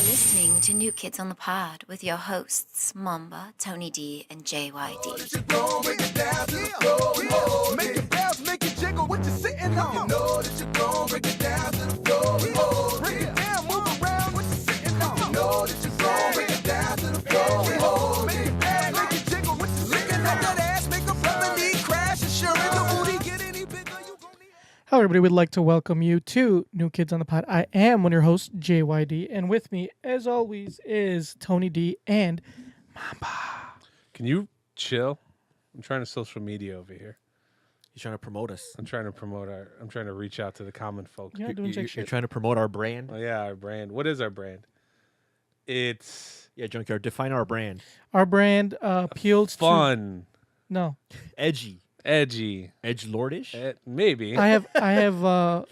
listening to New Kids on the Pod with your hosts, Momba, Tony D, and JYD. Make it bounce, make it jiggle, what you sitting on? You know that you're gon' break it down to the floor. Break it down, move around, what you sitting on? You know that you're gon' break it down to the floor. Make it bounce, make it jiggle, what you sitting on? That ass make a brother need crash, assuring the booty get any bigger, you gon' need. Hello, everybody. We'd like to welcome you to New Kids on the Pod. I am one of your hosts, JYD, and with me, as always, is Tony D and Mamba. Can you chill? I'm trying to social media over here. You're trying to promote us. I'm trying to reach out to the common folk. You're not doing jack You're shit. trying to promote our brand. Oh yeah, our brand. What is our brand? It's Yeah, Junkyard, define our brand. Our brand appeals to... fun, No. Edgy. edgy, Edgelordish? maybe. I have an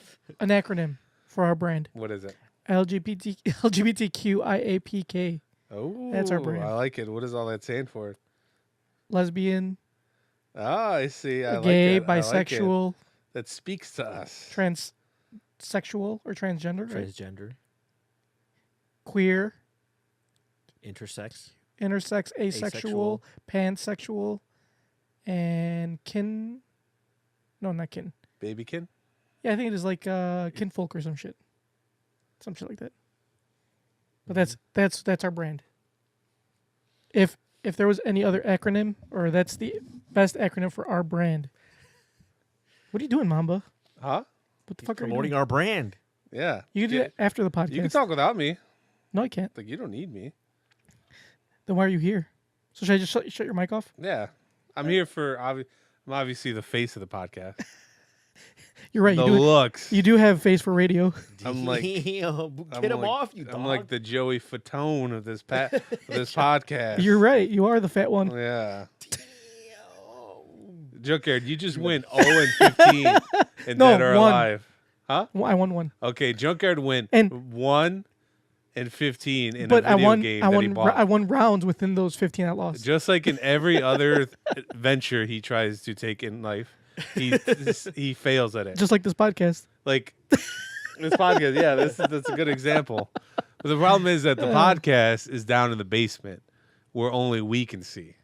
acronym for our brand. What is it? LGBTQIAPK. Oh, That's our brand. I like it. What does all that stand for? Lesbian, Ah, I see. I gay, like it. I like it. bisexual, That speaks to us. transsexual or transgender, right? Transgender. Queer, Intersex. intersex, asexual, pansexual, and kin. No, not kin. Babykin. Yeah, I think it is like kinfolk or some shit. Some shit like that. But that's our brand. If there was any other acronym, or that's the best acronym for our brand. What are you doing, Mamba? Huh? What the fuck are you Promoting doing? our brand. Yeah. You can do that after the podcast. You can talk without me. No, I can't. Like you don't need me. Then why are you here? So should I just shut your mic off? Yeah. I'm here for I'm obviously the face of the podcast. You're right. The You do. looks. You do have face for radio. I'm like- Get him off, you dog. I'm like the Joey Fatone of this podcast. You're right. You are the fat one. Yeah. Junkyard, you just went 0 and 15 in No, Dead or one. Alive. Huh? I won one. Okay, Junkyard went And- 1 and 15 in But a video game that he I bought. won rounds within those 15 I lost. Just like in every other venture he tries to take in life, he fails at it. Just like this podcast. Like this podcast, yeah, that's a good example. But the problem is that the podcast is down in the basement where only we can see.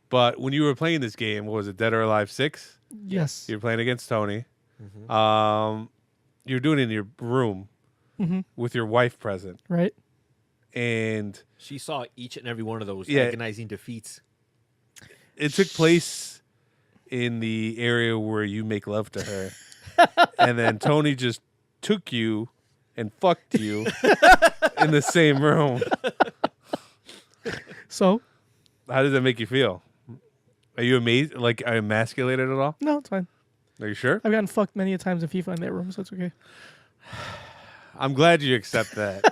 But when you were playing this game, what was it, Dead or Alive 6? Yes. You're playing against Tony. You're doing it in your room with your wife present. Right. And She saw each and every one of those Yeah. agonizing defeats. it took place in the area where you make love to her. And then Tony just took you and fucked you in the same room. So, How does that make you feel? Are you amazed? Like, are you emasculated at all? no, it's fine. Are you sure? I've gotten fucked many a times in FIFA in that room, so it's okay. I'm glad you accept that.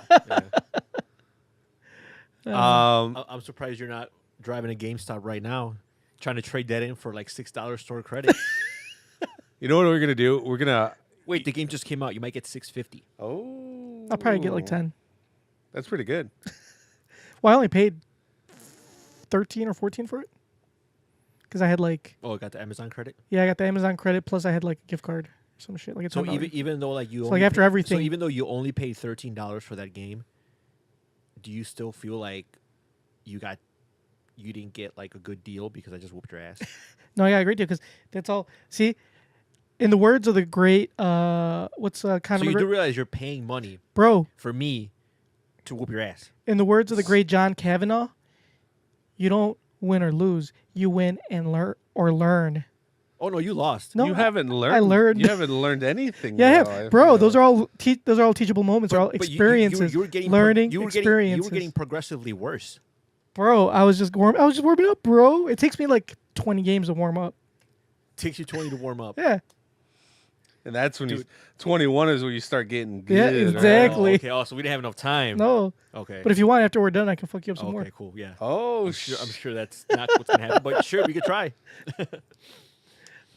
I'm surprised you're not driving a GameStop right now, trying to trade that in for like $6 store credit. You know what we're gonna do? We're gonna Wait, the game just came out. You might get $6.50. Oh, I'll probably get like 10. That's pretty good. Well, I only paid 13 or 14 for it. Because I had like, Oh, I got the Amazon credit. yeah, I got the Amazon credit, plus I had like a gift card or some shit. Like it's So even though like you So, only like, after everything- so even though you only paid $13 for that game, do you still feel like you didn't get like a good deal because I just whooped your ass? No, I got a great deal because that's all. See, in the words of the great, Conor So you McGregor, do realize you're paying money bro. for me to whoop your ass. In the words of the great John Kavanaugh, you don't win or lose. You win and learn. Oh no, you lost. No, You haven't learned. I learned. You haven't learned anything. Yeah, though, I bro. feel. Those are all teachable moments. They're all But experiences. you were getting learning you were experiences. getting progressively worse. Bro, I was just warming up, bro. It takes me like 20 games to warm up. Takes you 20 to warm up. Yeah. And that's when Dude. 21 is when you start getting good. Yeah, right? exactly. Oh, okay. Oh, so we didn't have enough time. No. Okay. But if you want, after we're done, I can fuck you up some okay, more. cool. Yeah. Oh, I'm sure that's not what's gonna happen. But sure, we could try.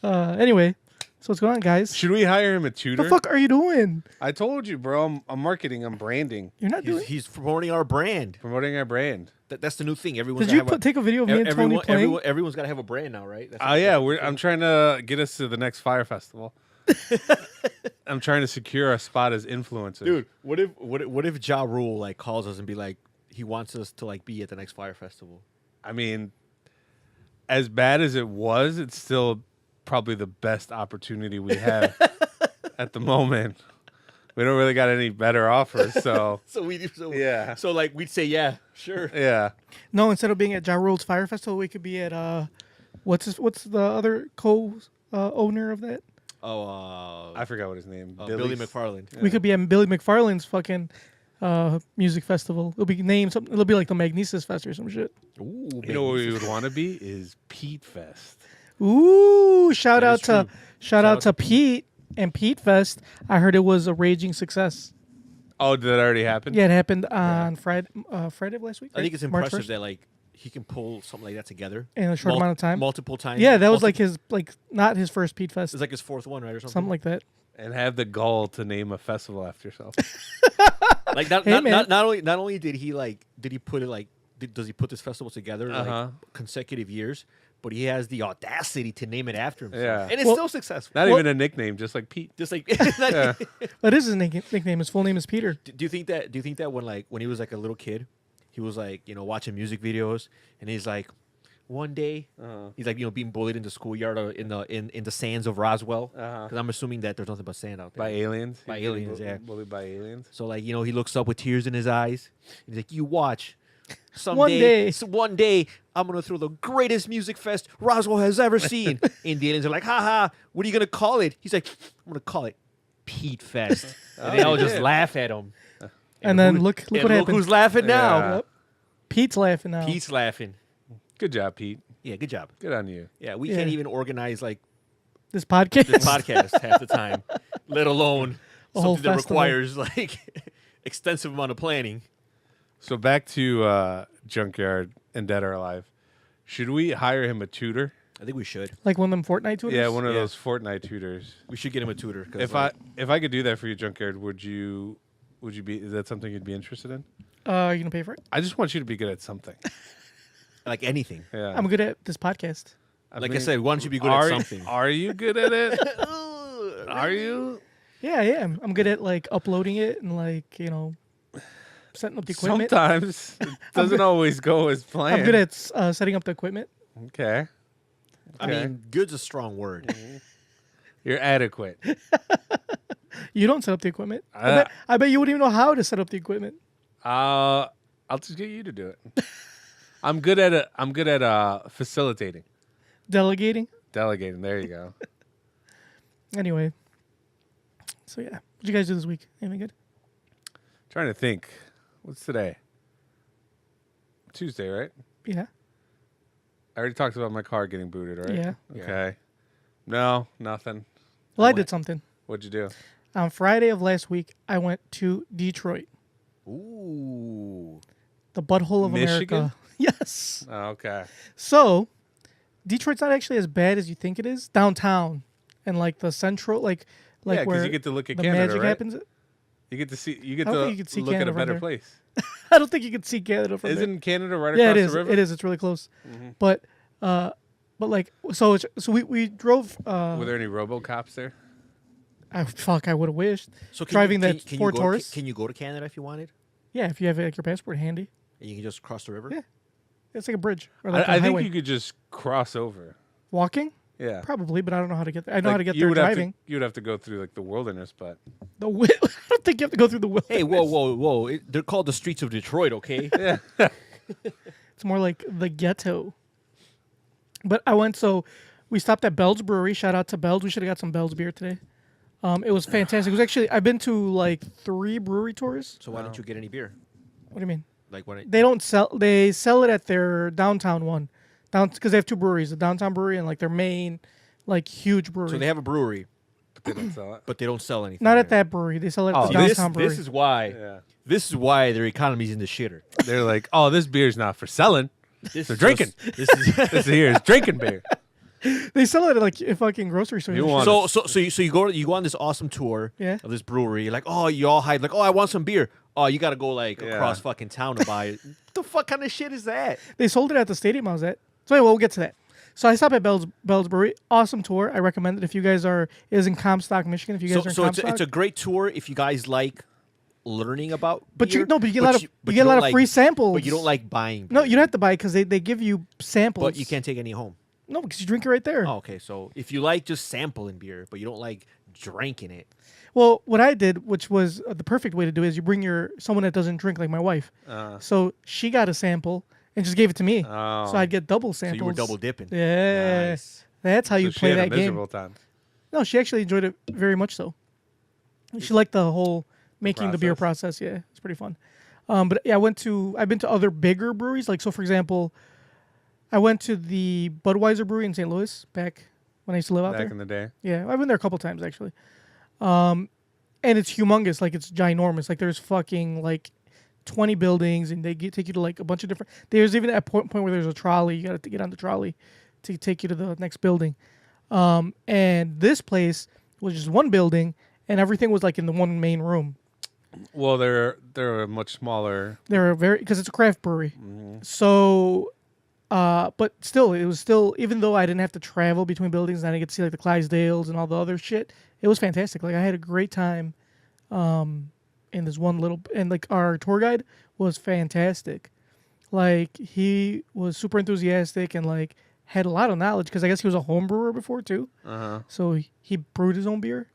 Anyway, so what's going on, guys? should we hire him a tutor? The fuck are you doing? I told you, bro. I'm marketing. I'm branding. You're not doing. He's promoting our brand. Promoting our brand. That's the new thing. Everyone's Did you gotta have take a video of me and Tony everyone, playing? everyone's got to have a brand now, right? That's Yeah, I'm trying to get us to the next Fire Festival. I'm trying to secure a spot as influencer. Dude, what if Ja Rule like calls us and be like he wants us to like be at the next Fire Festival? I mean, as bad as it was, it's still probably the best opportunity we have at the moment. We don't really got any better offers, so So we do. So, Yeah. So like we'd say yeah, sure. yeah. No, instead of being at Ja Rule's Fire Festival, we could be at what's the other co-owner of that? Oh, I forgot what his name. Billy McFarland. We could be at Billy McFarland's fucking music festival. It'll be named something. It'll be like the Magnesis Fest or some shit. Ooh, You know what we would want to be is Pete Fest. Ooh! Shout That out is to true. shout out to Pete and Pete Fest. I heard it was a raging success. Oh, did that already happen? Yeah, it happened on Friday of last week. I think right? it's March impressive 1st? that like he can pull something like that together In a short amount of time. multiple times. Yeah, that was like his not his first Pete Fest. It's like his fourth one, right, or Something like that. And have the gall to name a festival after yourself. Like Hey, man. not only did he put it like does he put this festival together like consecutive years, but he has the audacity to name it after himself. Yeah. And it's Well- still successful. Not Well- even a nickname, just like Pete. Just like Yeah. That is his nickname. His full name is Peter. Do you think that when he was like a little kid, he was like, watching music videos and he's like one day he's like, being bullied in the schoolyard or in the sands of Roswell, because I'm assuming that there's nothing but sand out there. By aliens? By He was aliens, yeah. Bullied by aliens? So like, he looks up with tears in his eyes. He's like, you watch. day. One day, I'm gonna throw the greatest music fest Roswell has ever seen. And the aliens are like, haha, what are you gonna call it? He's like, I'm gonna call it Pete Fest. And they all just did. laugh at him. And then who- look and what happened. who's laughing now? Yeah. Yep. Pete's laughing now. Pete's laughing. Good job, Pete. Yeah, good job. Good on you. Yeah, we Yeah. can't even organize like This podcast. this podcast half the time, let alone A whole something that festival. requires like extensive amount of planning. So back to Junkyard and Dead or Alive. Should we hire him a tutor? I think we should. Like one of them Fortnite tutors. Yeah, one of Yeah. those Fortnite tutors. We should get him a tutor. 'Cause, If I could do that for you, Junkyard, would you be? Is that something you'd be interested in? Are you gonna pay for it? I just want you to be good at something. like anything. Yeah. I'm good at this podcast. Like I mean, said, why don't you be good at something? Are you good at it? Are you? Yeah, I am. I'm good at like uploading it and like setting up the equipment. Sometimes it doesn't always go as planned. I'm good at setting up the equipment. Okay. I mean, good's a strong word. You're adequate. You don't set up the equipment. I bet you wouldn't even know how to set up the equipment. I'll just get you to do it. I'm good at facilitating, Delegating. delegating. There you go. Anyway. So yeah. What'd you guys do this week? Anything good? Trying to think. What's today? Tuesday, right? Yeah. I already talked about my car getting booted, right? Yeah. Okay. No, nothing. Well, I did something. What'd you do? On Friday of last week, I went to Detroit, Ooh. the butthole of Michigan? America. Yes. Oh, okay. So, Detroit's not actually as bad as you think it is. Downtown and like the central, like Yeah, 'cause where you get to look at the Canada, magic right? happens. You get to see. You get I don't to think you can see look at Canada a from better there. place. I don't think you can see Canada from there. Isn't Canada right Yeah, across it is. the river? It is. It's really close. But like so we drove. Were there any RoboCops there? I would have wished. So can Driving you, that can Ford you go, Taurus? Can you go to Canada if you wanted? Yeah, if you have like your passport handy, And you can just cross the river? Yeah. it's like a bridge or like a I think highway. you could just cross over. Walking, Yeah. probably, but I don't know how to get there. I know Like, how to get you there would have to- driving. you would have to go through like the wilderness, but I don't think you have to go through the wilderness. Hey, whoa. They're called the streets of Detroit, okay? It's more like the ghetto. But I went, so we stopped at Bell's Brewery. Shout out to Bell's. We should have got some Bell's beer today. It was fantastic. It was actually, I've been to like 3 brewery tours. So why don't you get any beer? What do you mean? Like when They don't sell, they sell it at their downtown one. Because they have 2 breweries, the downtown brewery and like their main, like huge brewery. So they have a brewery, they don't sell it. but they don't sell anything. Not at there. that brewery. They sell it Oh, at the This, downtown brewery. this is why. Yeah. This is why their economy's in the shitter. They're like, oh, this beer's not for selling. This They're is drinking. just- this is This here is drinking beer. They sell it at like a fucking grocery store. You and want- shit. so you go on this awesome tour Yeah. of this brewery. You're like, oh, you all hide like, oh, I want some beer. Oh, you got to go like Yeah. across fucking town to buy it. What the fuck kind of shit is that? They sold it at the stadium I was at. So anyway, we'll get to that. So I stopped at Bell's Brewery. Awesome tour. I recommend it if you guys are. It is in Comstock, Michigan. If you guys are in So Comstock, it's a great tour if you guys like learning about but beer. you get a lot of but you get a don't lot of like- free samples. But you don't like buying. No, beer. you don't have to buy because they give you samples. But you can't take any home. No, because you drink it right there. Oh, okay. So if you like just sampling beer, but you don't like drinking it, Well, what I did, which was the perfect way to do it, is you bring someone that doesn't drink, like my wife. So she got a sample and just gave it to me. Oh. So I'd get double so samples. you were double dipping. Yeah. Nice. That's how you So she play had a that game. miserable time. No, she actually enjoyed it very much so. She liked the whole making the beer process. Yeah, it's pretty fun. But yeah, I've been to other bigger breweries. Like, so for example, I went to the Budweiser brewery in St. Louis back when I used to live out Back there. in the day. Yeah, I've been there a couple times actually. And it's humongous, like it's ginormous. Like there's fucking like 20 buildings, and they take you to like a bunch of different. There's even a point where there's a trolley. You got to get on the trolley to take you to the next building. And this place was just one building, and everything was like in the one main room. Well, they're a much smaller. They're because it's a craft brewery. So, but still, it was still, even though I didn't have to travel between buildings and I didn't get to see like the Clydesdales and all the other shit, it was fantastic. Like I had a great time in this one little, and like our tour guide was fantastic. Like he was super enthusiastic and like had a lot of knowledge because I guess he was a home brewer before too. So he brewed his own beer,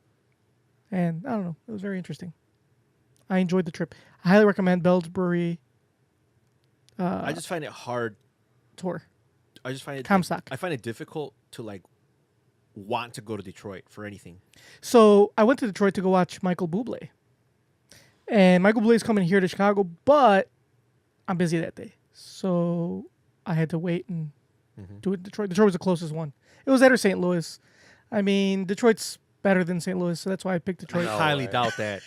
and I don't know, it was very interesting. I enjoyed the trip. I highly recommend Bell's Brewery I just find it hard. tour. I just find it Comstock. I find it difficult to like want to go to Detroit for anything. So I went to Detroit to go watch Michael Bublé. And Michael Bublé is coming here to Chicago, but I'm busy that day. So I had to wait and do it in Detroit. Detroit was the closest one. It was that or St. Louis. I mean, Detroit's better than St. Louis, so that's why I picked Detroit. I highly doubt that.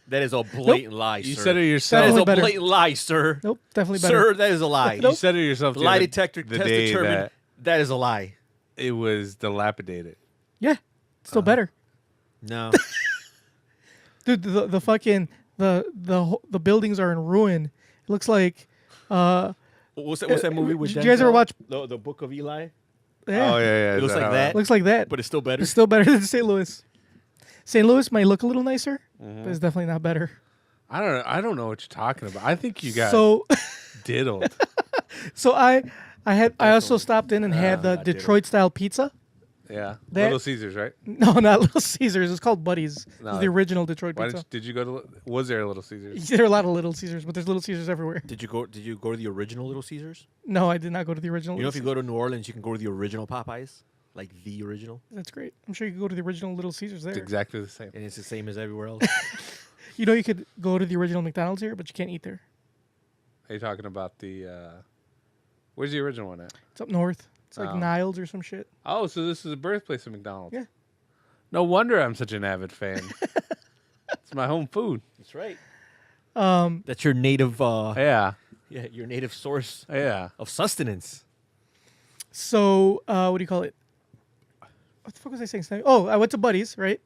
That is a blatant lie, You sir. said it That yourself. is Definitely a better. blatant lie, sir. Nope, definitely better. Sir, that is a lie. You said it yourself. the Lie other- detector the test day determined that that is a lie. it was dilapidated. Yeah, still better. No. Dude, the fucking the buildings are in ruin. It looks like What's that movie with did you guys ever Denzel? watch- the Book of Eli? yeah, Oh yeah. It is looks like how- that. looks like that. But it's still better. It's still better than St. Louis. St. Louis might look a little nicer, but it's definitely not better. I don't know what you're talking about. I think you got So diddled. so I also stopped in and had the got diddled. Detroit style pizza. Yeah. That- Little Caesars, right? No, not Little Caesars. It's called Buddy's. No, It's the original Detroit Why pizza. did you go to? Was there a Little Caesars? There are a lot of Little Caesars, but there's Little Caesars everywhere. Did you go to the original Little Caesars? No, I did not go to the original. You know, if Little you go to New Orleans, you can go to the original Popeyes, like the original, That's great. I'm sure you could go to the original Little Caesars there. It's exactly the same. and it's the same as everywhere else. You know, you could go to the original McDonald's here, but you can't eat there. Are you talking about the? Where's the original one at? It's up north. It's like Oh. Niles or some shit. Oh, so this is the birthplace of McDonald's. Yeah. No wonder I'm such an avid fan. It's my home food. That's right. That's your native, Yeah. your native source Yeah. of sustenance. So, what do you call it? What the fuck was I saying? Oh, I went to Buddy's, right?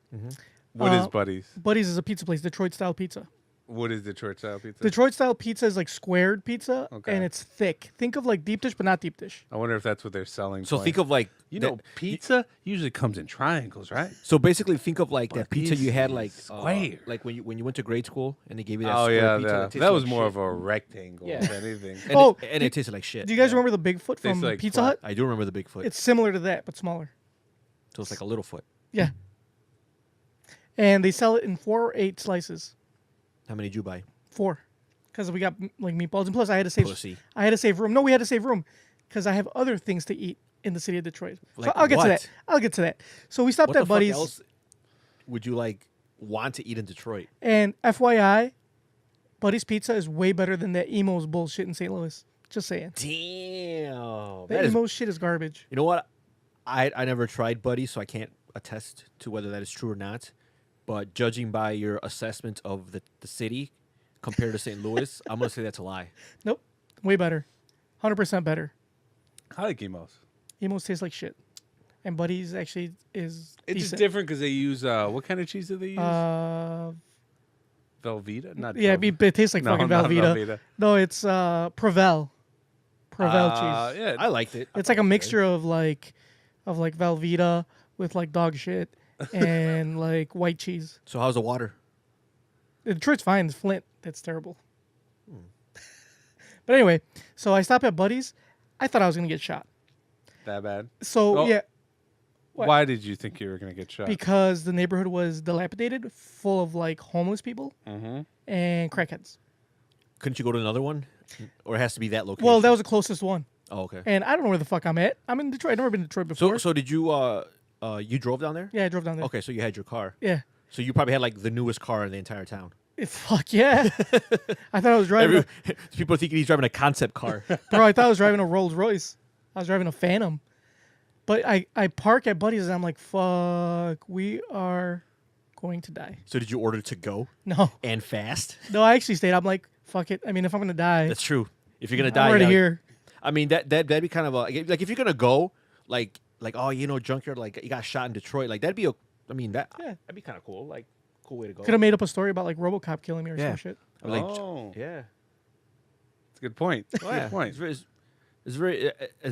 What is Buddy's? Buddy's is a pizza place, Detroit style pizza. What is Detroit style pizza? Detroit style pizza is like squared pizza, Okay. and it's thick. Think of like deep dish, but not deep dish. I wonder if that's what they're selling. So think of like you that- know, pizza usually comes in triangles, right? So basically, think of like that pizza you had like square. like when you went to grade school and they gave you that. Oh square yeah, pizza that, tasted that was like more shit. of a rectangle Yeah. than anything. And Oh, it tasted like shit. Do you guys remember the Bigfoot from like Pizza flat. Hut? I do remember the Bigfoot. It's similar to that, but smaller. So it's like a little foot. Yeah. And they sell it in 4 or 8 slices. How many did you buy? 4, because we got like meatballs, and plus I had to save. Pussy. I had to save room. No, we had to save room because I have other things to eat in the city of Detroit. So Like I'll get to what? that. I'll get to that. So we stopped What at the fuck Buddy's, else would you like want to eat in Detroit? and FYI, Buddy's Pizza is way better than that Emo's bullshit in St. Louis. Just saying. Damn. That Emo's shit is garbage. You know what? I never tried Buddy, so I can't attest to whether that is true or not. But judging by your assessment of the city compared to St. Louis, I'm gonna say that's a lie. Nope. Way better. 100% better. I like emos. Emo's taste like shit. And Buddy's actually is It's just decent. different because they use what kind of cheese do they use? Velveeta, not Yeah, Velveeta. it tastes like No, fucking not Velveeta. Velveeta. No, it's Provel. Provel cheese. Yeah, I liked it. It's like a mixture of like Velveeta with like dog shit and like white cheese. So how's the water? Detroit's fine. It's Flint that's terrible. But anyway, so I stopped at Buddy's. I thought I was gonna get shot. that bad. So Oh. yeah, what? Why did you think you were gonna get shot? because the neighborhood was dilapidated, full of like homeless people and crackheads. Couldn't you go to another one, or it has to be that location? Well, that was the closest one, Oh, okay. and I don't know where the fuck I'm at. I'm in Detroit. I've never been to Detroit before. So did you? You drove down there? Yeah, I drove down there. Okay, so you had your car. Yeah. So you probably had like the newest car in the entire town. Fuck yeah. I thought I was driving. People are thinking he's driving a concept car. Bro, I thought I was driving a Rolls Royce. I was driving a Phantom. But I park at Buddy's and I'm like, fuck, we are going to die. So did you order to go No. and fast? No, I actually stayed. I'm like, fuck it. I mean, if I'm going to die, That's true. If you're gonna I'm die, already you gotta- here. I mean that'd be kind of a like if you're gonna go like oh junkyard like you got shot in Detroit like that'd be a I mean that Yeah. that'd be kind of cool like cool way to go. Could have made up a story about like RoboCop killing me or Yeah. some shit. Or, like Oh. yeah. It's a good point. Oh, yeah. Good point. It's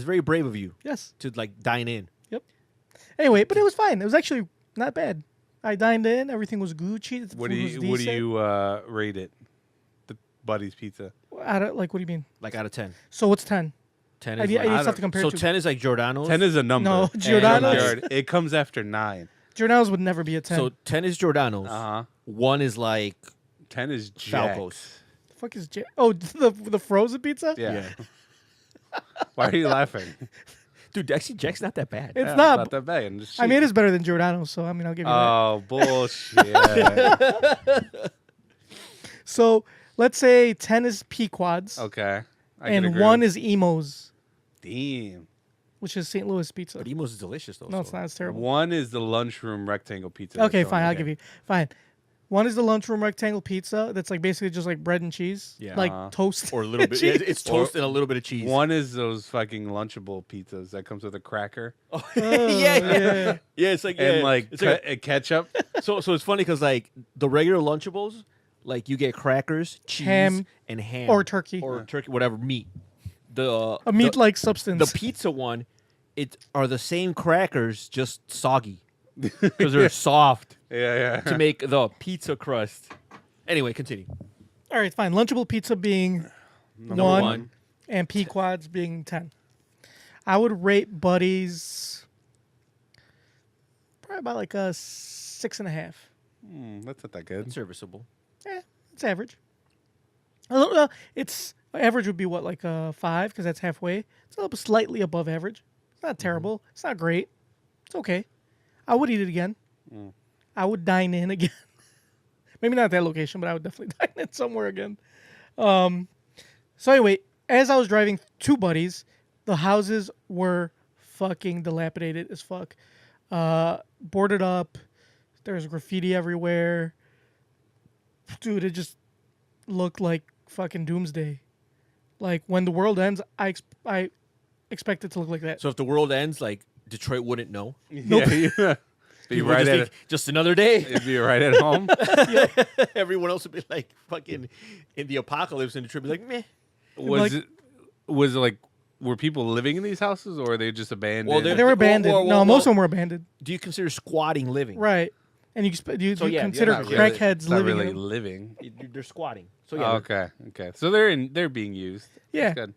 very brave of you Yes. to like dine in. Yep. Anyway, but it was fine. It was actually not bad. I dined in. Everything was Gucci. The What do food was you decent. rate it? The Buddy's Pizza. Like, what do you mean? Like out of 10. So what's 10? 10 I is need, like, I need I stuff to compare so to. 10 is like Giordano's. 10 is a number. No, and Giordano's- it comes after 9. Giordano's would never be a 10. So 10 is Giordano's. Uh huh. 1 is like 10 is Falco's. Jack's. the fuck is Oh, the frozen pizza? Yeah. Why are you laughing? Dude, actually Jack's not that bad. It's Yeah, not. that bad. I'm just I mean, it cheating. is better than Giordano's, so I mean, I'll give you that. Oh, bullshit. So let's say 10 is Pequods, Okay. I can and agree 1 with- is Emo's, Damn. which is St. Louis pizza. But Emo's is delicious though. No, it's so- not. It's terrible. 1 is the lunchroom rectangle pizza. Okay, that's fine. on I'll the give game. you. Fine. 1 is the lunchroom rectangle pizza. That's like basically just like bread and cheese, Yeah. like Uh-huh. toast Or a little bit. Yeah, cheese. it's toast and a little bit of cheese. 1 is those fucking Lunchable pizzas that comes with a cracker Oh, yeah. It's like and like it's like a ketchup. so it's funny because like the regular Lunchables, like you get crackers, cheese, Ham, and ham or turkey. or turkey, whatever meat. The a meat-like substance. the pizza one, it are the same crackers, just soggy because they're soft Yeah. to make the pizza crust. Anyway, continue. All right, fine. Lunchable pizza being Number 1, one. and Pequods being 10. I would rate Buddy's probably about like a 6.5. That's not that good. It's serviceable. It's average. It's average would be what, like a 5, because that's halfway. It's a little bit slightly above average. It's not terrible. It's not great. It's okay. I would eat it again. I would dine in again. Maybe not at that location, but I would definitely dine in somewhere again. So anyway, as I was driving to Buddy's, the houses were fucking dilapidated as fuck. Boarded up. There's graffiti everywhere. Dude, it just looked like fucking doomsday. Like when the world ends, I expect it to look like that. So if the world ends, like Detroit wouldn't know. Yeah. Be People would right just at think, just another day. it'd be right at home. Everyone else would be like fucking in the apocalypse, and Detroit would be like meh. Was it like were people living in these houses or are they just abandoned? Well, They were abandoned. Whoa, whoa, No, whoa. most of them were abandoned. Do you consider squatting living? Right. And you So, yeah, consider not really. crackheads It's not living really in them. living. They're squatting. So Oh, yeah. okay. So they're being used. Yeah. That's good.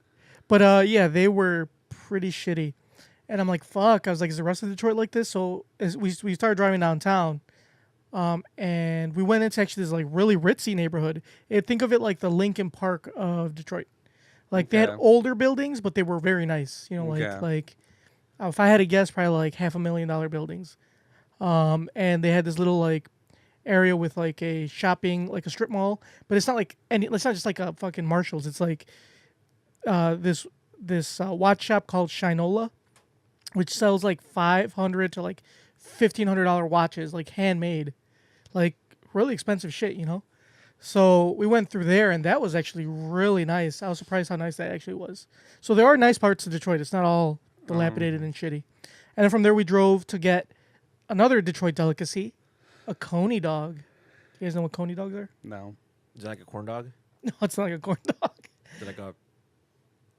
But yeah, they were pretty shitty. And I'm like, fuck. I was like, is the rest of Detroit like this? So as we started driving downtown, and we went into actually this like really ritzy neighborhood. Think of it like the Lincoln Park of Detroit. Like they had Okay. older buildings, but they were very nice. You know, Okay. like if I had to guess, probably like $500,000 buildings. And they had this little like area with like a shopping, like a strip mall, but it's not like it's not just like a fucking Marshalls. It's like this watch shop called Shinola, which sells like $500 to like $1,500 watches, like handmade, like really expensive shit, you know. So we went through there, and that was actually really nice. I was surprised how nice that actually was. So there are nice parts of Detroit. It's not all dilapidated and shitty. And then from there we drove to get another Detroit delicacy, a coney dog. You guys know what coney dogs are? No. Is it like a corn dog? No, it's not like a corn dog. Is it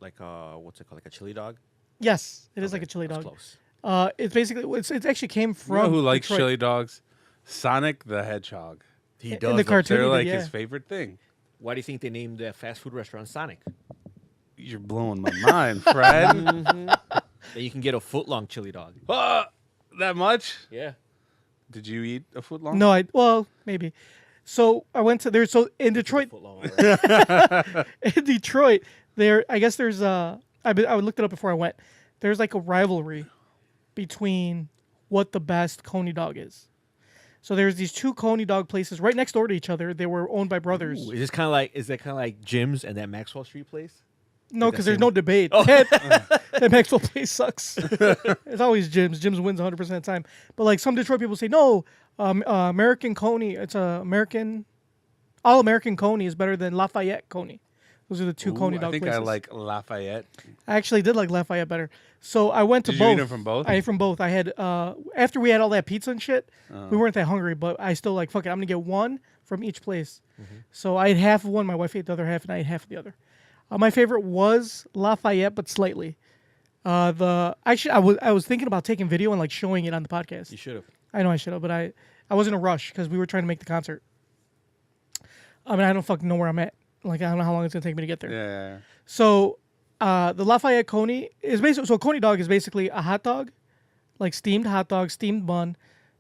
like what's it called? Like a chili dog? Yes, it is Okay, like a chili that's dog. Close. It's basically it actually came You from know who likes Detroit. chili dogs? Sonic the Hedgehog. He In does. the love cartoon. They're did, like yeah. his favorite thing. Why do you think they named the fast food restaurant Sonic? You're blowing my mind, Fred. Then you can get a foot-long chili dog. That much? Yeah. Did you eat a foot long? No, well maybe. So I went to there. So in Detroit, Foot-long. All right. in Detroit, there I guess there's I looked it up before I went. There's like a rivalry between what the best coney dog is. So there's these two coney dog places right next door to each other. They were owned by brothers. Ooh, is that kind of like Jim's and that Maxwell Street place? No, Like because that there's same- no debate. That Maxwell place sucks. It's always Jim's. Jim's wins 100% of the time. But like some Detroit people say, no, American Coney. It's a American. All American Coney is better than Lafayette Coney. Those are the two Coney dog I think places. I like Lafayette. I actually did like Lafayette better. So I went to Did both. you eat them from both? I ate from both. I had after we had all that pizza and shit, we weren't that hungry, but I still like fuck it. I'm gonna get one from each place. So I ate half of one. My wife ate the other half, and I ate half of the other. My favorite was Lafayette, but slightly. I was thinking about taking video and like showing it on the podcast. You should have. I know I should have, but I was in a rush because we were trying to make the concert. I mean, I don't fucking know where I'm at. Like, I don't know how long it's gonna take me to get there. Yeah. So, the Lafayette Coney is basically a Coney dog is basically a hot dog, like steamed hot dog, steamed bun.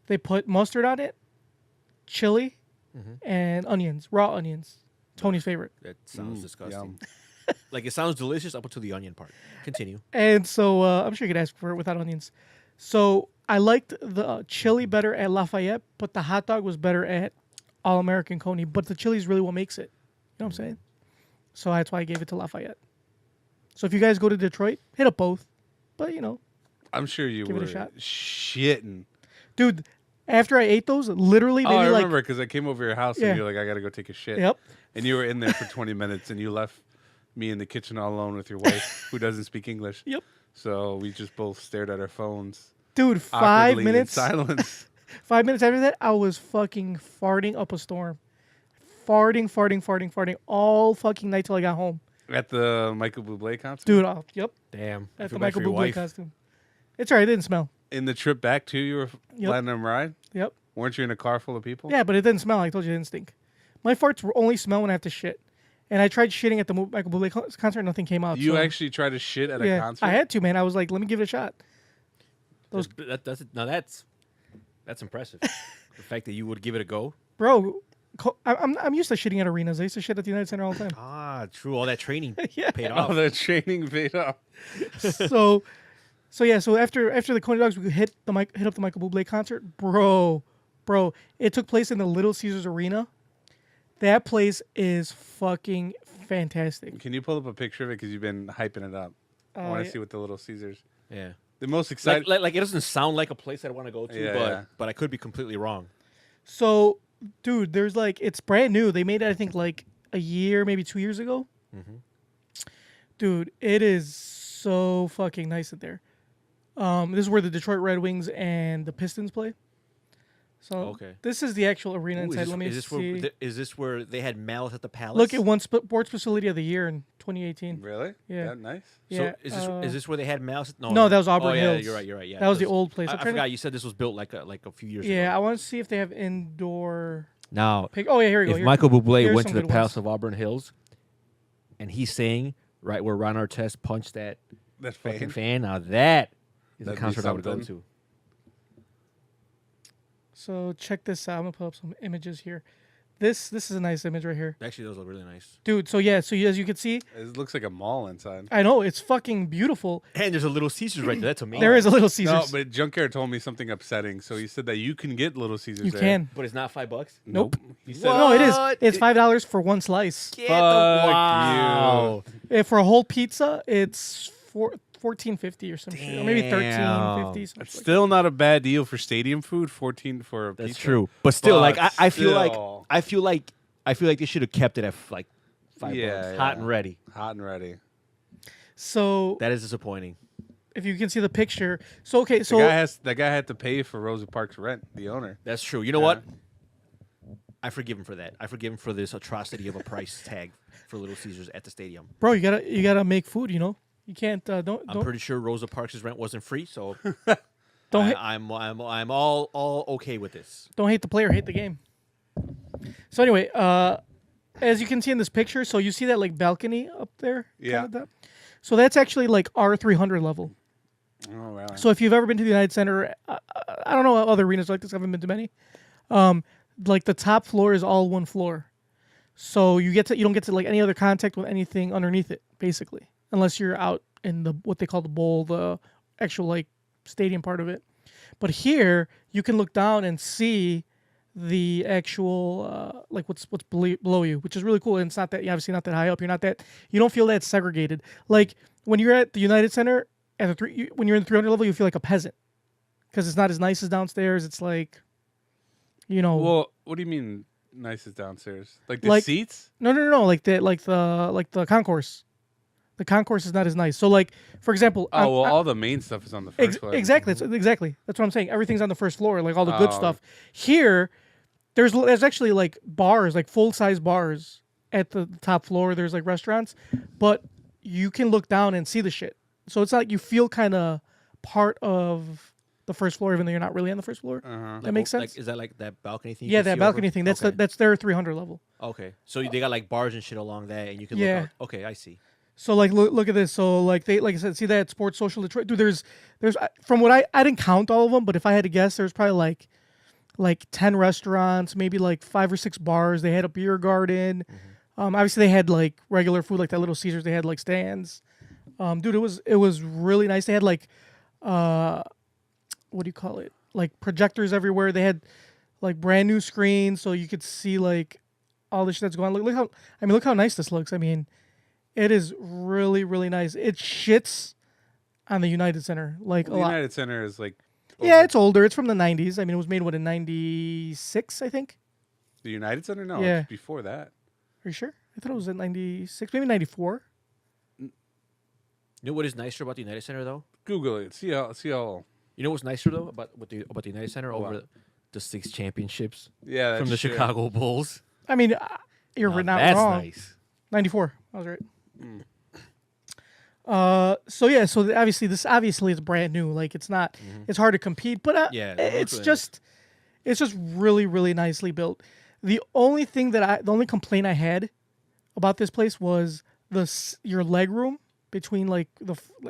They put mustard on it, chili, and onions, raw onions. Tony's favorite. That sounds disgusting. Yum. Like it sounds delicious up until the onion part. Continue. And so I'm sure you could ask for it without onions. So I liked the chili better at Lafayette, but the hot dog was better at All American Coney. But the chili is really what makes it. You know what I'm saying? So that's why I gave it to Lafayette. So if you guys go to Detroit, hit up both. But you know, I'm sure you Give it were a shot. shitting. dude, after I ate those, literally Oh, maybe I like remember because I came over your house Yeah. and you're like, I gotta go take a shit. Yep. And you were in there for 20 minutes and you left me in the kitchen all alone with your wife who doesn't speak English. Yep. So we just both stared at our phones. Dude, 5 awkwardly in minutes. silence. 5 minutes after that, I was fucking farting up a storm. Farting all fucking night till I got home. At the Michael Bublé concert? Dude, yep. Damn. I At feel the bad for Michael your Bublé wife. costume. It's alright, it didn't smell. In the trip back too, you were Yep. letting them ride? Yep. Weren't you in a car full of people? Yeah, but it didn't smell. I told you it didn't stink. My farts only smell when I have to shit. And I tried shitting at the Michael Bublé concert, nothing came out. You so, actually tried to shit at a yeah, concert? I had to, man. I was like, let me give it a shot. That's impressive. The fact that you would give it a go. Bro, I'm used to shitting at arenas. I used to shit at the United Center all the time. Ah, true. All that training Yeah. paid Oh, off. the training paid off. so after the Coney Dogs, we hit up the Michael Bublé concert, bro. It took place in the Little Caesars Arena. That place is fucking fantastic. Can you pull up a picture of it because you've been hyping it up? I want to yeah. see what the Little Caesars. Yeah. The most exciting. Like it doesn't sound like a place I'd want to go to, Yeah. but I could be completely wrong. So, dude, there's like it's brand new. They made it, I think, like a year, maybe 2 years ago. Dude, it is so fucking nice in there. This is where the Detroit Red Wings and the Pistons play. So Okay. this is the actual arena Ooh, inside. Let me is this see. is this where they had Malice at the Palace? Look, it won Sports Facility of the Year in 2018. Really? Yeah. That nice? So Yeah, is this where they had Malice? no, that was Auburn oh, yeah, Hills. You're right. Yeah, That was the because old place. I I'm trying to- forgot you said this was built like a few years ago. Yeah, I want to see if they have indoor. Now, Oh yeah, here we go. if Here- Michael Bublé here's went to some the good Palace ones. of Auburn Hills, and he's saying right where Ron Artest punched that That fucking fan. fan, now that is a That'd be concert I would go something. to. So check this out. I'm gonna pull up some images here. This is a nice image right here, Actually, those look really nice. dude. So yeah, so as you can see, It looks like a mall inside. I know it's fucking beautiful. And there's a Little Caesars right there. That's amazing. There is a Little Caesars. No, but Junkyard told me something upsetting. So he said that you can get Little Caesars you there. can. But it's not $5. Nope. He said, No, it is. What? It's $5 for one slice. Get Fuck wow. If for a whole pizza, it's $14.50 or some shit, or maybe $13.50. It's still not a bad deal for stadium food. 14 for a That's pizza. true. But still, like But I feel still. like they should have kept it at like $5, Yeah, hot yeah. and ready. Hot and ready. So That is disappointing. if you can see the picture, so okay, so That guy had to pay for Rosa Parks' rent. The owner. That's true. You know what? I forgive him for that. I forgive him for this atrocity of a price tag. for Little Caesars at the stadium. Bro, you gotta make food. You know, you can't. Don't. I'm pretty sure Rosa Parks' rent wasn't free, so Don't hate, I'm all okay with this. don't hate the player, hate the game. So anyway, as you can see in this picture, so you see that like balcony up there. Yeah. Kinda, so that's actually like R300 level. Oh, really? So if you've ever been to the United Center, I don't know other arenas like this. I haven't been to many. Like the top floor is all one floor, so you don't get to like any other contact with anything underneath it, basically, unless you're out in the what they call the bowl, the actual like stadium part of it. But here you can look down and see the actual like what's below you, which is really cool. And it's not that obviously not that high up. You don't feel that segregated. Like when you're at the United Center at when you're in the 300 level, you feel like a peasant because it's not as nice as downstairs. It's like, you know. Well, what do you mean nice is downstairs? Like the seats? No, like the concourse. The concourse is not as nice. So like, for example, all the main stuff is on the first floor. Exactly. That's what I'm saying. Everything's on the first floor, like all the good stuff. Here, there's actually like bars, like full size bars at the top floor. There's like restaurants, but you can look down and see the shit. So it's like you feel kind of part of the first floor, even though you're not really on the first floor. That makes sense. Like, is that like that balcony thing? Yeah, that balcony thing. That's that's their 300 level. Okay, so they got like bars and shit along that, and you can Yeah. look out. Okay, I see. So like look at this. So like I said, see that Sports Social Detroit? Dude, there's from what I didn't count all of them, but if I had to guess, there's probably like 10 restaurants, maybe like 5 or 6 bars. They had a beer garden. Obviously they had like regular food, like that Little Caesars. They had like stands. Dude, it was really nice. They had like what do you call it? Like projectors everywhere. They had like brand new screens, so you could see like all the shit that's going on. Look how nice this looks. I mean, it is really, really nice. It shits on the United Center like a lot. United Center is like Yeah, it's older. It's from the 90s. I mean, it was made in 96, I think. the United Center. No, Yeah. it's before that. Are you sure? I thought it was in 96, maybe 94. You know what is nicer about the United Center though? Google it. See how. You know what's nicer though about the United Center over What? the 6 championships Yeah, that's from the true. Chicago Bulls. I mean, you're Now not that's wrong. nice. 94. I was right. So yeah, so obviously it's brand new. Like it's not, it's hard to compete, but Yeah, it's just really, really nicely built. The only complaint I had about this place was your leg room between I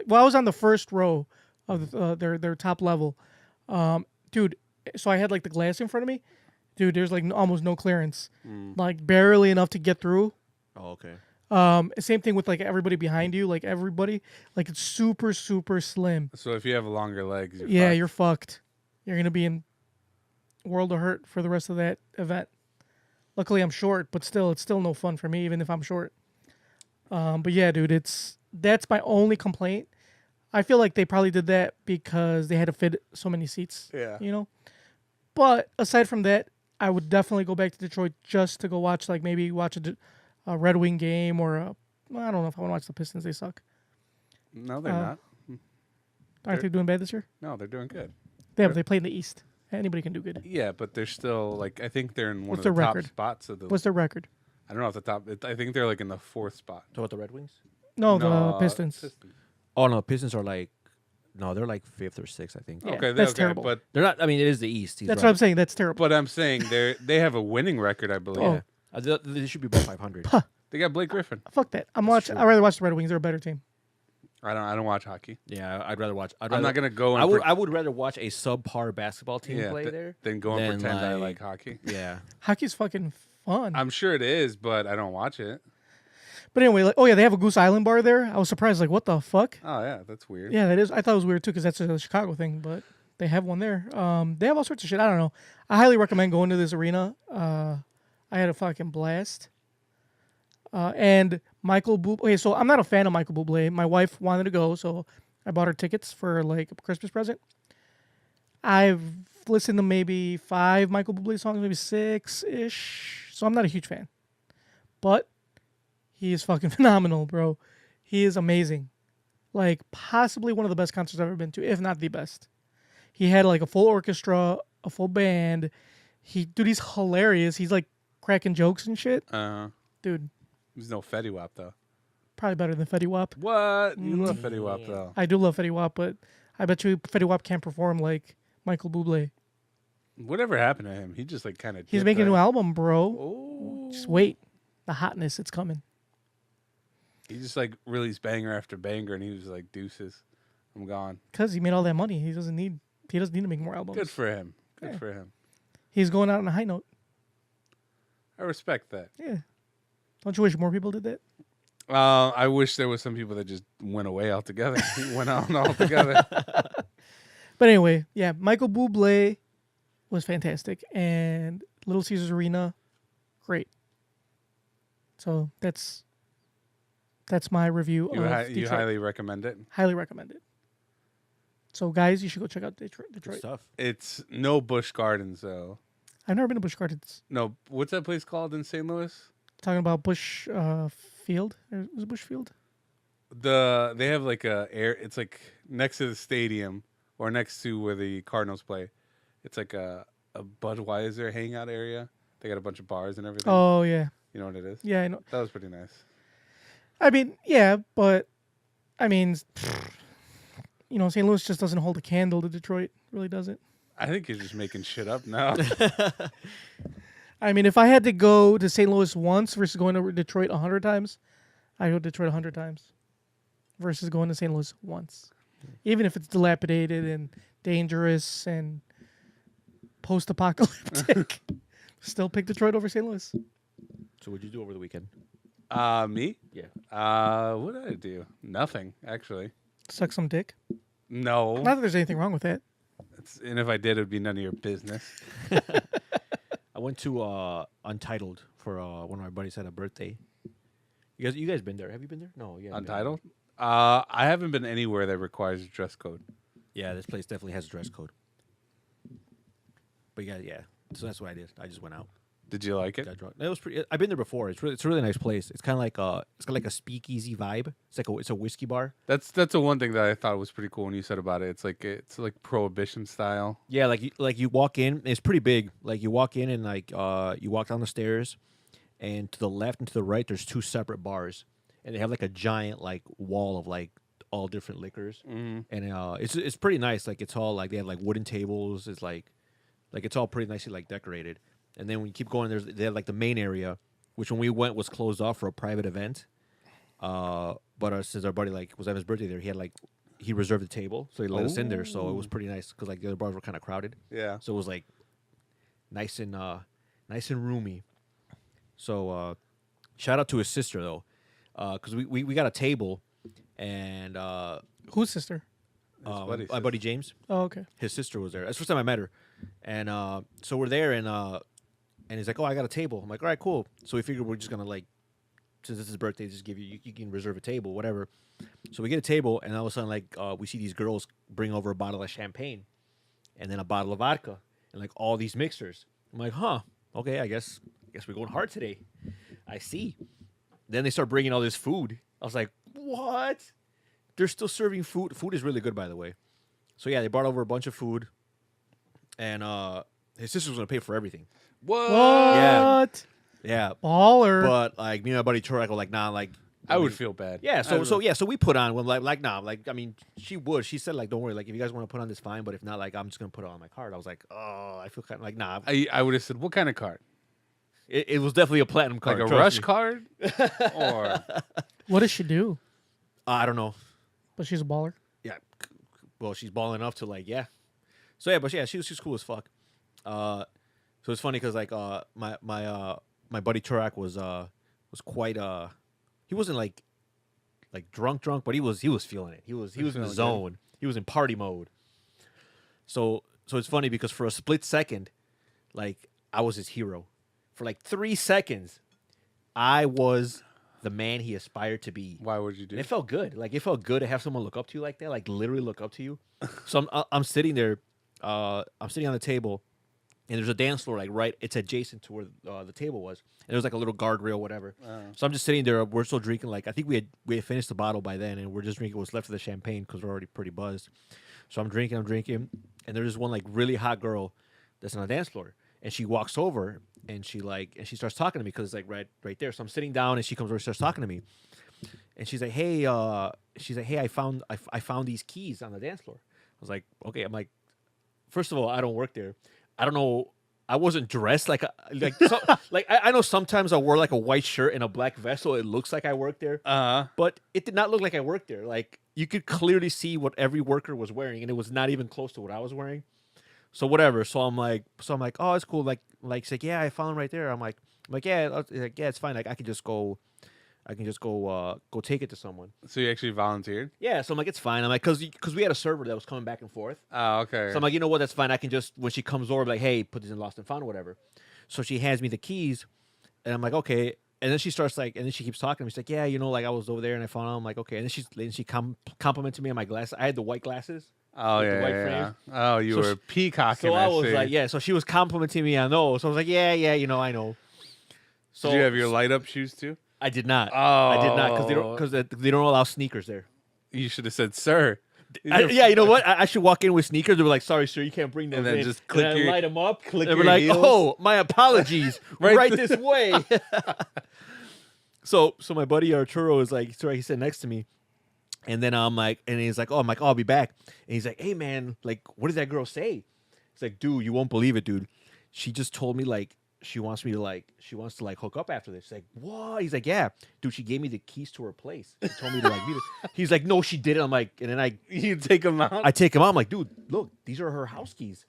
was on the first row of their top level, dude. So I had like the glass in front of me, dude. There's like almost no clearance, like barely enough to get through. Oh, okay. Same thing with like everybody behind you, like everybody, like it's super, super slim. So if you have longer legs, You're fucked. You're gonna be in world of hurt for the rest of that event. Luckily, I'm short, but still, it's still no fun for me, even if I'm short. But yeah, dude, that's my only complaint. I feel like they probably did that because they had to fit so many seats. Yeah. You know. But aside from that, I would definitely go back to Detroit just to go watch, like maybe watch a Red Wing game or I don't know if I want to watch the Pistons. They suck. No, they're not. Aren't they doing bad this year? No, they're doing good. Yeah, but they play in the East. Anybody can do good. Yeah, but they're still like I think they're in one What's of the their top record? spots of the. What's their record? I don't know off the top. I think they're like in the 4th spot. Talk about the Red Wings. No, the Pistons. Oh no, Pistons are like, no, they're like 5th or 6th, I think. Yeah, Okay, that's okay, terrible. But They're not. I mean, it is the East. He's That's right. what I'm saying. That's terrible. but I'm saying they have a winning record, I believe. Oh. They should be about 500. They got Blake Griffin. Fuck that. I'd rather watch the Red Wings. They're a better team. I don't watch hockey. Yeah, I'd rather watch. I'm not gonna go. And I would rather watch a subpar basketball team play there than go and than, pretend I like- like hockey. Yeah. Hockey's fucking fun. I'm sure it is, but I don't watch it. But anyway, like, oh yeah, they have a Goose Island bar there. I was surprised. Like, what the fuck? Oh yeah, that's weird. Yeah, that is. I thought it was weird too because that's a Chicago thing, but they have one there. They have all sorts of shit. I don't know. I highly recommend going to this arena. I had a fucking blast. And Michael Bublé. Okay, so I'm not a fan of Michael Bublé. My wife wanted to go, so I bought her tickets for like a Christmas present. I've listened to maybe 5 Michael Bublé songs, maybe 6-ish. So I'm not a huge fan. But he is fucking phenomenal, bro. He is amazing. Like possibly one of the best concerts I've ever been to, if not the best. He had like a full orchestra, a full band. He's hilarious. He's like cracking jokes and shit. Dude, There's no Fetty Wap though. Probably better than Fetty Wap. What? You love Fetty Wap though. I do love Fetty Wap, but I bet you Fetty Wap can't perform like Michael Bublé. Whatever happened to him? He just like kind of. He's making a new album, bro. Oh. Just wait. The hotness, it's coming. He just like released banger after banger, and he was like, "Deuces, I'm gone." Because he made all that money. He doesn't need to make more albums. Good for him. Good Yeah. for him. He's going out on a high note. I respect that. Yeah. Don't you wish more people did that? I wish there was some people that just went away altogether. Went on altogether. But anyway, yeah, Michael Bublé was fantastic, and Little Caesars Arena, great. So that's my review You, of hi- Detroit. you highly recommend it. Highly recommend it. So guys, you should go check out Detroit. Good stuff. It's no Busch Gardens though. I've never been to Busch Gardens. No, what's that place called in St. Louis? Talking about Busch Field. Was it Busch Field? They have like it's like next to the stadium or next to where the Cardinals play. It's like a Budweiser hangout area. They got a bunch of bars and everything. Oh yeah, You know what it is? yeah, I know. That was pretty nice. I mean, yeah, but I mean, St. Louis just doesn't hold a candle to Detroit. Really doesn't. I think you're just making shit up now. I mean, if I had to go to St. Louis once versus going to Detroit 100 times, I'd go to Detroit 100 times versus going to St. Louis once. Even if it's dilapidated and dangerous and post-apocalyptic, still pick Detroit over St. Louis. So what'd you do over the weekend? Me? Yeah. What did I do? Nothing, actually. Suck some dick. No. Not that there's anything wrong with that. And if I did, it'd be none of your business. I went to Untitled for one of my buddies had a birthday. You guys been there? Have you been there? No, yeah. Untitled? I haven't been anywhere that requires a dress code. Yeah, this place definitely has a dress code. But yeah. So that's what I did. I just went out. Did you like it? Got drunk. It was pretty. I've been there before. It's a really nice place. It's kind of like it's got like a speakeasy vibe. It's a whiskey bar. That's the one thing that I thought was pretty cool when you said about it. It's like prohibition style. Yeah, like you walk in. It's pretty big. Like you walk in and like you walk down the stairs, and to the left and to the right there's two separate bars, and they have like a giant like wall of like all different liquors, and it's pretty nice. Like it's all like they have like wooden tables. It's like it's all pretty nicely like decorated. And then when you keep going, they have like the main area, which when we went was closed off for a private event. But since our buddy like was at his birthday there, he reserved the table, so he let us in there. So it was pretty nice because like the other bars were kind of crowded. Yeah. So it was like nice and roomy. So shout out to his sister though, because we got a table, and Whose sister? buddy's my buddy James, Oh, okay. his sister was there. That's the first time I met her, and so we're there, and he's like, "Oh, I got a table." I'm like, "All right, cool." So we figured we're just gonna like, since it's his birthday, just give you can reserve a table, whatever. So we get a table, and all of a sudden, like, we see these girls bring over a bottle of champagne, and then a bottle of vodka, and like all these mixers. I'm like, "Huh, okay, I guess we're going hard today." I see. Then they start bringing all this food. I was like, "What?" They're still serving food. Food is really good, by the way. So yeah, they brought over a bunch of food, and his sister was gonna pay for everything. What? What? Yeah, Baller. but like me and my buddy Turek were like, nah, like I would feel bad. yeah. I would- So we put on when like nah, like I mean she would. She said like don't worry, like if you guys want to put on this fine, but if not, like I'm just gonna put it on my card. I was like, oh, I feel kind of like nah. I would have said, what kind of card? It was definitely a platinum card, Like a trust rush me. card? Or What does she do? I don't know. But she's a baller. Yeah, well she's balling enough to like yeah. So yeah, but yeah, she's cool as fuck. So it's funny because like my buddy Turek was quite he wasn't like drunk, but he was feeling it. He was in the feeling zone. He was in party mode. So it's funny because for a split second, like I was his hero. For like 3 seconds, I was the man he aspired to be. why would you do And it it? felt good. Like it felt good to have someone look up to you like that. Like literally look up to you. So I'm sitting there. I'm sitting on the table, and there's a dance floor like right. It's adjacent to where the table was, and there was like a little guardrail, whatever. So I'm just sitting there. We're still drinking. Like I think we had finished the bottle by then, and we're just drinking what's left of the champagne because we're already pretty buzzed. So I'm drinking, and there's this one like really hot girl that's on the dance floor, and she walks over and she starts talking to me because it's like right there. So I'm sitting down and she comes over and starts talking to me, and she's like, hey, I found these keys on the dance floor. I was like, okay. I'm like, first of all, I don't work there. I don't know. I wasn't dressed like I know sometimes I wear like a white shirt and a black vest, so it looks like I work there. But it did not look like I worked there. Like you could clearly see what every worker was wearing, and it was not even close to what I was wearing. So whatever. So I'm like, oh, it's cool. Like she's like, yeah, I found them right there. I'm like, yeah, it's fine. Like I can just go take it to someone. So you actually volunteered? Yeah, so I'm like, it's fine. I'm like, because we had a server that was coming back and forth. Oh, okay. So I'm like, you know what, that's fine. I can just, when she comes over, be like, hey, put these in lost and found or whatever. So she hands me the keys, and I'm like, okay. And then she starts like, and then she keeps talking to me. She's like, yeah, like I was over there and I found them. I'm like, okay. And then she complimented me on my glasses. I had the white glasses. Oh, with yeah, the white yeah. frames. Oh, you were peacocking. So I was like, yeah. So she was complimenting me on those. So I was like, yeah, I know. So did you have your light up shoes too? I did not. Oh, I did not because they don't allow sneakers there. You should have said, sir. Yeah, you know what? I should walk in with sneakers. They were like, sorry, sir, you can't bring those And then in. just click and your- light them up. click They were your like, heels. oh, my apologies. right th- this way. So my buddy Arturo is like, sorry, he sat next to me. And then I'm like, and he's like, oh, I'll be back. And he's like, hey, man, like, what did that girl say? It's like, dude, you won't believe it, dude. She just told me, like, she wants to hook up after this. She's like, what? He's like, yeah, dude, she gave me the keys to her place. She told me to like meet her. He's like, no, she didn't. I'm like, and then You take them out? I take him out. I'm like, dude, look, these are her house keys.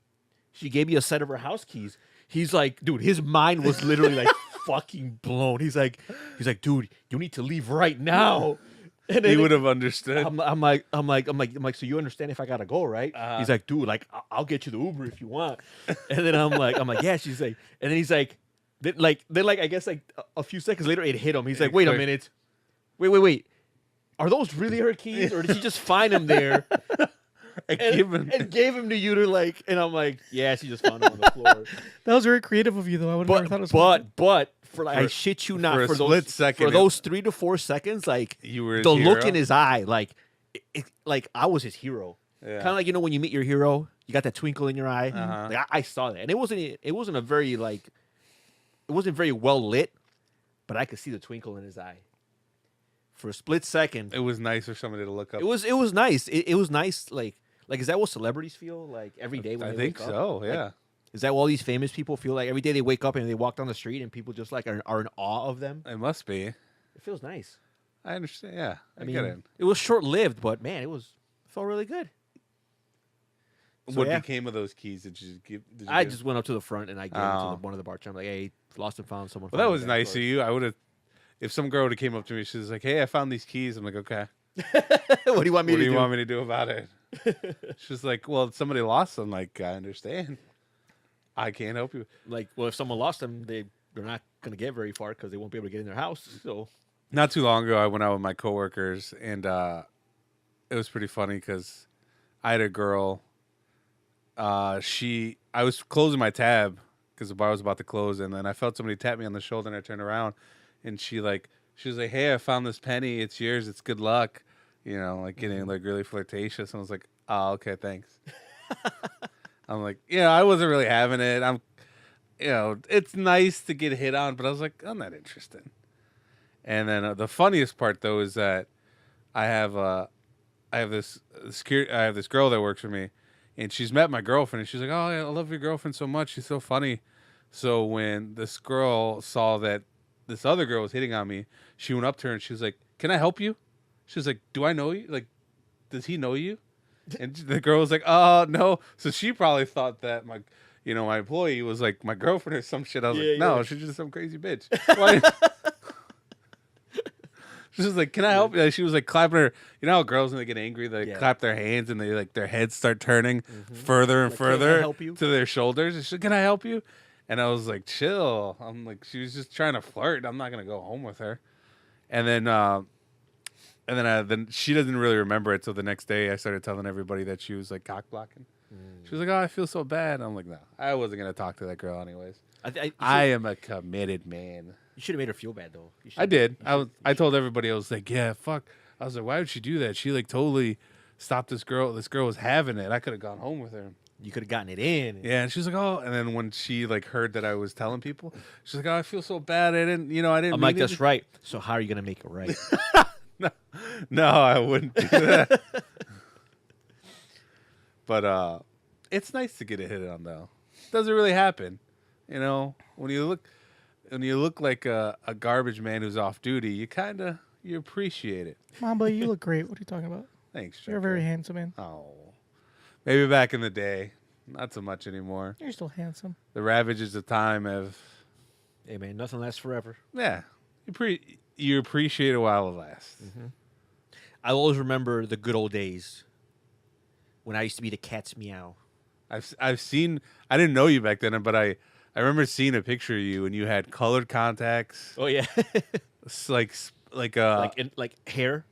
She gave me a set of her house keys. He's like, dude, his mind was literally like fucking blown. He's like, dude, you need to leave right now. And He then would have understood. I'm like, so you understand if I gotta go, right? He's like, dude, like, I'll get you the Uber if you want. And then I'm like, yeah. She's like, and then he's like, then I guess like a few seconds later, it hit him. He's like, wait a minute, wait, are those really her keys, or did she just find them there and gave him to you to like? And I'm like, yeah, she just found them on the floor. That was very creative of you, though. I would have never thought it was. But I shit you not, for a for split those second, for those 3 to 4 seconds, like You were his the look hero? in his eye, like like I was his hero. Yeah. Kind of like, when you meet your hero, you got that twinkle in your eye. Uh-huh. Like, I saw that, and it wasn't a very like, it wasn't very well lit, but I could see the twinkle in his eye. For a split second, It was nice for somebody to look up. it was nice. It was nice. Like is that what celebrities feel like every day when I they think wake up? so, Like, yeah. is that what all these famous people feel like every day they wake up and they walk down the street and people just like are in awe of them? It must be. It feels nice. I understand. Yeah, I mean, get it. it was short lived, but man, it felt really good. So, What yeah. became of those keys? Did you give? I just went up to the front and I gave it to Oh. one of the bartenders. I'm like, hey, lost and found someone. Well, that found was the nice of back you. I would have. If some girl would have came up to me, she was like, "Hey, I found these keys." I'm like, "Okay, door. What do you want me what to do do? you want me to do about it?" She's like, "Well, somebody lost them." Like, I understand. I can't help you. Like, well, if someone lost them, they're not gonna get very far because they won't be able to get in their house. So Not too long ago, I went out with my coworkers, and it was pretty funny because I had a girl. I was closing my tab because the bar was about to close, and then I felt somebody tap me on the shoulder, and I turned around, and she was like, "Hey, I found this penny. It's yours. It's good luck." Like getting like really flirtatious. And I was like, "Oh, okay, thanks." I'm like, I wasn't really having it. It's nice to get hit on, but I was like, I'm not interested. And then the funniest part though is that I have this girl that works for me, and she's met my girlfriend, and she's like, "Oh, yeah, I love your girlfriend so much. She's so funny." So when this girl saw that this other girl was hitting on me, she went up to her and she was like, "Can I help you?" She was like, "Do I know you? Like, does he know you?" And the girl was like, "Oh, no." So she probably thought that my employee was like my girlfriend or some shit. I was like, "No, she's just some crazy bitch." Why? She was like, "Can I help you?" She was like clapping her. You know how girls, when they get angry, they clap their hands and they like their heads start turning further and Like, "Can I further help you?" to their shoulders. And she said, "Can I help you?" And I was like, "Chill." I'm like, she was just trying to flirt. I'm not gonna go home with her. And then she doesn't really remember it. So the next day, I started telling everybody that she was like cock blocking. She was like, "Oh, I feel so bad." I'm like, "No, I wasn't gonna talk to that girl anyways. I am a committed man." You should have made her feel bad though. I did. I told everybody, I was like, "Yeah, fuck." I was like, "Why would she do that? She like totally stopped this girl. This girl was having it. I could have gone home with her." You could have gotten it in. Yeah, and she's like, oh, and then when she like heard that I was telling people, she's like, oh, I feel so bad. I didn't, I didn't. I'm mean like, it." that's right. So how are you gonna make it right? No, I wouldn't do that. But it's nice to get a hit on though. Doesn't really happen, When you look like a garbage man who's off duty, you appreciate it. Mamba, you look great. What are you talking about? Thanks, You're Chucker. very handsome, man. Oh, maybe back in the day, not so much anymore. You're still handsome. The ravages of time have, Hey man, nothing lasts forever. yeah, you appreciate it while it lasts. I always remember the good old days when I used to be the cat's meow. I've seen. I didn't know you back then, but I remember seeing a picture of you and you had colored contacts. Oh yeah, It's like like hair.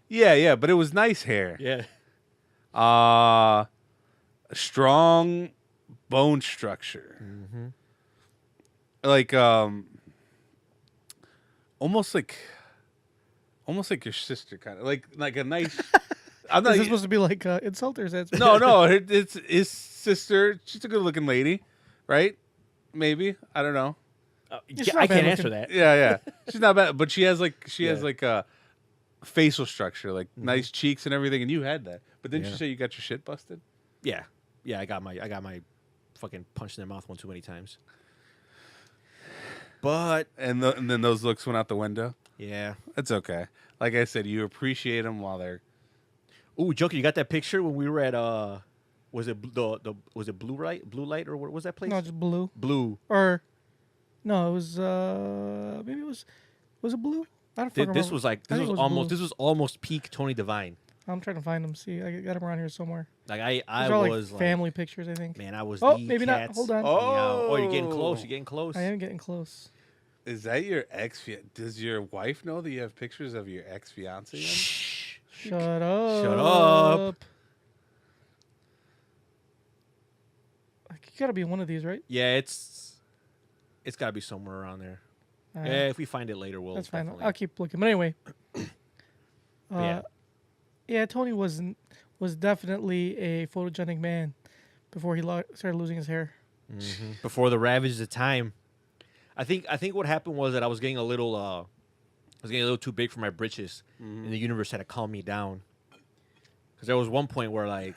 yeah, but it was nice hair. Yeah. Strong bone structure. Like almost like your sister kind of like a nice. I'm not Is this supposed to be like insult or is that? no, it's his sister. She's a good looking lady, right? Maybe, I don't know. She's Yeah, not I bad can't looking. answer that. Yeah. She's not bad, but she has Yeah. like a facial structure, like nice cheeks and everything, and you had that. But didn't Yeah. you say you got your shit busted? Yeah, I got my fucking punched in the mouth one too many times. But And then those looks went out the window. yeah. It's okay. Like I said, you appreciate them while they're. Ooh, Junkie, you got that picture when we were at was it was it Blue Light or what was that place? No, just blue. Blue. Or no, it was maybe it was it blue? I don't fucking remember. This was like I think it blue. this was almost peak Tony Divine. I'm trying to find them. See, I got them around here somewhere. Like I These are was like family pictures, I think. man, I was Oh, the maybe not. cat's Hold on. meow. Oh, you're getting Oh. close. You're getting close. I am getting close. Is that your ex? Does your wife know that you have pictures of your ex fiance? Shh. Shut up. Shut up. Like, you gotta be in one of these, right? Yeah, it's got to be somewhere around there. Yeah, if we find it later, we'll. That's fine. definitely- I'll keep looking. But anyway, yeah. yeah, Tony was definitely a photogenic man before he started losing his hair. Before the ravages of time. I think what happened was that I was getting a little too big for my britches, and the universe had to calm me down. Because there was one point where like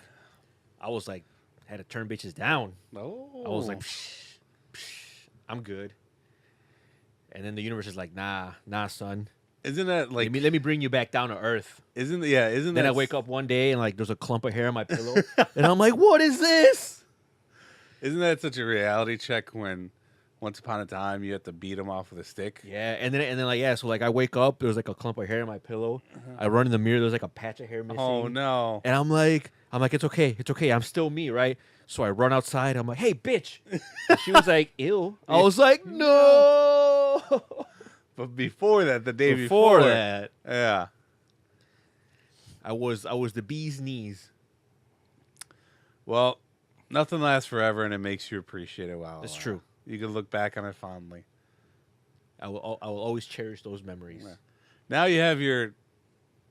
I was like had to turn bitches down. Oh, I was like, I'm good. And then the universe is like, nah, son. isn't that like? Let me bring you back down to earth. Isn't Then that? I wake up one day and like there's a clump of hair on my pillow, and I'm like, what is this? Isn't that such a reality check when once upon a time you have to beat him off with a stick? Yeah, and then like yeah, so like I wake up, there's like a clump of hair on my pillow. I run in the mirror, there's like a patch of hair missing. Oh no! And I'm like, it's okay, I'm still me, right? So I run outside. I'm like, hey, bitch. And she was like, ew. I was like, no. But before that, the day Before that, yeah. I was the bee's knees. Well, nothing lasts forever, and it makes you appreciate it. Wow, That's true. You can look back on it fondly. I will always cherish those memories. Yeah. Now you have your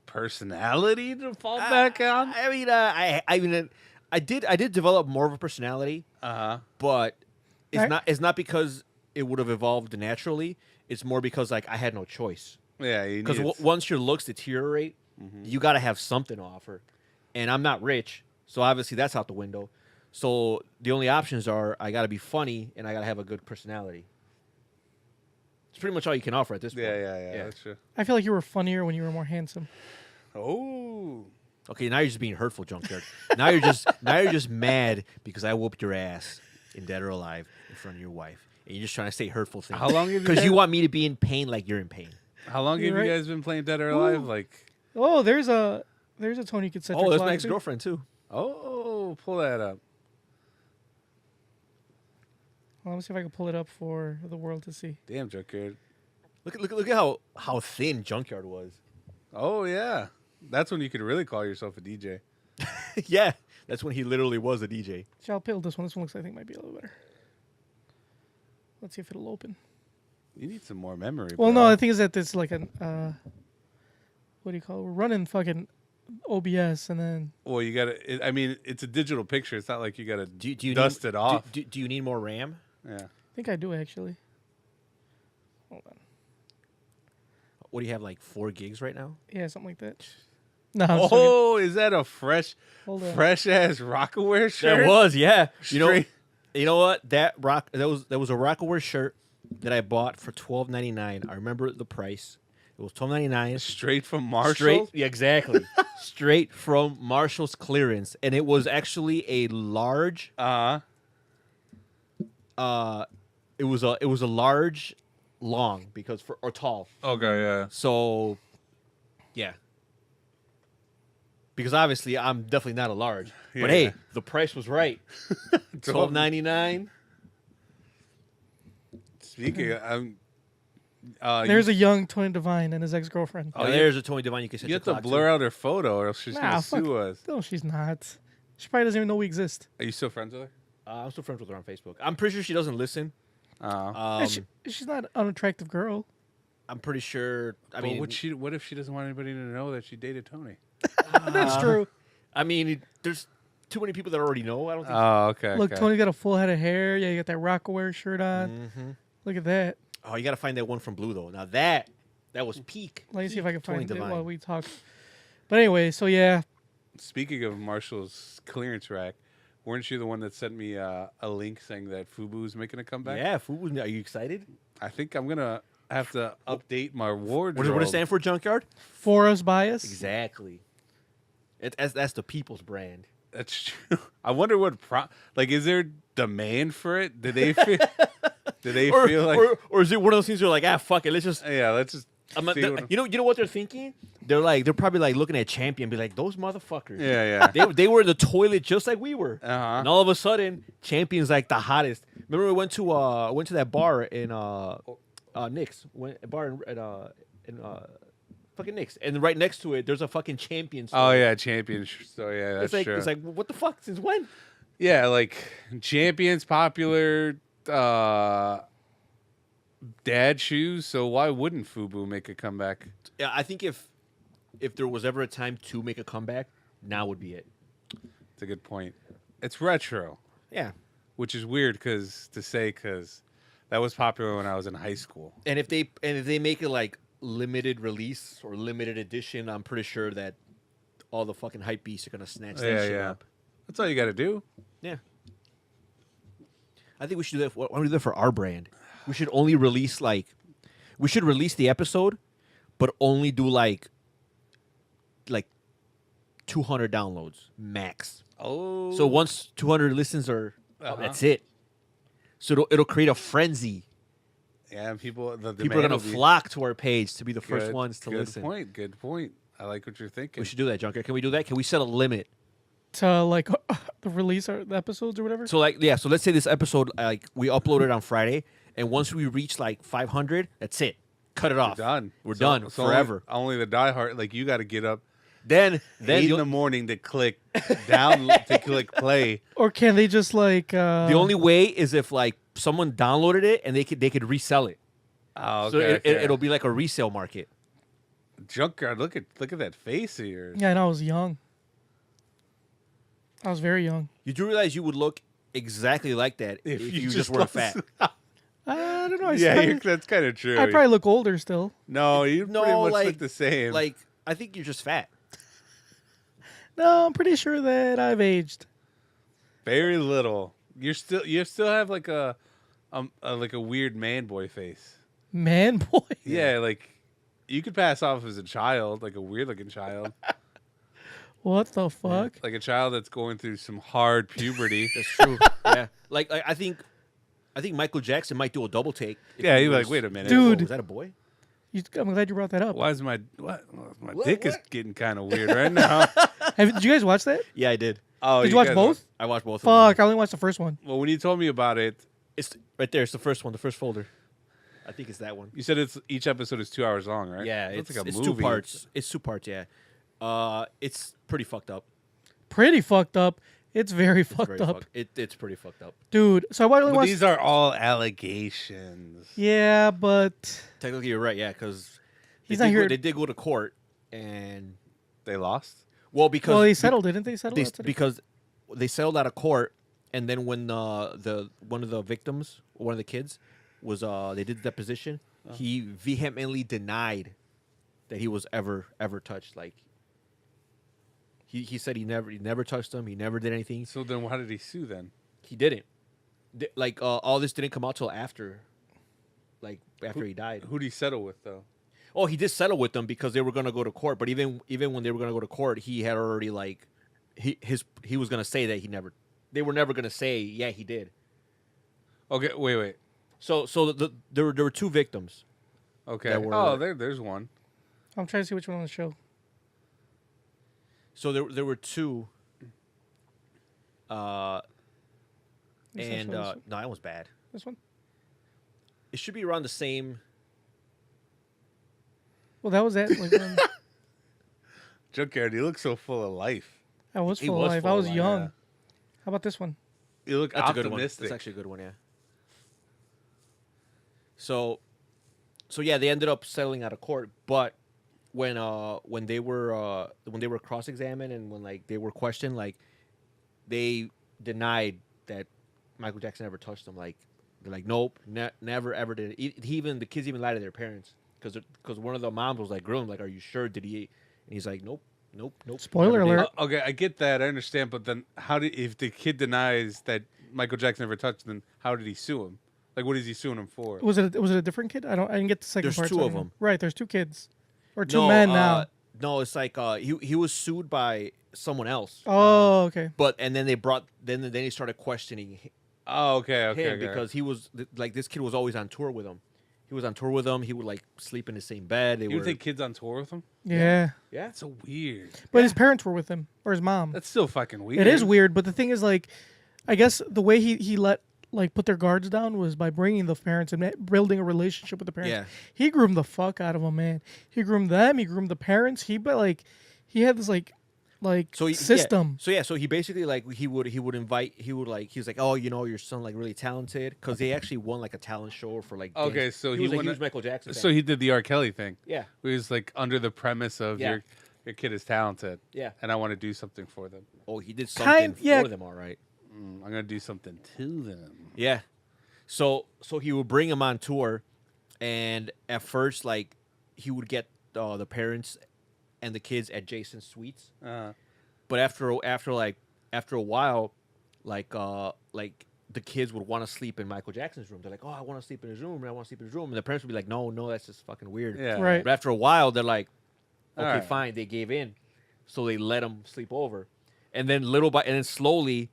personality to fall back on. I mean, I did develop more of a personality, but it's not because it would have evolved naturally. It's more because like I had no choice. Yeah, Because once your looks deteriorate, you got to have something to offer, and I'm not rich, so obviously that's out the window. So the only options are I got to be funny and I got to have a good personality. It's pretty much all you can offer at this point. Yeah, that's true. I feel like you were funnier when you were more handsome. Oh, Okay, now you're just being hurtful, Junkyard. now you're just mad because I whooped your ass in Dead or Alive in front of your wife, and you're just trying to say hurtful things. How long have you Because you guys- want me to be in pain like you're in pain. how long You're have right. you guys been playing Dead or Alive? Ooh. Like, Oh, there's a Tony Concentric. Oh, there's line, my too. ex-girlfriend too. oh, pull that up. Well, let me see if I can pull it up for the world to see. Damn, Junkyard. Look at how thin Junkyard was. Oh yeah, that's when you could really call yourself a DJ. Yeah, that's when he literally was a DJ. So I'll pill this one. This one looks like I think might be a little better. Let's see if it'll open. You need some more memory. Well, bro. no, the thing is that this is like an what do you call it? We're running fucking OBS, and then Well, you gotta. I mean, it's a digital picture. It's not like you gotta Do you dust need, it off. Do you need more RAM? Yeah. I think I do actually. Hold on. What do you have, like 4 gigs right now? Yeah, something like that. No, I'm just joking. Oh, is that a fresh Hold on. ass Rockaware shirt? There was, yeah. Straight- You know what? That was a Rockaware shirt that I bought for $12.99. I remember the price. It was $12.99. straight from Marshall. Straight, yeah, exactly. Straight from Marshall's clearance, and it was actually a large. Uh It was a large, long or tall. Okay. Yeah. So, yeah. Because obviously I'm definitely not a large. Yeah. But hey, the price was right. $12.99. Speaking, of, There's a young Tony Divine and his ex-girlfriend. Oh, there's a Tony Divine you can set you your have to clock blur out her photo, or else she's Nah, gonna fuck. sue us. No, she's not. She probably doesn't even know we exist. Are you still friends with her? I'm still friends with her on Facebook. I'm pretty sure she doesn't listen. Yeah, she's not an unattractive girl. I'm pretty sure. I mean, what if she doesn't want anybody to know that she dated Tony? That's true. I mean, there's too many people that already know. I don't think. Oh, okay. Look, okay. Tony's got a full head of hair. Yeah, you got that Rockaware shirt on. Look at that. Oh, you got to find that one from Blue though. Now that was peak. Let me see if I can Tony find it Divine. while we talk. But anyway, so yeah, Speaking of Marshall's clearance rack, weren't you the one that sent me a link saying that Fubu's making a comeback? Yeah, food. Are you excited? I think I'm gonna have to update my wardrobe. What does it stand for, Junkyard? for us bias. Exactly. That's the people's brand. That's true. I wonder what is there demand for it? Did they feel? Did they feel like? Or is it one of those things where like, fuck it, let's just. Yeah, let's just. see what- You know what they're thinking? They're probably like looking at Champion, be like, those motherfuckers. Yeah, yeah. They were in the toilet just like we were, Uh-huh. and all of a sudden, Champion's like the hottest. Remember, we went to that bar in Nick's, fucking Nick's, and right next to it, there's a fucking Champion store. Oh yeah, champion. So yeah, that's true. It's like, what the fuck? Since when? Yeah, like Champion's popular dad shoes, so why wouldn't Fubu make a comeback? Yeah, I think if there was ever a time to make a comeback, now would be it. It's a good point. It's retro, Yeah, which is weird because that was popular when I was in high school. and if they make it like limited release or limited edition, I'm pretty sure that all the fucking hype beasts are gonna snatch that shit up. That's all you got to do. Yeah. I think we should do that. Why don't we do that for our brand? We should only release we should release the episode, but only do like 200 downloads max. Oh, So once 200 listens are, that's it. So it'll create a frenzy. yeah, people People are demand gonna will be- flock to our page to be the first Good- ones to good listen. Good point. I like what you're thinking. We should do that, Junker. Can we do that? Can we set a limit? To like the release or the episodes or whatever. So so let's say this episode we uploaded on Friday, and once we reach like 500, that's it. Cut it off. Done. We're So- done so forever. Only the diehard, like you got to get up Then 8 in you'll- the morning to click down to click play. Or can they just like the only way is if like someone downloaded it and they could resell it. Oh, So okay. it'll be like a resale market. Junkyard. Look at that face of yours. Yeah, and I was young. I was very young. You do realize you would look exactly like that if you just weren't fat. I don't know. Yeah, that's kind of true. I probably look older still. No, you No, pretty much like- look the same. Like I think you're just fat. No, I'm pretty sure that I've aged. very little. You still have like a weird man boy face. Man, boy. Yeah, like you could pass off as a child, like a weird looking child, What the fuck? like a child that's going through some hard puberty. That's true. Yeah. Like I think Michael Jackson might do a double take. if Yeah, he he'd be was- like, wait a minute, Dude. Was that a boy? I'm glad you brought that up. Why is my dick is getting kind of weird right now? Did you guys watch that? Yeah, I did. Oh, Did you watch guys both? I watched both of Fuck, them. I only watched the first one. Well, when you told me about it, It's right there. It's the first one, the first folder. I think it's that one. you said each episode is 2 hours long, right? Yeah, That's it's, like a it's movie. 2 parts. It's 2 parts, yeah. It's pretty fucked up. Pretty fucked up. It's very fucked Very up. It's pretty fucked up. Dude, so I only But watched... these are all allegations. Yeah, but... Technically, you're right, yeah, because He's not here- They did go to court, and They lost. Well, because Well, they settled, didn't they? Settle because they settled out of court, and then when the one of the victims, one of the kids, was they did the deposition, he vehemently denied that he was ever touched. Like he said he never touched him. He never did anything. So then, why did he sue then? He didn't. Like all this didn't come out till after he died. Who'd he settle with though? Oh, he did settle with them because they were going to go to court. But even when they were going to go to court, he had already he was going to say that they were never going to say, yeah, he did. Okay, wait. So there were two victims. Okay. That were- There's one. I'm trying to see which one on the show. So there were two. This And one, no, this one. that was bad. This one. It should be around the same. Well, that was that. Like, when Junkyard, you look so full of life. I was He full was of life. full I of was life, young. yeah. How about this one? You look That's a good one. optimistic. That's actually a good one. Yeah. So yeah, they ended up settling out of court, but when they were cross-examined and when they were questioned, they denied that Michael Jackson ever touched them. They're like, nope, never ever did. The kids even lied to their parents because one of the moms was grilling, are you sure? Did he? And he's like, nope. Spoiler never did." alert. Okay, I get that. I understand. But then if the kid denies that Michael Jackson never touched him, then how did he sue him? What is he suing him for? Was it a different kid? I didn't get the second There's part. two so I of don't know. them. Right, there's two kids. Or two men now. No, it's he was sued by someone else. Oh, okay. But and then then he started questioning Oh, okay. him because he was this kid was always on tour with him. He was on tour with him. He would sleep in the same bed. You would take kids on tour with him? Yeah. yeah. That's so weird. But his parents were with him, or his mom. That's still fucking weird. It is weird, but the thing is, I guess the way he let put their guards down was by bringing the parents and building a relationship with the parents. Yeah. He groomed the fuck out of them, man. He groomed them. He groomed the parents. He had this system. So he basically he was like, oh, your son really talented because they actually won a talent show for Okay, dance. so he was a went- huge Michael Jackson fan. So he did the R. Kelly thing. Yeah. He was under the premise of Yeah. your kid is talented. Yeah. And I want to do something for them. Oh, he did something yeah. for them, all right. I'm gonna do something to them. Yeah. So he would bring him on tour, and at first, he would get the parents and the kids at Jason's suites. But after a while, the kids would want to sleep in Michael Jackson's room. They're like, oh, I want to sleep in his room, and I want to sleep in his room. And the parents would be like, no, that's just fucking weird. Yeah. Right. But after a while, they're like, okay, All right. fine. They gave in, so they let him sleep over, and then and then slowly,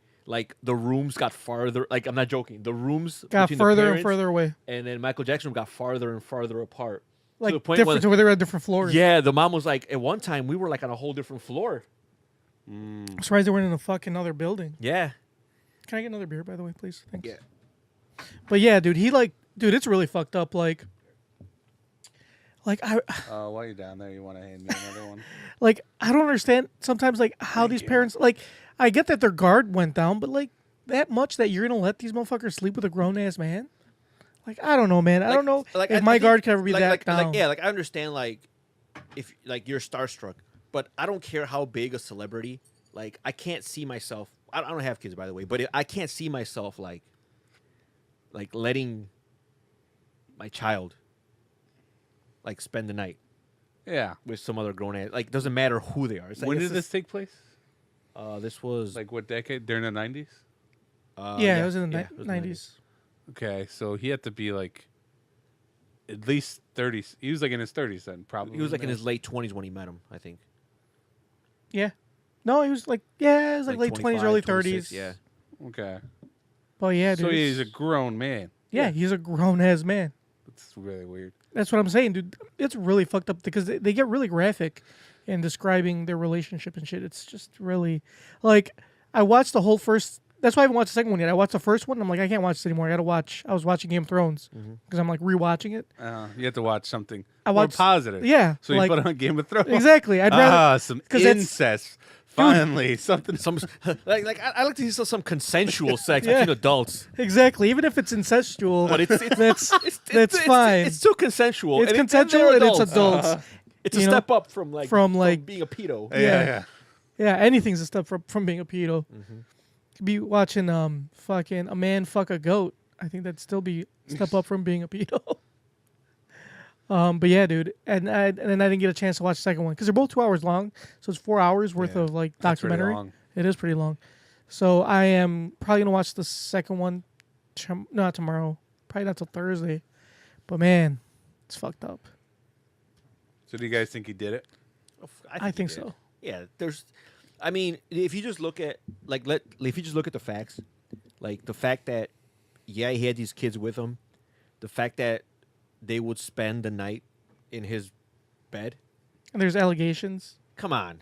the rooms got farther. I'm not joking. The rooms Got between the further and parents further away. and then Michael Jackson's room got farther and farther apart. To Like the point different to where they were at different floors. yeah, the mom was like, at one time we were on a whole different floor. I'm surprised they weren't in a fucking other building. Yeah. Can I get another beer, by the way, please? Thanks. Yeah. But yeah, dude, dude, it's really fucked up. I While you're down there, you want to hand me another one? I don't understand sometimes how these parents I get that their guard went down, but that much that you're gonna let these motherfuckers sleep with a grown ass man? I don't know, man. I don't know if my guard could ever be that down. I understand if you're starstruck, but I don't care how big a celebrity. I can't see myself. I don't have kids, by the way, but I can't see myself letting my child spend the night Yeah. with some other grown ass. Doesn't matter who they are. When did this take place? This was What decade? During the 90s? Yeah, it was in the it was in the 90s. Okay, so he had to be at least 30s. He was in his 30s then, probably. He was in his late 20s when he met him, I think. Yeah. No, he was late 20s, early 26, 30s. Yeah. Okay. But yeah, dude. So he's a grown man. yeah, he's a grown ass man. That's really weird. That's what I'm saying, dude. It's really fucked up because they get really graphic in describing their relationship and shit. It's just really I watched the whole first. That's why I haven't watched the second one yet. I watched the first one. And I'm like, I can't watch this anymore. I was watching Game of Thrones because I'm rewatching it. You have to watch something I more watched- positive. yeah, So you put on Game of Thrones. Exactly. I'd rather Some 'cause it's- incest. Finally, something. Some I like to see some consensual sex Yeah. between adults. exactly. Even if it's incestual, But that's fine. It's still consensual. It's and consensual they're and it's adults. adults. It's a You know, step up from from, being a pedo. Yeah. Yeah, anything's a step from being a pedo. Could be watching fucking a man fuck a goat. I think that'd still be a step up from being a pedo. But yeah, dude, and then I didn't get a chance to watch the second one because they're both 2 hours long, so it's 4 hours worth Yeah, of like that's pretty documentary. long. It is pretty long. So I am probably gonna watch the second one, not tomorrow, probably not till Thursday. But man, it's fucked up. So do you guys think he did it? I think he did. so. Yeah, I mean, if you just look at if you just look at the facts, like the fact that he had these kids with him, the fact that they would spend the night in his bed. And there's allegations. Come on.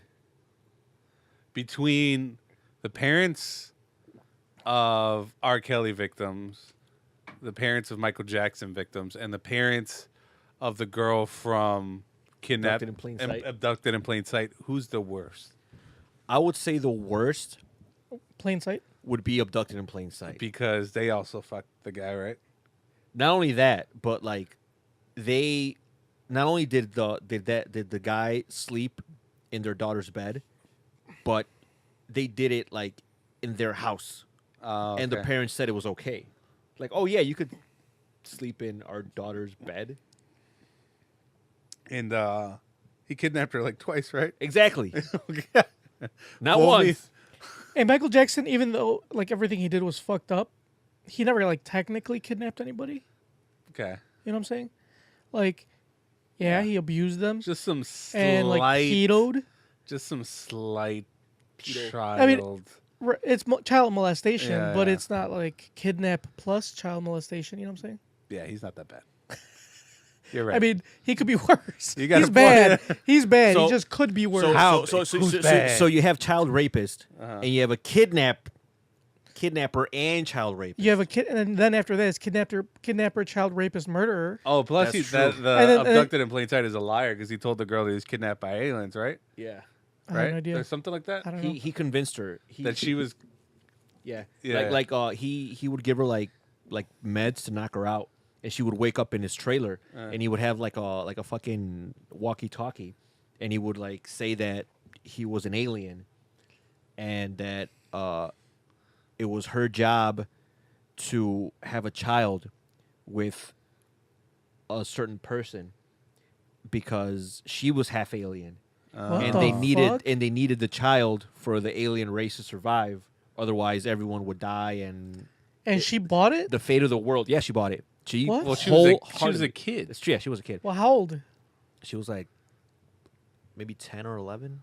Between the parents of R. Kelly victims, the parents of Michael Jackson victims, and the parents of the girl from Abducted in Plain Sight. Abducted in Plain Sight, who's the worst? I would say the worst Plain sight. would be Abducted in Plain Sight. Because they also fucked the guy, right? Not only that, but like they not only did the guy sleep in their daughter's bed, but they did it like in their house. And the Okay. parents said it was okay. Like, oh yeah, you could sleep in our daughter's bed. And he kidnapped her like twice, right? Exactly. Not Fool me. once. And Michael Jackson, even though like everything he did was fucked up, he never like technically kidnapped anybody. Okay. You know what I'm saying? Like, yeah, he abused them Just some slight, and like pedoed. just some slight child. I mean, It's child molestation, Yeah, but yeah. it's not like kidnap plus child molestation. You know what I'm saying? yeah, he's not that bad. You're right. I mean, he could be worse. You got He's a bad. point. He's bad. So- he just could be worse. So How? So Who's bad? so you have child rapist and you have a kidnapper and child rapist. You have a kid, and then after that, it's kidnapper, child rapist, murderer. oh, plus That's the And then- abducted in plain sight is a liar because he told the girl that he was kidnapped by aliens, right? Yeah. I have Right? no idea. Or something like that. I don't know. He convinced her That she was. Yeah. Yeah. He would give her like meds to knock her out, and she would wake up in his trailer, and he would have like a fucking walkie-talkie, and he would like say that he was an alien, and that it was her job to have a child with a certain person because she was half alien, What and the they fuck? needed the child for the alien race to survive. Otherwise, everyone would die, and And she bought it. the fate of the world. Yeah, she bought it. She What? Well, she was a wholeheartedly- kid. Yeah, she was a kid. Well, how old? She was like maybe 10 or 11.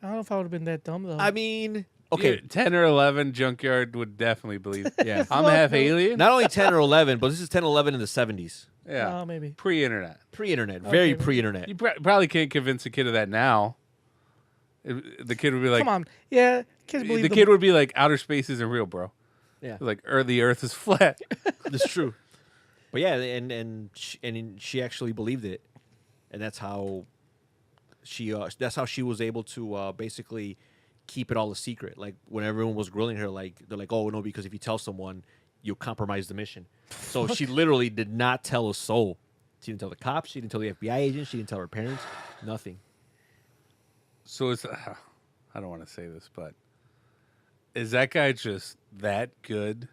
I don't know if I would have been that dumb though. I mean, okay, Yeah, 10 or 11, Junkyard would definitely believe. yeah. I'm half alien. Not only 10 or 11, but this is 10 or 11 in the 70s. Yeah. Maybe. Pre-internet. Pre-internet, very Okay. pre-internet. You probably can't convince a kid of that now. The kid would be like, Come on. Yeah, kids believe the kid would be like, outer space isn't real, bro. Yeah, Like, the Earth is flat. that's true. But yeah, and she actually believed it, and that's how she was able to basically keep it all a secret. Like when everyone was grilling her, like they're like, "Oh no, because if you tell someone, you'll compromise the mission." So she literally did not tell a soul. She didn't tell the cops. She didn't tell the FBI agents. She didn't tell her parents. Nothing. So it's, I don't want to say this, but is that guy just that good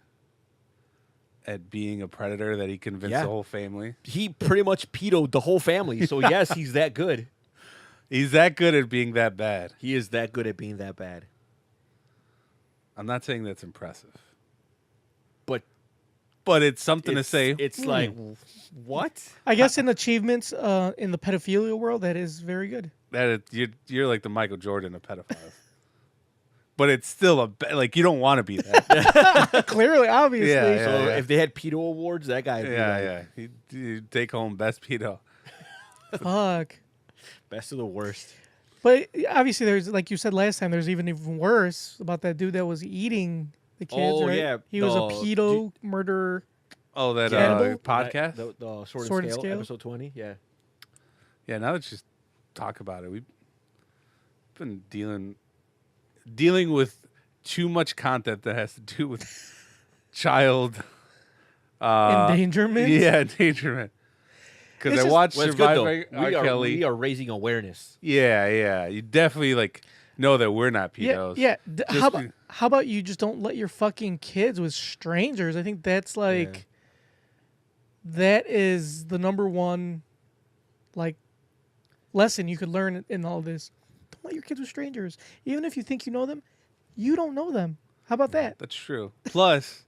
at being a predator that he convinced Yeah. the whole family? He pretty much pedoed the whole family. So yes, he's that good. He's that good at being that bad. He is that good at being that bad. I'm not saying that's impressive, But it's something to say. It's like what? I guess in achievements in the pedophilia world, that is very good. That you're like the Michael Jordan of pedophiles. But it's still like you don't want to be that. Clearly, obviously. Yeah, So yeah. if they had pedo awards, that guy would be like yeah. You take home best pedo. Fuck. best of the worst. But obviously, there's like you said last time. There's even worse about that dude that was eating the kids. Oh, right? yeah, he was a the- pedo murderer. Oh, that Cannibal? podcast. The Sword, Sword and and Scale, Scale? episode 20. Yeah. Yeah, now let's just talk about it. We've been dealing with too much content that has to do with child Endangerment? Yeah, endangerment. Because It's I just- watched Well, it's good though. Surviving R. Kelly. We are raising awareness. Yeah. You definitely like know that we're not Yeah, pedos. yeah. Just How about you just don't let your fucking kids with strangers? I think that's like that is the number one like lesson you could learn in all this. Don't let your kids with strangers. Even if you think you know them, you don't know them. How about that? That's true. Plus,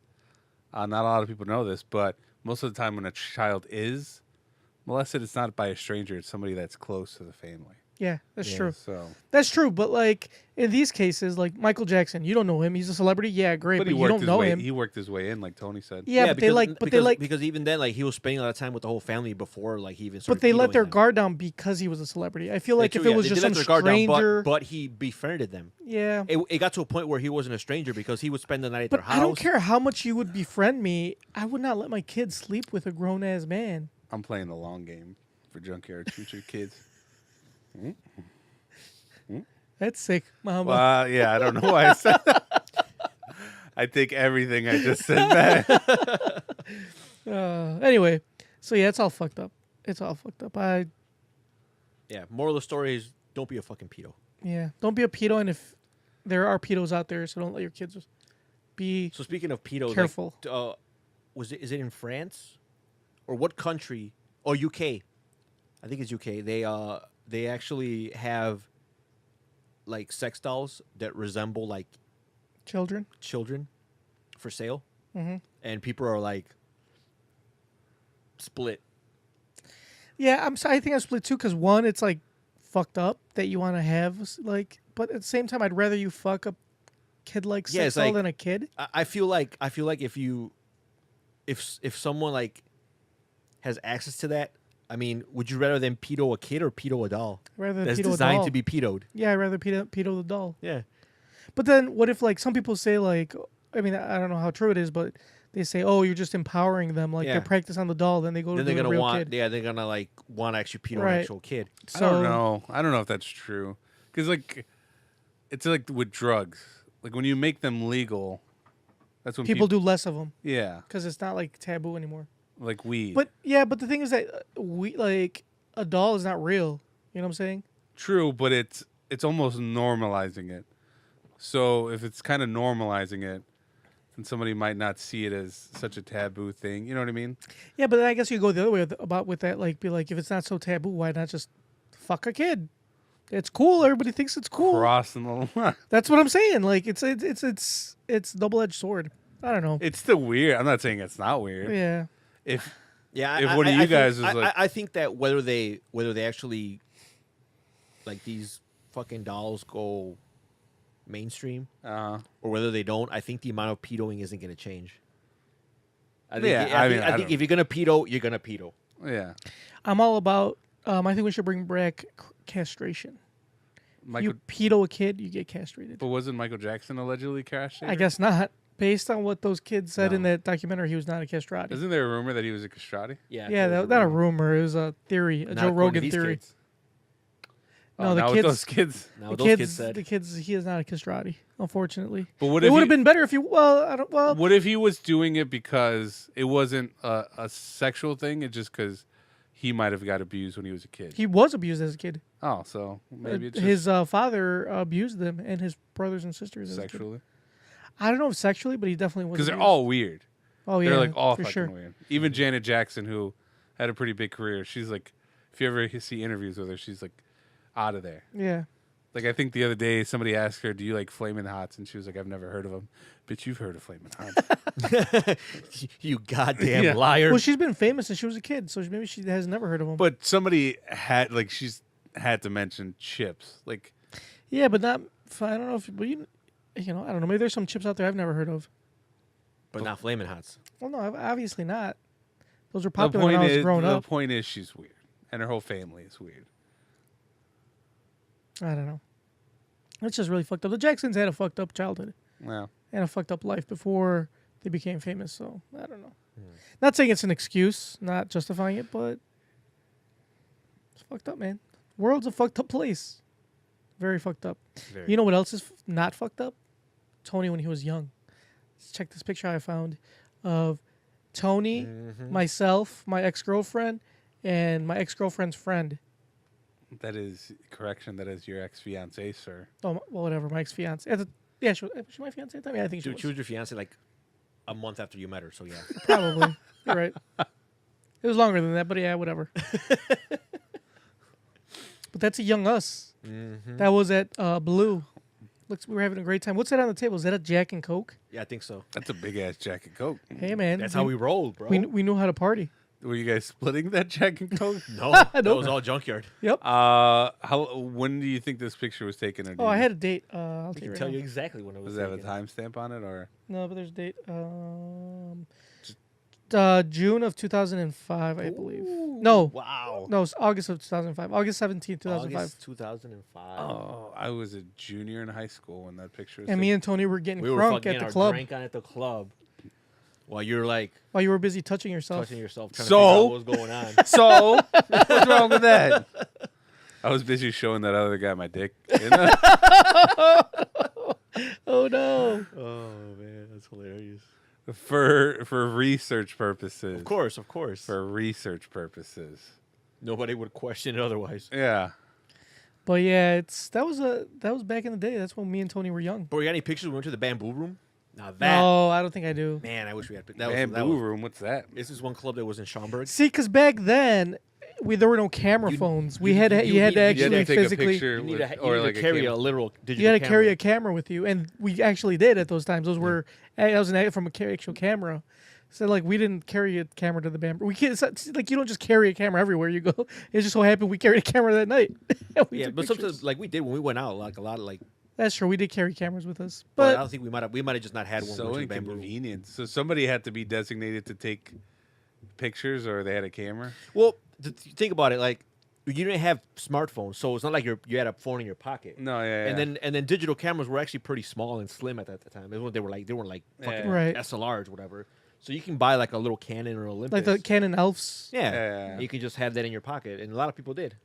not a lot of people know this, but most of the time when a child is molested, it's not by a stranger. It's somebody that's close to the family. Yeah, that's true. So, That's true. But like in these cases, like Michael Jackson, you don't know him. He's a celebrity. Yeah, great, but but he you worked don't his know way. him. He worked his way in, like Tony said. Yeah, but they like, because even then, like he was spending a lot of time with the whole family before, like he even. but Started they let pedoing their them. guard down because he was a celebrity. I feel like Yeah, if true, it was they just did some let their guard down, stranger, but he befriended them. yeah. It got to a point where he wasn't a stranger because he would spend the night at But their house. I don't care how much you would befriend me. I would not let my kids sleep with a grown ass man. I'm playing the long game for Junkyard's future kids. That's sick, Mama. Well, yeah, I don't know why I said that. I take everything I just said back. Anyway, so yeah, it's all fucked up. It's all fucked up. Yeah. Moral of the story is don't be a fucking pedo. Don't be a pedo, and if there are pedos out there, so don't let your kids be. So speaking of pedos, Careful. Is it in France or what country? Oh, UK. I think it's UK. They actually have like sex dolls that resemble like Children. children for sale, Mm-hmm. and people are like split. Yeah, I think I split too because one, it's like fucked up that you want to have like, but at the same time, I'd rather you fuck a kid like Yeah, sex it's doll like- than a kid. I feel like if someone like has access to that, I mean, would you rather than pedo a kid or pedo a doll Rather that's pedo a designed doll. to be pedoed? Yeah, I'd rather pedo the doll. Yeah. But then what if like some people say like, I mean, I don't know how true it is, but they say, oh, you're just empowering them, like Yeah. they practice on the doll, then they go to Then do they're the gonna real want, kid. yeah, they're gonna like want to actually pedo Right. an actual kid. So I don't know. I don't know if that's true. Because, like, it's like with drugs. Like, when you make them legal, that's when people do less of them Yeah. because it's not like taboo anymore. Like weed. But yeah, but the thing is that we like a doll is not real. You know what I'm saying? True, but it's almost normalizing it. So if it's kind of normalizing it, then somebody might not see it as such a taboo thing. You know what I mean? Yeah, but then I guess you go the other way with that. Like, be like, if it's not so taboo, why not just fuck a kid? It's cool. Everybody thinks it's cool. Crossing the line. That's what I'm saying. Like, it's double-edged sword. I don't know. It's still weird. I'm not saying it's not weird. Yeah. If Yeah, If one of you guys think, was like- I think that whether they actually like these fucking dolls go mainstream or whether they don't, I think the amount of pedoing isn't going to change. I think, Yeah, I, I think, mean, I I think don't- if you're gonna pedo, you're gonna pedo. yeah, I'm all about. I think we should bring back castration. Michael. You pedo a kid, you get castrated. But wasn't Michael Jackson allegedly castrated? I guess not. Based on what those kids said in No. that documentary, he was not a castrati. Isn't there a rumor that he was a castrati? Yeah, Yeah, there was not a rumor. It was a theory, a Not Joe according to Rogan these theory. kids. No, Oh, the now with kids. those kids. Now The those kids, kids said. the kids. He is not a castrati, unfortunately. But what It if would he- have been better if you. Well, I don't. Well, What if he was doing it because it wasn't a sexual thing? It's just because he might have got abused when he was a kid. he was abused as a kid. Oh, so maybe it's just His father abused them and his brothers and sisters as a kid. sexually. I don't know if sexually, but he definitely was. Because they're abused. all weird. Oh yeah, They're like all for fucking sure. weird. Even Janet Jackson, who had a pretty big career, she's like, if you ever see interviews with her, she's like out of there. Yeah. Like I think the other day somebody asked her, "Do you like Flamin' Hots?" And she was like, "I've never heard of them." But you've heard of Flamin' Hots. You goddamn Yeah. liar. Well, she's been famous since she was a kid, so maybe she has never heard of him. But somebody she's had to mention chips. Like Yeah, but not. I don't know if. But I don't know. Maybe there's some chips out there I've never heard of. but not flaming hots. Well, no, obviously not. Those were the popular when point I was is, growing the up. point is, she's weird, and her whole family is weird. I don't know. It's just really fucked up. The Jacksons had a fucked up childhood Well, and a fucked up life before they became famous. So I don't know. Hmm. Not saying it's an excuse, not justifying it, but it's fucked up, man. World's a fucked up place. Very fucked up. Very. You know what else is not fucked up? Tony when he was young. Let's check this picture I found of Tony, myself, my ex-girlfriend, and my ex-girlfriend's friend. That is correction. That is your ex-fiance, sir. Oh, well, whatever. My ex-fiance. Yeah, she was my fiance at the time? Yeah, I think she Dude, was. she was your fiance like a month after you met her. So yeah. Probably. You're right. It was longer than that, but yeah, whatever. But that's a young us. Mm-hmm. That was at Blue. Looks we were having a great time. What's that on the table? Is that a Jack and Coke? Yeah, I think so. That's a big ass Jack and Coke. Hey, man. That's how we rolled, bro. We knew how to party. Were you guys splitting that Jack and Coke? No, that Nope. was all junkyard. Yep. When do you think this picture was taken? Or do Oh, I you- had a date. I'll We tell can you tell right you now. exactly when it was. Does it have a taken. timestamp on it, or No, but there's a date. June of 2005, I believe. No, Wow. no, it's August of 2005. August 17th, 2005. August 2005. oh, I was a junior in high school when that picture was And me taken. and Tony were getting We were crunk fucking at the our club drink on at the club. While you're like while you were busy touching yourself. touching yourself, trying So? to figure out what was going on. So what's wrong with that? I was busy showing that other guy my dick. Oh no! Oh man, that's hilarious. for research purposes. Of course, of course. For research purposes. Nobody would question it otherwise. Yeah. But yeah, that was back in the day. That's when me and Tony were young. Bro, you got any pictures? We went to the bamboo room. Now that No, I don't think I do. man, I wish we had. That Bamboo was, room. What's that? This is one club that was in Schaumburg. See, because back then there were no camera You- phones. you you had to need- actually You had to take physically. a picture You need with, to, or you need like to carry camera. a literal digital. You had to camera. carry a camera with you, and we actually did at those times. Those were that was from actual camera. So like we didn't carry a camera to the bamboo. We can't it's like you don't just carry a camera everywhere you go. It just so happened we carried a camera that night. We Yeah, took but pictures. sometimes like we did when we went out, like a lot of like. That's true. We did carry cameras with us, But I but don't think we might have just not had one. So going to the bamboo room. inconvenient. So somebody had to be designated to take pictures, or they had a camera. Well, think about it. Like you didn't have smartphones, so it's not like you had a phone in your pocket. No, yeah. And then digital cameras were actually pretty small and slim at that time. They weren't like fucking Right. SLRs, whatever. So you can buy like a little Canon or Olympus. like the Canon Elfs. yeah. Yeah. You can just have that in your pocket, and a lot of people did.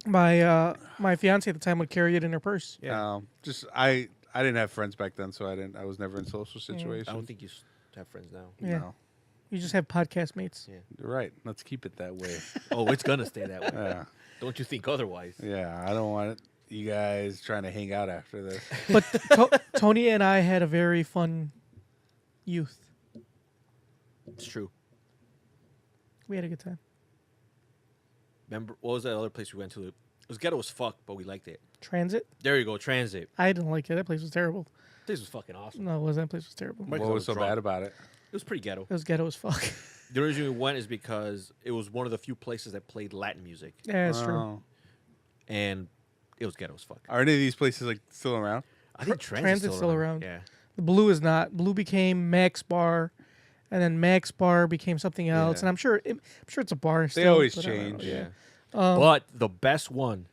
My fiance at the time would carry it in her purse. Yeah. Just I didn't have friends back then, so I was never in social situations. I don't think you have friends now. Yeah. No. You just have podcast mates. Yeah. You're right. Let's keep it that way. Oh, it's gonna stay that way. Yeah. Don't you think otherwise? Yeah. I don't want you guys trying to hang out after this. But Tony and I had a very fun youth. It's true. We had a good time. Remember what was that other place we went to? It was ghetto as fuck, but we liked it. Transit. There you go, Transit. I didn't like it. That place was terrible. This was fucking awesome. No, it wasn't. That place was terrible. Mike What was so drunk. bad about it? It was pretty ghetto. It was ghetto as fuck. The reason we went is because it was one of the few places that played Latin music, Yeah, it's true. Oh. and it was ghetto as fuck. Are any of these places like still around? I think Transit's still around. Yeah, The Blue is not. Blue became Max Bar, and then Max Bar became something else. Yeah. And I'm sure it's a bar. They Still, always but I don't know. change. yeah. Um, But the best one,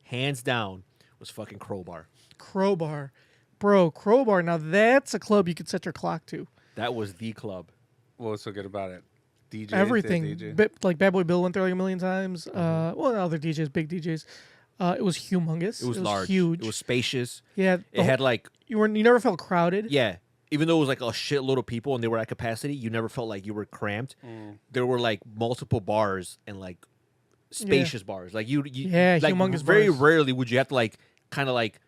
hands down, was fucking Crowbar. Crowbar, bro. Crowbar. Now that's a club you could set your clock to. That was the club. What was so good about it? DJs? Everything. DJ? Like Bad Boy Bill went there like a million times. Well, other DJs, big DJs. It was humongous. It was large. Huge. It was spacious. Yeah. It had like You never felt crowded. yeah. Even though it was like a shitload of people and they were at capacity, you never felt like you were cramped. There were like multiple bars and like spacious bars. Like you Yeah, like humongous very bars. rarely would you have to like kind of like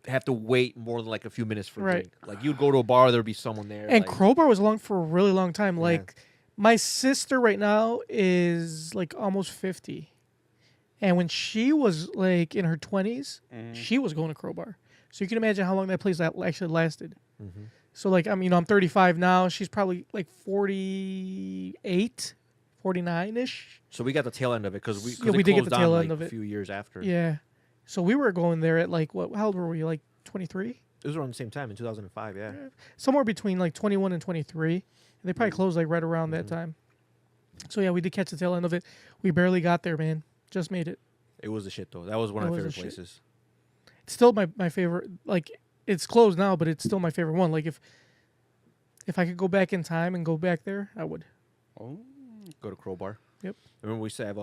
have to wait more than like a few minutes for a Right. drink. Like you'd go to a bar, there'd be someone there. And like, Crowbar was along for a really long time. Like my sister right now is like almost 50. And when she was like in her 20s, she was going to Crowbar. So you can imagine how long that place actually lasted. So like I'm 35 now. She's probably like 48, 49-ish. so we got the tail end of it because we Yeah, we did get closed the down, tail like, end of a it. few years after. Yeah. So we were going there at like what? How old were we? Like 23? It was around the same time in 2005. Yeah. Somewhere between like 21 and 23. And they probably closed like right around that time. So yeah, we did catch the tail end of it. We barely got there, man. Just made it. It was the shit though. That was one It of my was the favorite shit. places. It's still my favorite. Like it's closed now, but it's still my favorite one. Like if I could go back in time and go back there, I would. Go to Crowbar. Yep. I remember we used to have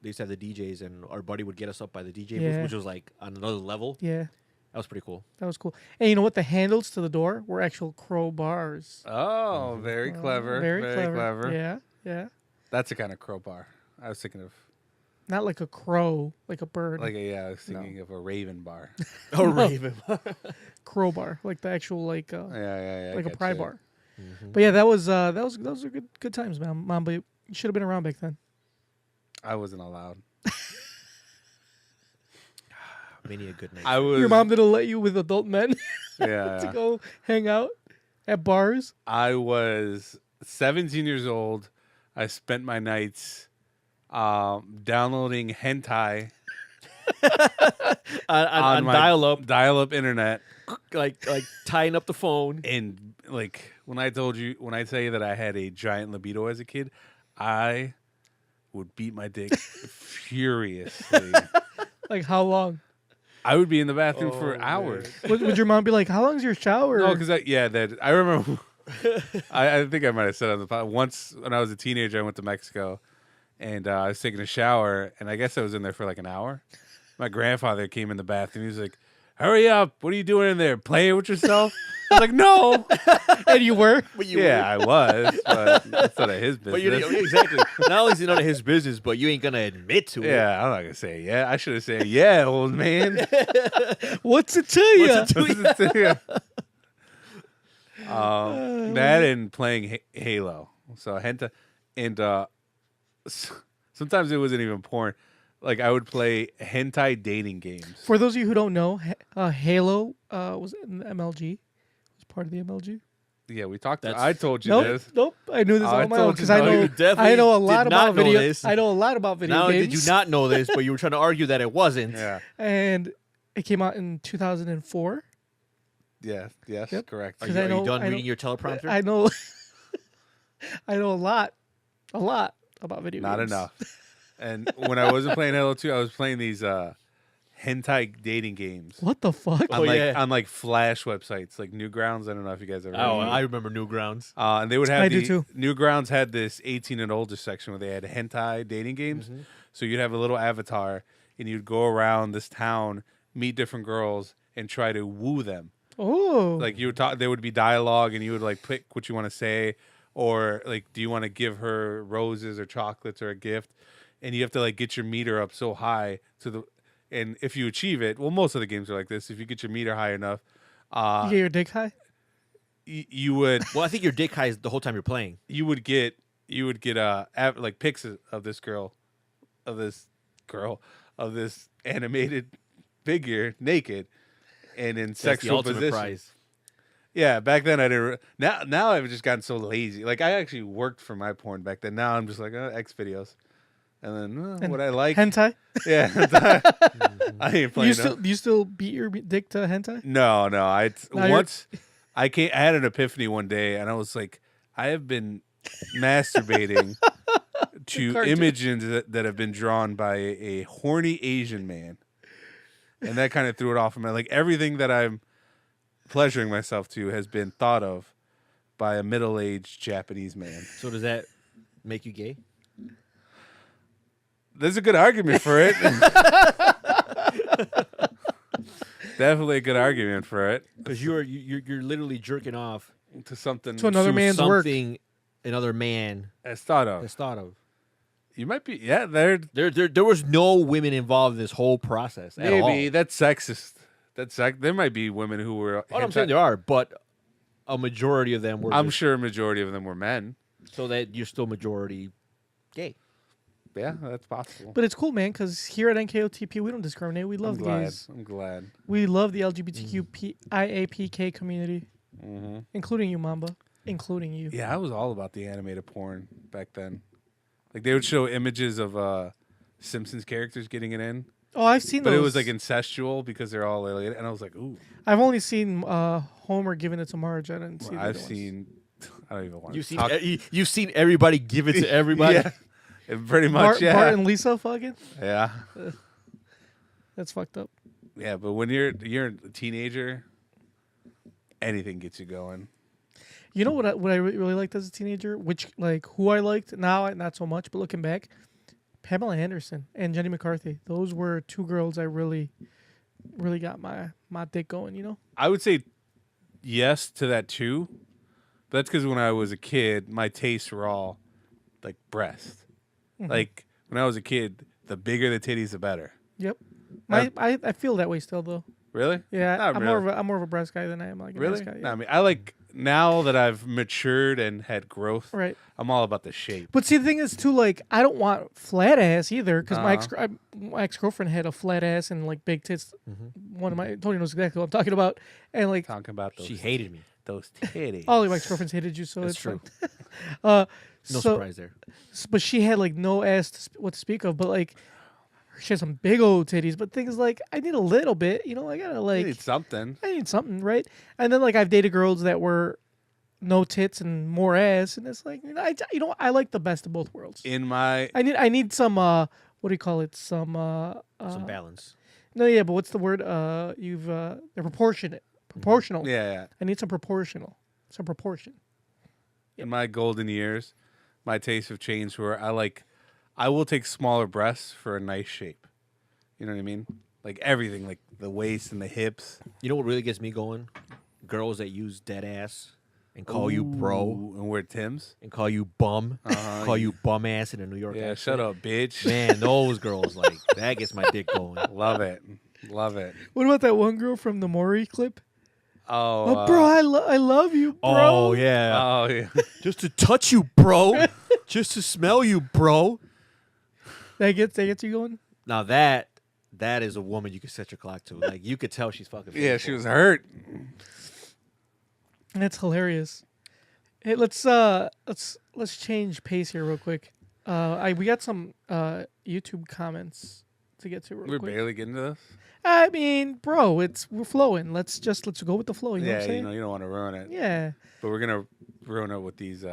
they used to have the DJs, and our buddy would get us up by the DJ booth, Yeah. which was like on another level. Yeah, That was pretty cool. that was cool. And you know what? The handles to the door were actual crowbars. Oh, very clever. Very Very clever. Yeah, yeah. That's the kind of crowbar I was thinking of. not like a crow, like a bird, Like I was thinking of a raven bar. A raven. crowbar, like the actual like Yeah. like a I pry getcha. bar. But yeah, that was those are good times, man. Mamba, you should have been around back then. I wasn't allowed. Many a good night. I was. Your mom didn't let you with adult men to Yeah. go hang out at bars. I was 17 years old. I spent my nights downloading hentai on my dial-up internet. like tying up the phone. And like when I tell you that I had a giant libido as a kid, I would beat my dick furiously. Like how long? I would be in the bathroom for hours. Would your mom be like, "How long's your shower?" No, because I remember. I think I might have said on the pod once when I was a teenager. I went to Mexico, and I was taking a shower, and I guess I was in there for like an hour. My grandfather came in the bathroom. He was like, "Hurry up! What are you doing in there? Playing with yourself?" I was like, "No." And you were. I was, but that's none of his business. But you exactly. Not only is it none of his business, but you ain't gonna admit to it. Yeah, I'm not gonna say yeah. I should have said yeah, old man. What's it to you? That and playing Halo. So hentai, and sometimes it wasn't even porn. Like I would play hentai dating games. For those of you who don't know, Halo was in the MLG. Was part of the MLG. Yeah, we talked. That's- I told you Nope, this. nope. I knew this Oh, I all my own told you because no, I you know. definitely I know a lot did not about know video. this. I know a lot about video Not only games. did you not know this, but you were trying to argue that it wasn't. Yeah. And it came out in 2004. Yes. Yep. Correct. Are 'Cause you, I are you know- done I know- reading your teleprompter? I know. I know a lot about video Not games. enough. And when I wasn't playing Halo 2, I was playing these hentai dating games. What the fuck? Oh, yeah. On like Flash websites, like Newgrounds. I don't know if you guys ever. Oh, heard of it. I remember Newgrounds. And they would have I do too. Newgrounds had this 18 and older section where they had hentai dating games. Mm-hmm. So you'd have a little avatar, and you'd go around this town, meet different girls, and try to woo them. Oh, Like you would talk, there would be dialogue, and you would like pick what you want to say, or like, do you want to give her roses or chocolates or a gift? And you have to like get your meter up so high to the, and if you achieve it, well, most of the games are like this. If you get your meter high enough, you get your dick high. you would Well, I think your dick high is the whole time you're playing. you would get like pics of this girl, of this animated figure naked and in That's the sexual ultimate position. prize. Yeah, back then I didn't. Now I've just gotten so lazy. Like I actually worked for my porn back then. Now I'm just like X videos, and then And what I like. Hentai. Yeah, I ain't playing. You still beat your dick to hentai? No. I Now you're- once I had an epiphany one day, and I was like, I have been masturbating to Cartoon. images that have been drawn by a horny Asian man, and that kind of threw it off of me. Like everything that I'm pleasuring myself to has been thought of by a middle-aged Japanese man. So does that make you gay? There's a good argument for it. Definitely a good argument for it. Because you're literally jerking off To something To another to man's work. something another man as thought of. has thought of. You might be, yeah. There was no women involved in this whole process at all. Maybe that's sexist. There might be women who were. Oh, I'm saying there are, but a majority of them were. I'm just- sure a majority of them were men. So that you're still majority gay. Yeah, that's possible. But it's cool, man, because here at NKOTP, we don't discriminate. We love I'm the glad. gays. I'm glad. We love the LGBTQIAPK community, Mm-hmm. including you, Mamba. Including you. Yeah, I was all about the animated porn back then. Like they would show images of Simpsons characters getting it in, Oh, I've seen but those. it was like incestual because they're all alien. And I was like, ooh. I've only seen Homer giving it to Marge. I didn't see. the I've other ones. seen. I don't even want You've to seen talk. you've seen everybody give it to everybody. Yeah, pretty much. Bart and Lisa fucking. Yeah. That's fucked up. Yeah, but when you're a teenager, anything gets you going. You know what I really liked as a teenager, which like who I liked now not so much, but looking back, Pamela Anderson and Jenny McCarthy. Those were two girls I really got my dick going. You know. I would say yes to that too. But that's because when I was a kid, my tastes were all like breast. Mm-hmm. Like when I was a kid, the bigger the titties, the better. Yep. Uh, I feel that way still though. Really? Yeah, Not I'm really. more of a breast guy than I am like an Really? ass guy. No, Yeah. I mean, I like now that I've matured and had growth. Right. I'm all about the shape. But see, the thing is too, like, I don't want flat ass either, because Uh-huh. my ex girlfriend had a flat ass and like big tits. Mm-hmm. One of my Tony knows exactly what I'm talking about, and like Talking about those. She hated me. those titties. all of my ex girlfriends hated you, so That's it's true. fine. No so, surprise there. But she had like no ass what to speak of, but like she had some big old titties. But things like I need a little bit, you know, I gotta You like need something. I need something, right? And then like I've dated girls that were no tits and more ass, and it's like I like the best of both worlds. In my I need some what do you call it? Some Balance. no, yeah, but what's the word? They're proportional. yeah. I need some proportion. In my golden years, my tastes have changed where I will take smaller breasts for a nice shape. You know what I mean? Like everything, like the waist and the hips. You know what really gets me going? Girls that use dead ass and call you bro Ooh, and wear Tims. and call you bum, call you bum ass in a New York Yeah, accent. shut up, bitch. Man, those girls, like, that gets my dick going. Love it. Love it. What about that one girl from the Maury clip? Oh, Oh, bro, I love you, bro. Oh, yeah. Oh, yeah. Just to touch you, bro. Just to smell you, bro. That gets you going. Now that is a woman you could set your clock to. Like, you could tell she's fucking Yeah, faithful. she was hurt. That's hilarious. Hey, let's change pace here real quick. We got some YouTube comments to get to real We're quick. barely getting to this. I mean, bro, we're flowing. Let's go with the flow. You know what I'm Yeah, saying? you don't want to ruin it. Yeah. But we're gonna ruin it with these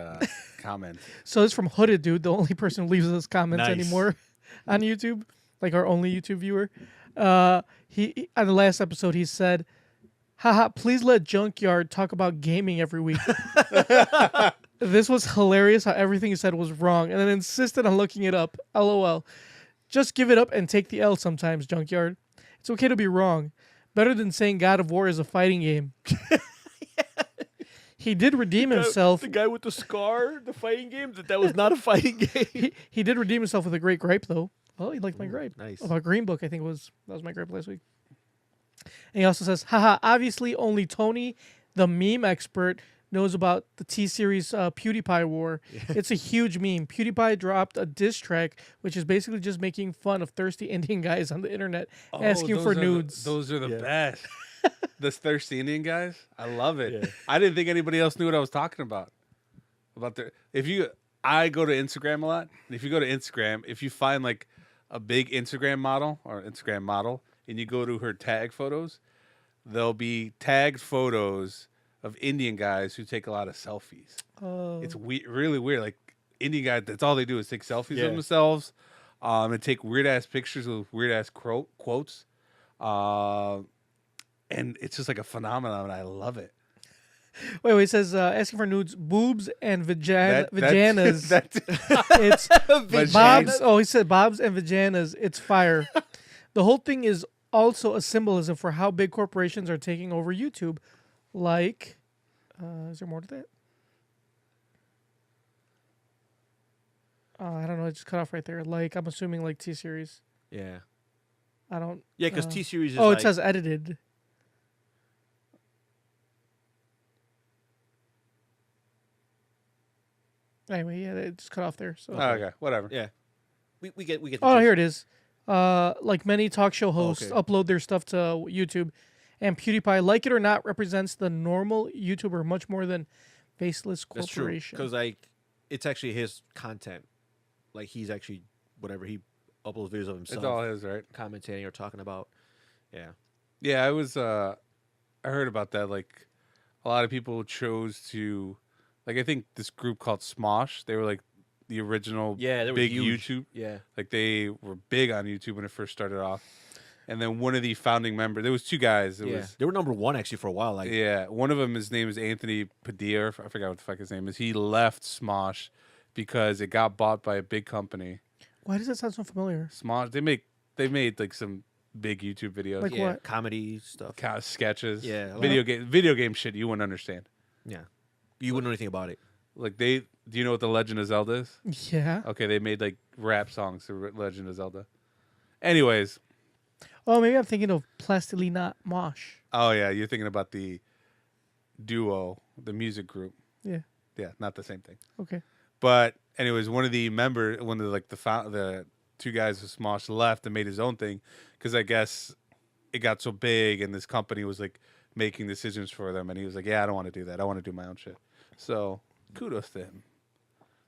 comments. So it's from Hooded Dude, the only person who leaves us comments Nice. anymore on YouTube, like our only YouTube viewer. He on the last episode he said, "Haha, please let Junkyard talk about gaming every week." This was hilarious. How everything he said was wrong, and then insisted on looking it up. LOL. Just give it up and take the L sometimes, Junkyard. It's okay to be wrong. Better than saying God of War is a fighting game. He did redeem himself. The guy with the scar, the fighting game, that was not a fighting game. He did redeem himself with a great gripe, though. Oh, he liked my gripe. nice. About Green Book, I think that was my gripe last week. And he also says, haha, obviously only Tony, the meme expert, knows about the T-Series PewDiePie war. It's a huge meme. PewDiePie dropped a diss track, which is basically just making fun of thirsty Indian guys on the internet, asking for nudes. Those are the Yeah. best. The thirsty Indian guys. I love it. Yeah. I didn't think anybody else knew what I was talking about. I go to Instagram a lot. And if you go to Instagram, if you find like a big Instagram model and you go to her tag photos, there'll be tagged photos of Indian guys who take a lot of selfies. Oh. It's really weird. Like Indian guys, that's all they do is take selfies Yeah. of themselves, and take weird ass pictures with weird ass quotes, and it's just like a phenomenon. And I love it. Wait, he says, asking for nudes, boobs and vaginas. That's It's Vaginas? Bob's. Oh, he said Bob's and vaginas. It's fire. The whole thing is also a symbolism for how big corporations are taking over YouTube. Like, is there more to that? I don't know. It just cut off right there. Like, I'm assuming like T-Series. Yeah. I don't. Yeah, because T-Series is Oh, like, it says edited. Anyway, yeah, it just cut off there. So. Oh, okay, whatever. Yeah. We get the Oh, gist. here it is. Like many talk show hosts okay. upload their stuff to YouTube, and PewDiePie, like it or not, represents the normal YouTuber much more than faceless That's true. corporation. Because like it's actually his content. Like he's actually whatever he uploads videos of himself, It's all his, right? commentating or talking about. Yeah. Yeah, I was. I heard about that. Like, a lot of people chose to, like, I think this group called Smosh. They were like the original, Yeah, they were big huge. YouTube. Yeah. Like they were big on YouTube when it first started off. And then one of the founding members, there was two guys. It Yeah. was They were number one actually for a while. Like one of them. His name is Anthony Padilla. I forgot what the fuck his name is. He left Smosh because it got bought by a big company. Why does that sound so familiar? Smosh. They made like some big YouTube videos, Like yeah, what? comedy stuff. kind of sketches. Yeah, a video game shit you wouldn't understand. Yeah. You wouldn't know anything about it. Like do you know what the Legend of Zelda is? Yeah. Okay, they made like rap songs to Legend of Zelda. Anyways, Oh, maybe I'm thinking of Plastilina Mosh. oh yeah, you're thinking about the duo, the music group. Yeah. Yeah, not the same thing. Okay. But anyways, one of the the two guys who Smosh left and made his own thing because I guess it got so big and this company was like making decisions for them, and he was like, "Yeah, I don't want to do that. I want to do my own shit." So kudos to him,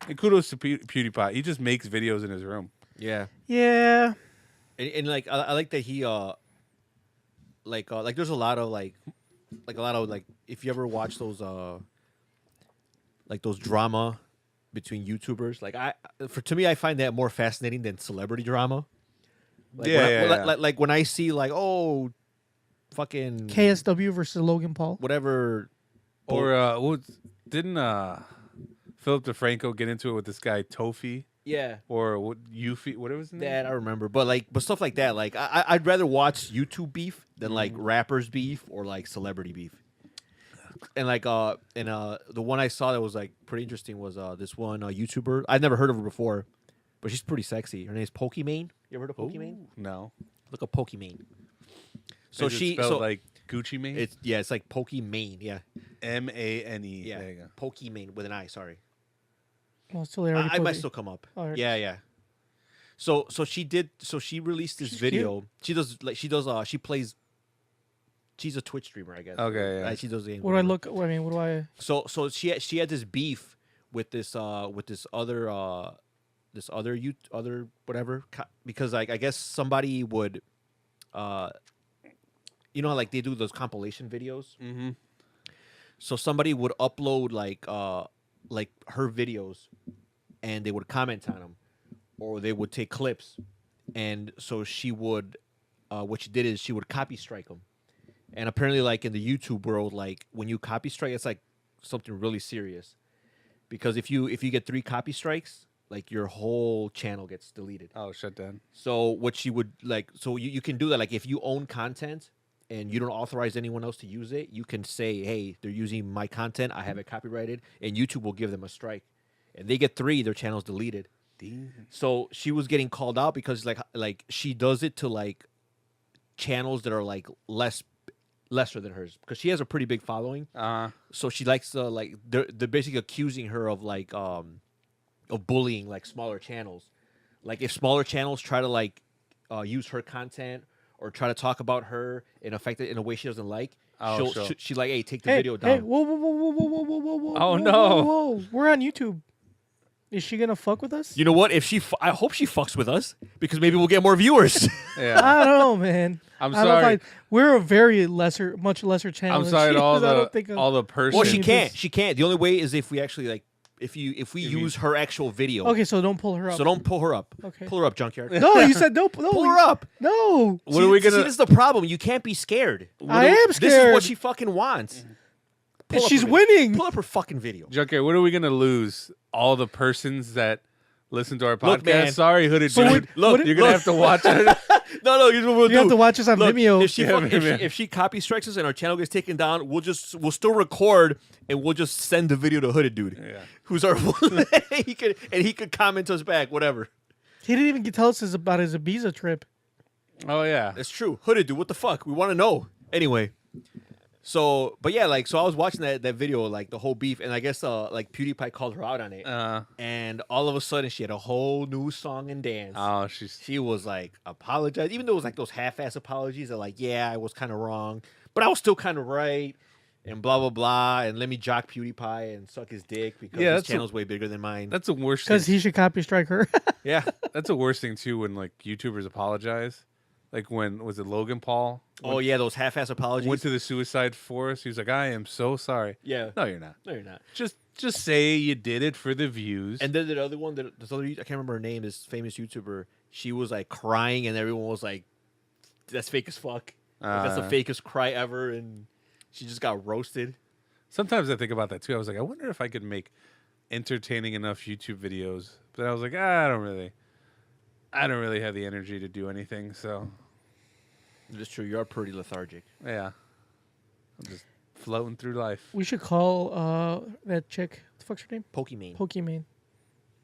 and kudos to PewDiePie. He just makes videos in his room. Yeah. Yeah. And like I like that he like there's a lot of like if you ever watch those like those drama between YouTubers, like to me I find that more fascinating than celebrity drama. Like like when I see like, oh, fucking KSW versus Logan Paul. whatever, Or didn't Philip DeFranco get into it with this guy Tofi yeah, or what Yuffie, whatever his name? that I remember. But stuff like that, like I'd rather watch YouTube beef than like rappers beef or like celebrity beef. And like the one I saw that was like pretty interesting was this one YouTuber. I'd never heard of her before, but she's pretty sexy. Her name's Pokimane. You ever heard of Pokimane? Ooh, no. Look up Pokimane. So Is it she spelled like Gucci Mane. it's like Pokimane, yeah. Mane. Yeah. There you go. Pokimane with an I, sorry. Oh, so they already I put might it. still come up. Oh, here it Yeah. So she released this She's video. She's a Twitch streamer, I guess. Okay, yeah. She does games. What do I whatever. look? I mean, what do I? So she had this beef with this other whatever because like I guess somebody would you know how, like they do those compilation videos. Mm-hmm. So somebody would upload like her videos, and they would comment on them, or they would take clips, and so she would what she did is she would copy strike them. And apparently, like in the YouTube world, like when you copy strike, it's like something really serious. Because if you get 3 copy strikes, like your whole channel gets deleted. Oh, shut down. So what she would like, so you can do that. Like if you own content and you don't authorize anyone else to use it, you can say, hey, they're using my content. I have it copyrighted, and YouTube will give them a strike. And they get 3, their channel's deleted. Damn. So she was getting called out because like she does it to like channels that are like lesser than hers because she has a pretty big following. So she likes to like they're basically accusing her of like of bullying like smaller channels. Like if smaller channels try to like use her content or try to talk about her and affect it in a way she doesn't like, she like, hey, take the video down. Hey, whoa, whoa, whoa, whoa, whoa, whoa, whoa, whoa, Oh, whoa, no. whoa. We're on YouTube. Is she gonna fuck with us? You know what? If I hope she fucks with us because maybe we'll get more viewers. Yeah. I don't know, man. I'm I don't know if sorry. we're a very much lesser channel. I'm than sorry she to all is. I don't think the all the person. Well, she Just- can't. She can't. The only way is if we actually like if we you- use her actual video. Okay, so don't pull her up. So don't pull her up. Okay. Pull her up, junkyard. No, you said don't. No, Pull her up. No, What are we gonna? See, this is the problem. You can't be scared. I am scared. This is what she fucking wants. Pull up She's her video. winning. Pull up her fucking video. Junkyard, what are we gonna lose? All the persons that listen to our podcast. Look, man. Sorry, Hooded So Dude. what- You're gonna have to watch it. No, here's what we'll do. You have to watch us on Look, Vimeo. If she, Yeah, if she copy strikes us and our channel gets taken down, we'll still record and we'll just send the video to Hooded Dude. Yeah. Who's our he could comment us back, whatever. He didn't even tell us about his Ibiza trip. Oh yeah. That's true. Hooded Dude, what the fuck? We want to know. Anyway. So, but yeah, like, so I was watching that video, like, the whole beef, and I guess, like, PewDiePie called her out on it, and all of a sudden, she had a whole new song and dance. Oh, she's. She was, like, apologized, even though it was, like, those half-ass apologies, that, like, yeah, I was kind of wrong, but I was still kind of right, and blah, blah, blah, and let me jock PewDiePie and suck his dick, because his channel's way bigger than mine. That's the worst. Because Thing. he should copy strike her. Yeah. That's the worst thing too. When like YouTubers apologize, like when was it Logan Paul? Oh, yeah, those half-ass apologies. Went to the suicide forest. He was like, "I am so sorry." Yeah. No, you're not. No, you're not. Just say you did it for the views. And then the other one, I can't remember her name, this famous YouTuber, she was like crying and everyone was like, that's fake as fuck. Like, that's the fakest cry ever. And she just got roasted. Sometimes I think about that too. I was like, I wonder if I could make entertaining enough YouTube videos. But I was like, I don't really have the energy to do anything. So It's true. You're pretty lethargic. yeah, I'm just floating through life. We should call that chick. What the fuck's her name? Pokimane. Pokimane.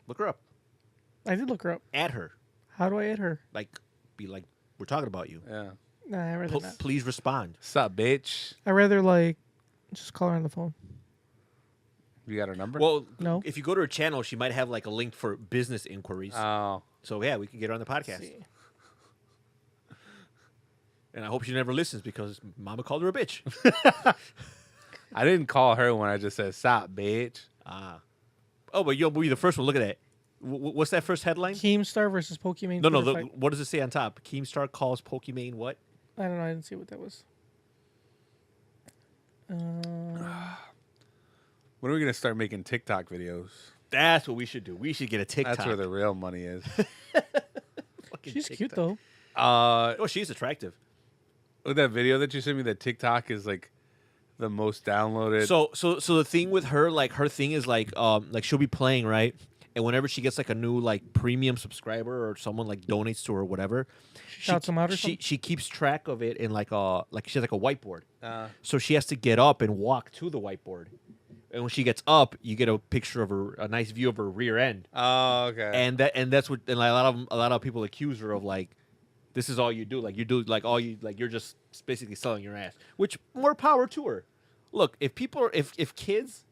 Look her up. I did look her up. Add her. How do I add her? Like, be like, we're talking about you. Yeah. Nah, I rather not. Please respond. Sup, bitch? I rather like just call her on the phone. You got her number? Well, No. if you go to her channel, she might have like a link for business inquiries. Oh. So yeah, we can get her on the podcast. See. And I hope she never listens because Mama called her a bitch. I didn't call her when I just said "Sup, bitch." Oh, but you'll be the first one. Look at that. What's that first headline? Keemstar versus Pokimane. No, Twitter fight. what does it say on top? Keemstar calls Pokimane what? I don't know. I didn't see what that was. When are we gonna start making TikTok videos? That's what we should do. We should get a TikTok. That's where the real money is. Fucking She's cute TikTok. though. Oh, she's attractive. Look at that video that you sent me. That TikTok is like the most downloaded. So the thing with her, like her thing is like she'll be playing, right? And whenever she gets like a new like premium subscriber or someone like donates to her or whatever, Shouts them out or something? she keeps track of it in like she has like a whiteboard. So she has to get up and walk to the whiteboard. And when she gets up, you get a picture of her, a nice view of her rear end. Oh, okay. And that's what and like a lot of people accuse her of like, this is all you do. Like you do like all you like you're just basically selling your ass. Which more power to her. Look, if people are if kids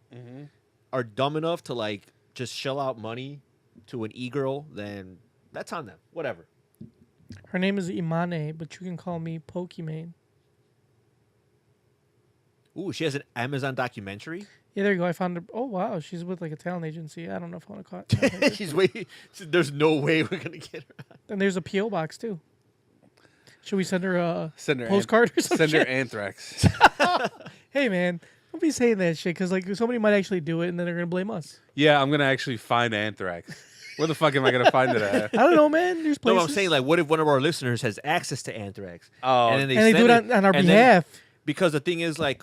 are dumb enough to like just shell out money to an e-girl, then that's on them. Whatever. Her name is Imane, but you can call me Pokimane. Ooh, she has an Amazon documentary. Yeah, there you go. I found her. Oh wow, she's with like a talent agency. I don't know if I want to call it. She's waiting. There's no way we're gonna get her. And there's a PO box too. Should we send her a Send her postcard or something? Send her anthrax. Hey man, don't be saying that shit because like somebody might actually do it and then they're gonna blame us. Yeah, I'm gonna actually find anthrax. Where the fuck am I gonna find it at? I don't know, man. There's No, places. I'm saying like, what if one of our listeners has access to anthrax? Oh. and then and they send do it on our and then- behalf. Because the thing is, like,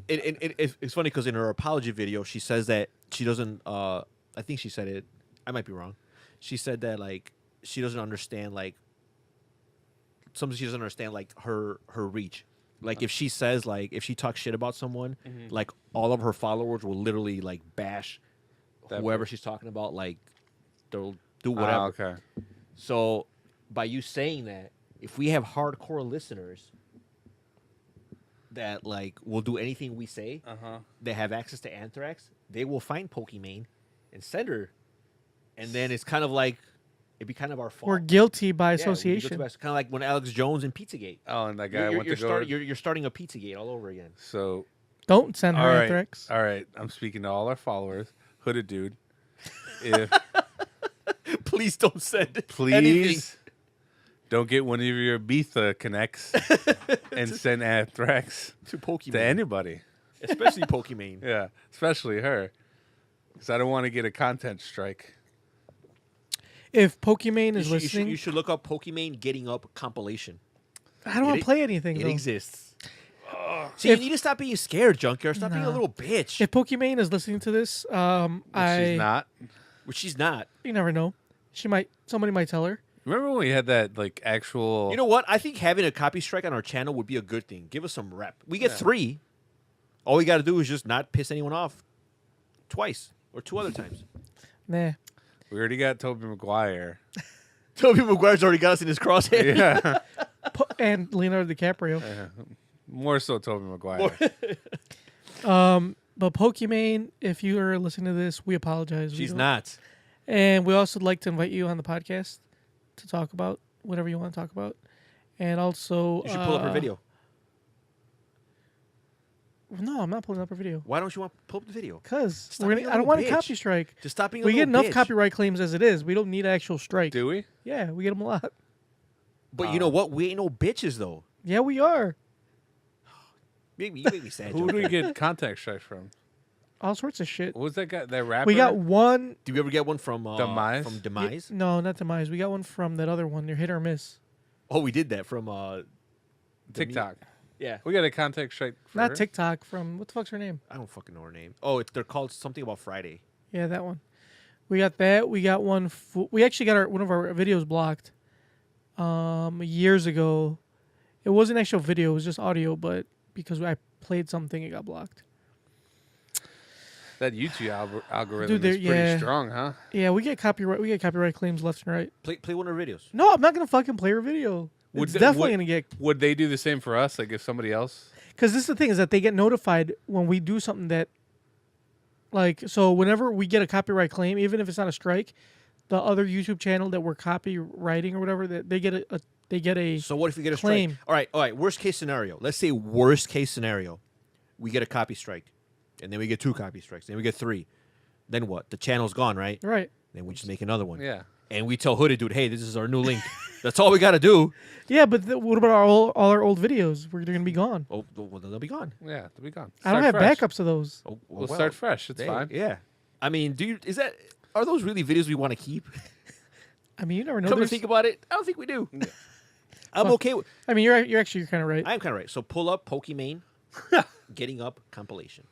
it's funny because in her apology video, she says that she doesn't. I think she said it. I might be wrong. She said that like she doesn't understand like sometimes she doesn't understand like her reach. Like if she says like if she talks shit about someone, like all of her followers will literally like bash That whoever bitch. she's talking about. Like they'll do whatever. Okay. So by you saying that, if we have hardcore listeners that like will do anything we say, they have access to anthrax, they will find Pokimane and send her, and then it's kind of like it'd be kind of our fault. We're guilty by Yeah, association. kind of like when Alex Jones and Pizzagate. Oh, and that guy You're, went you're, to go. start, you're starting a Pizzagate all over again. So Don't send her all right, anthrax. all right. I'm speaking to all our followers. Hooded dude, if Please don't send anything. please don't get one of your Ibiza connects and send anthrax to Pokimane, to anybody. especially Pokimane. Yeah, especially her, because I don't want to get a content strike. If Pokimane You is should, listening, you should look up Pokimane Getting Up compilation. I don't want It- to play anything. It though. exists. See, If- you need to stop being scared, Junkyard. Stop being a Nah. little bitch. If Pokimane is listening to this, She's not. Which she's not. You never know. Somebody might tell her. Remember when we had that like actual? You know what? I think having a copy strike on our channel would be a good thing. Give us some rep. We get 3. All we got to do is just not piss anyone off twice or 2 other times. Nah. we already got Tobey Maguire. Tobey Maguire's already got us in his crosshair. Yeah, And Leonardo DiCaprio. more so Tobey Maguire. But Pokimane, if you are listening to this, we apologize. We She's don't- not. And we also like to invite you on the podcast to talk about whatever you want to talk about. And also, You should pull up her video. No, I'm not pulling up her video Why don't you want to pull up the video? because Stop being a I don't little want a bitch. copy strike. Just stop being a We get little enough bitch. copyright claims as it is. We don't need an actual strike. Do we? Yeah, we get them a lot. But you know what? We ain't no bitches, though. Yeah, we are. You make me sad. Who do we Junkyard. get contact strikes from? All sorts of shit. What was that guy? That rapper? We got one. Do we ever get one from Demise? From Demise? No, not Demise. We got one from that other one. They're hit or miss. Oh, we did that from TikTok. Yeah. We got a contact strike. For Not her? TikTok. From what the fuck's her name? I don't fucking know her name. Oh, they're called something about Friday. Yeah, that one. We got that. We got one. We actually got one of our videos blocked. Years ago, it wasn't actual video. It was just audio, but because I played something, it got blocked. That YouTube algorithm Dude, they're- is pretty yeah. strong, huh? Yeah, we get copyright claims left and right. Play one of her videos. No, I'm not gonna fucking play her video. Would It's they- definitely would- gonna get, Would they do the same for us? Like if somebody else? because this is the thing is that they get notified when we do something that, like, so whenever we get a copyright claim, even if it's not a strike, the other YouTube channel that we're copywriting or whatever, that they get a So what if we get a claim. strike? All right. Worst case scenario. Let's say worst case scenario, we get a copy strike, and then we get 2 copy strikes, then we get 3. Then what? The channel's gone, right? right. Then we just make another one. Yeah. And we tell Hooded Dude, hey, this is our new link. That's all we got to do. Yeah, but what about all our old videos? They're gonna be gone. Oh, well, then they'll be gone. Yeah, they'll be gone. I don't Start have fresh. backups of those. Oh, We'll start fresh. It's fine. Yeah. I mean, are those really videos we want to keep? I mean, you never know. Come to There's- think about it, I don't think we do. I'm okay with. I mean, you're kind of right. I'm kind of right. So pull up Pokimane, Getting Up compilation.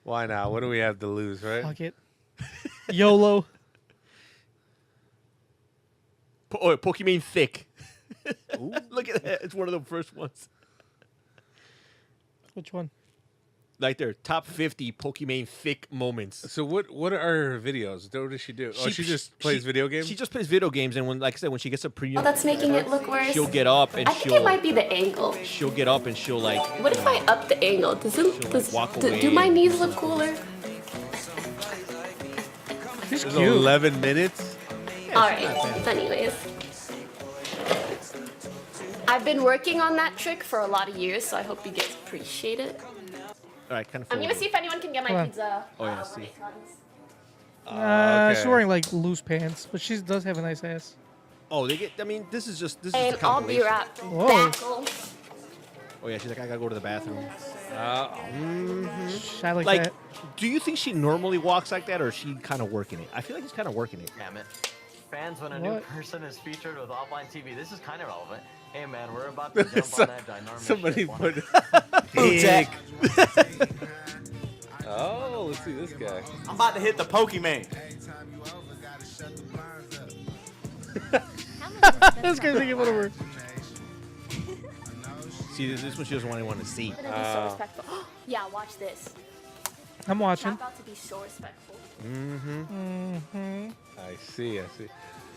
Why not? What do we have to lose, right? Fuck it. YOLO. Pokimane Thick. Look at that. It's one of the first ones. Which one? Like their top 50 Pokimane Thick moments. So what are her videos? What does she do? She just plays video games? She just plays video games, and like I said, when she gets a premium, Oh, that's making it look worse. she'll get up and I think it might be the angle. she'll get up and she'll like. What if I up the angle? walk Do away. my knees look cooler? She's There's cute. 11 minutes? Alright, anyways. I've been working on that trick for a lot of years, so I hope you guys appreciate it. All right, kind of. I'm gonna see if anyone can get my Hold on. pizza. Oh, yeah, when see. it comes. She's okay. wearing like loose pants, but she does have a nice ass. Oh, they get. I mean, this is And the I'll be compilation. right Whoa. back. Oh yeah, she's like, I gotta go to the bathroom. Shot like, Like, that. do you think she normally walks like that, or is she kind of working it? I feel like she's kind of working it. Damn it. Fans, when a new What? person is featured with offline TV, this is kind of relevant. Hey man, we're about to jump on that ginormous Somebody ship. put Dick. Oh, let's see this guy. I'm about to hit the Pokimane. This guy's making fun of her. See, this one she doesn't want anyone to see. I'm gonna be so respectful. Yeah, watch this. I'm watching. I'm about to be so respectful. I see.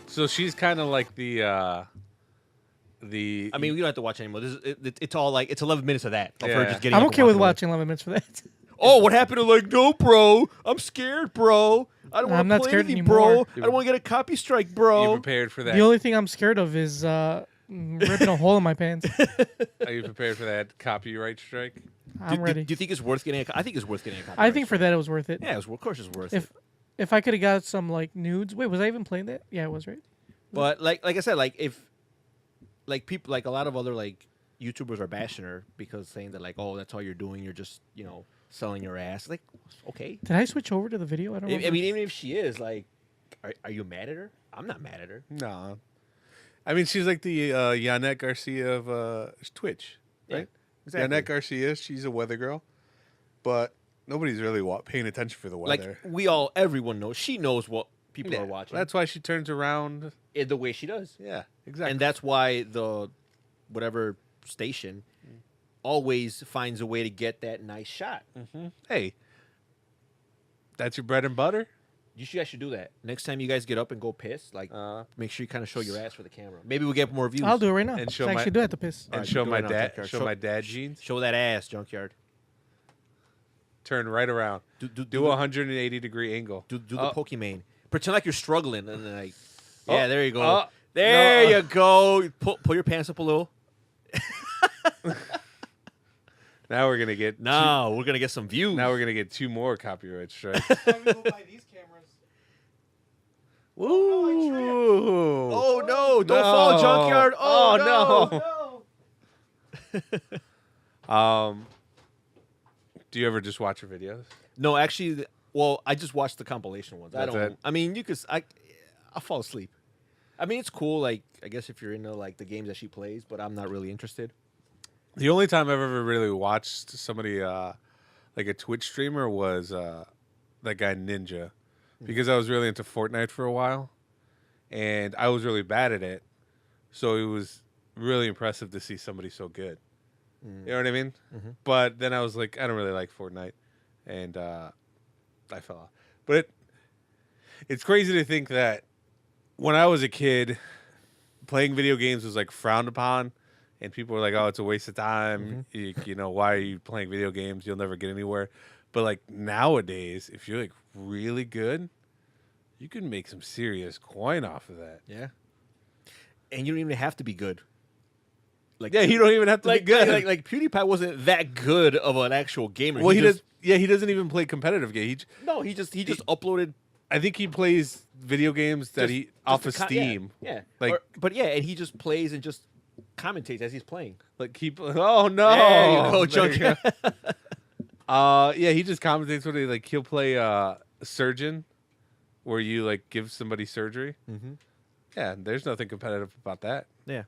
So she's kind of like the I mean, we don't have to watch anymore. This is, it's all like it's 11 minutes of that. Of her Yeah. just getting I'm up and okay with walking away. watching 11 minutes for that. Oh, what happened to like, no, bro? I'm scared, bro. I don't I'm want not to play scared anything, bro. anymore. I don't want to get a copy strike, you bro. prepared for that? The only thing I'm scared of is ripping a hole in my pants. Are you prepared for that copyright strike? I'm ready. Do you think it's worth getting? I think it's worth getting a copy. I think for that it was worth it. yeah, of course it's worth it. If I could have got some like nudes. Wait, was I even playing that? Yeah, it was, right? But like I said, like if like people like a lot of other like YouTubers are bashing her because saying that like, oh, that's all you're doing. You're just selling your ass. Like, okay. Did I switch over to the video? I don't know. I mean, even if she is like, are you mad at her? I'm not mad at her. No. I mean, she's like the Yanette Garcia of Twitch, Yeah, right? exactly. Yanette Garcia, she's a weather girl, but nobody's really paying attention for the Like weather. everyone knows. She knows what people Yeah, are watching. That's why she turns around. in the way she does. Yeah, exactly. And that's why the whatever station always finds a way to get that nice shot. Hey, that's your bread and butter. You guys should do that. Next time you guys get up and go piss, like make sure you kind of show your ass for the camera. Maybe we'll get more views. I'll do it right now. And I show my- actually do have to piss. And Alright, show do it my now, dad. Junkyard. Show my dad jeans. Show that ass, Junkyard. Turn right around. Do a 180-degree angle. Do the Oh. Pokimane. Pretend like you're struggling, and then like, yeah, there you go. Oh. There No. you go. Pull your pants up a little. Now we're gonna get. Now we're gonna get some views. Now we're gonna get 2 more copyright strikes. Ooh. Oh no! Don't fall, Junkyard. Oh, no. Do you ever just watch your videos? No, actually, well, I just watched the compilation ones. I That's don't. it? I mean, I'll fall asleep. I mean, it's cool. Like, I guess if you're into like the games that she plays, but I'm not really interested. The only time I've ever really watched somebody like a Twitch streamer was that guy Ninja, because I was really into Fortnite for a while, and I was really bad at it, so it was really impressive to see somebody so good. You know what I mean? But then I was like, I don't really like Fortnite, and I fell off. But it's crazy to think that when I was a kid, playing video games was like frowned upon, and people were like, "Oh, it's a waste of time. You know, why are you playing video games? You'll never get anywhere." But like nowadays, if you're like really good, you can make some serious coin off of that. Yeah. And you don't even have to be good. Like Yeah, you don't even have to be good. Like PewDiePie wasn't that good of an actual gamer. Well, he does. Yeah, he doesn't even play competitive games. He just uploaded. I think he plays video games that he off of Steam. Yeah. Like, And he just plays and just commentates as he's playing. like keep. Oh no! There you go, There you Junkie. go. Yeah, he just commentates what he like. He'll play surgeon, where you like give somebody surgery. Mhm. Yeah, there's nothing competitive about that. Yeah.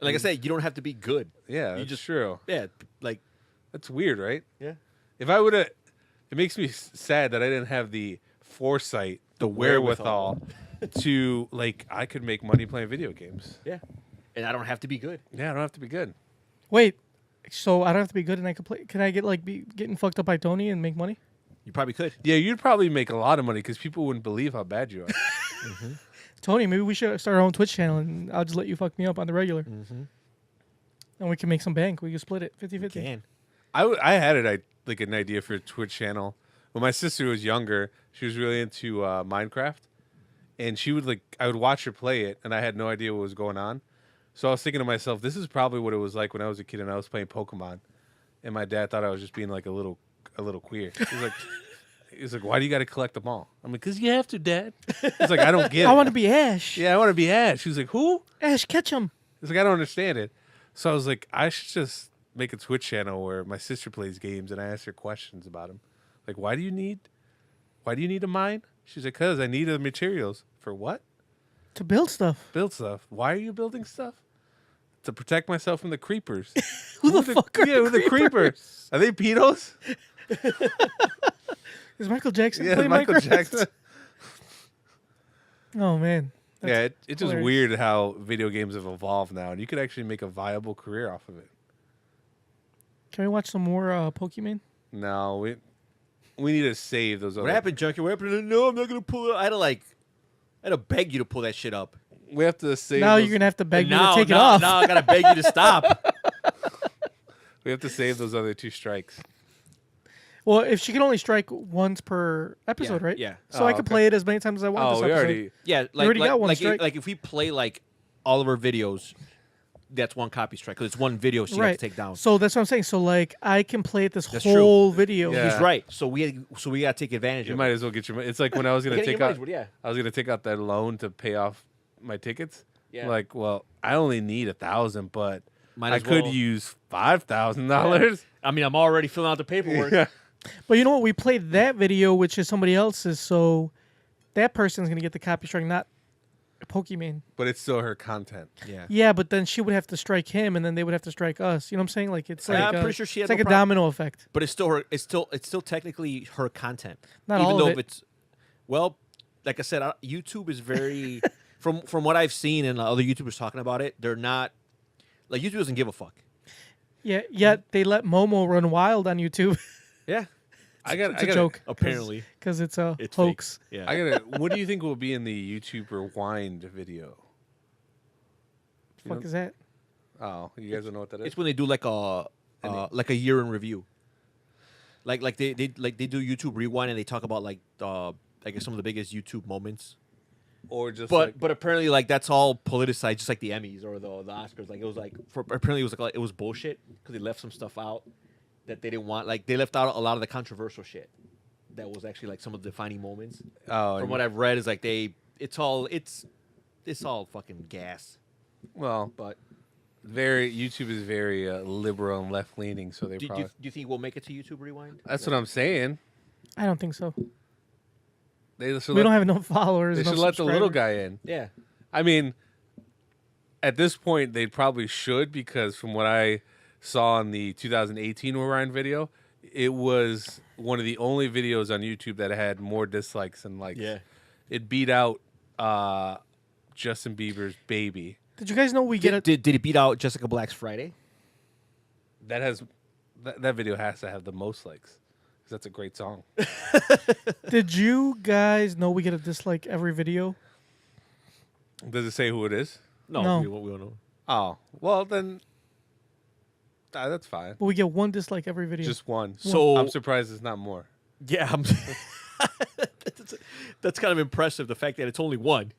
Like I said, you don't have to be good. Yeah, You that's just- true. Yeah. Like That's weird, right? yeah. If I would have, it makes me sad that I didn't have the foresight, the wherewithal to like I could make money playing video games. Yeah. And I don't have to be good. Yeah, I don't have to be good. Wait, so I don't have to be good and I can play. Can I get like be getting fucked up by Tony and make money? You probably could. Yeah, you'd probably make a lot of money because people wouldn't believe how bad you are. Tony, maybe we should start our own Twitch channel and I'll just let you fuck me up on the regular. Mm-hmm. And we can make some bank. We can split it 50-50. Can. I had like an idea for a Twitch channel when my sister was younger. She was really into Minecraft, and she would I would watch her play it, and I had no idea what was going on. So I was thinking to myself, this is probably what it was like when I was a kid and I was playing Pokemon, and my dad thought I was just being like a little queer. He's like, why do you got to collect them all? I'm like, because you have to, Dad. He's like, I don't get it. I want to be Ash. Yeah, I want to be Ash. She was like, who? Ash, catch him. He's like, I don't understand it. So I was like, I should just make a Twitch channel where my sister plays games and I ask her questions about them. Like, why do you need a mine? She's like, because I need the materials. For what? To build stuff. Build stuff. Why are you building stuff? To protect myself from the creepers. Who the fuck are who the creepers? Are they pedos? Is Michael Jackson Yeah, playing Michael Minecraft? Jackson. Oh, man. Yeah, it's just hilarious. weird how video games have evolved now, and you could actually make a viable career off of it. Can we watch some more Pokemon? No, we need to save those other. What happened, Junkie? What happened? No, I'm not gonna pull it. I had to beg you to pull that shit up. We have to save. Now those, you're going to have to beg me now, to take it now, off. Now I gotta beg you to stop. We have to save those other two strikes. Well, if she can only strike once per episode, Yeah, right? yeah. So Oh, I can okay. play it as many times as I want. Oh, this we episode. already. Yeah, like already got one strike. like if we play like all of our videos, that's one copy strike because it's one video she has Right. to take down. So that's what I'm saying. So like I can play it this That's whole video. Yeah. He's right. So we gotta take advantage You of might it. as well get your. It's like when I was gonna Yeah, take you might out. as well, yeah. I was gonna take out that loan to pay off my tickets. Yeah. Like, well, I only need 1,000, but Might I as could well. use $5,000. I mean, I'm already filling out the paperwork. Yeah. But you know what? We played that video, which is somebody else's, so that person's gonna get the copy strike, not Pokemon. But it's still her content. Yeah. Yeah, but then she would have to strike him, and then they would have to strike us. You know what I'm saying? Like it's like I'm a, pretty sure she had it's no like a problem. domino effect. But it's still her. It's still technically her content. Not even all though of if it. it's like I said, YouTube is very from what I've seen and other YouTubers talking about it. They're not like YouTube doesn't give a fuck. Yeah. Yet they let Momo run wild on YouTube. Yeah. It's a joke. Apparently. because it's a It's hoax. Fake. Yeah. I gotta. What do you think will be in the YouTube Rewind video? Fuck is that? Oh, you guys don't know what that is? It's when they do like a year in review. Like they do YouTube Rewind and they talk about like I guess some of the biggest YouTube moments. Or just But apparently like that's all politicized, just like the Emmys or the Oscars. Like it was like apparently it was bullshit because they left some stuff out that they didn't want. Like they left out a lot of the controversial shit that was actually like some of the defining moments. From what I've read is like it's all fucking gas. well, But YouTube is very liberal and left leaning, so they do probably. you think we'll make it to YouTube Rewind? That's what I'm saying. I don't think so. They should We let, don't have enough followers. They enough should let the little subscribers. guy in. Yeah. I mean, at this point, they probably should because from what I saw in the 2018 Orion video, it was one of the only videos on YouTube that had more dislikes than likes. Yeah. It beat out Justin Bieber's Baby. Did you guys know we get a? Did it beat out Jessica Black's Friday? That video has to have the most likes. that's a great song. Did you guys know we get a dislike every video? Does it say who it is? No. we don't know. Oh, well then, that's fine. But we get one dislike every video. Just one. So- I'm surprised it's not more. Yeah, that's kind of impressive. The fact that it's only one.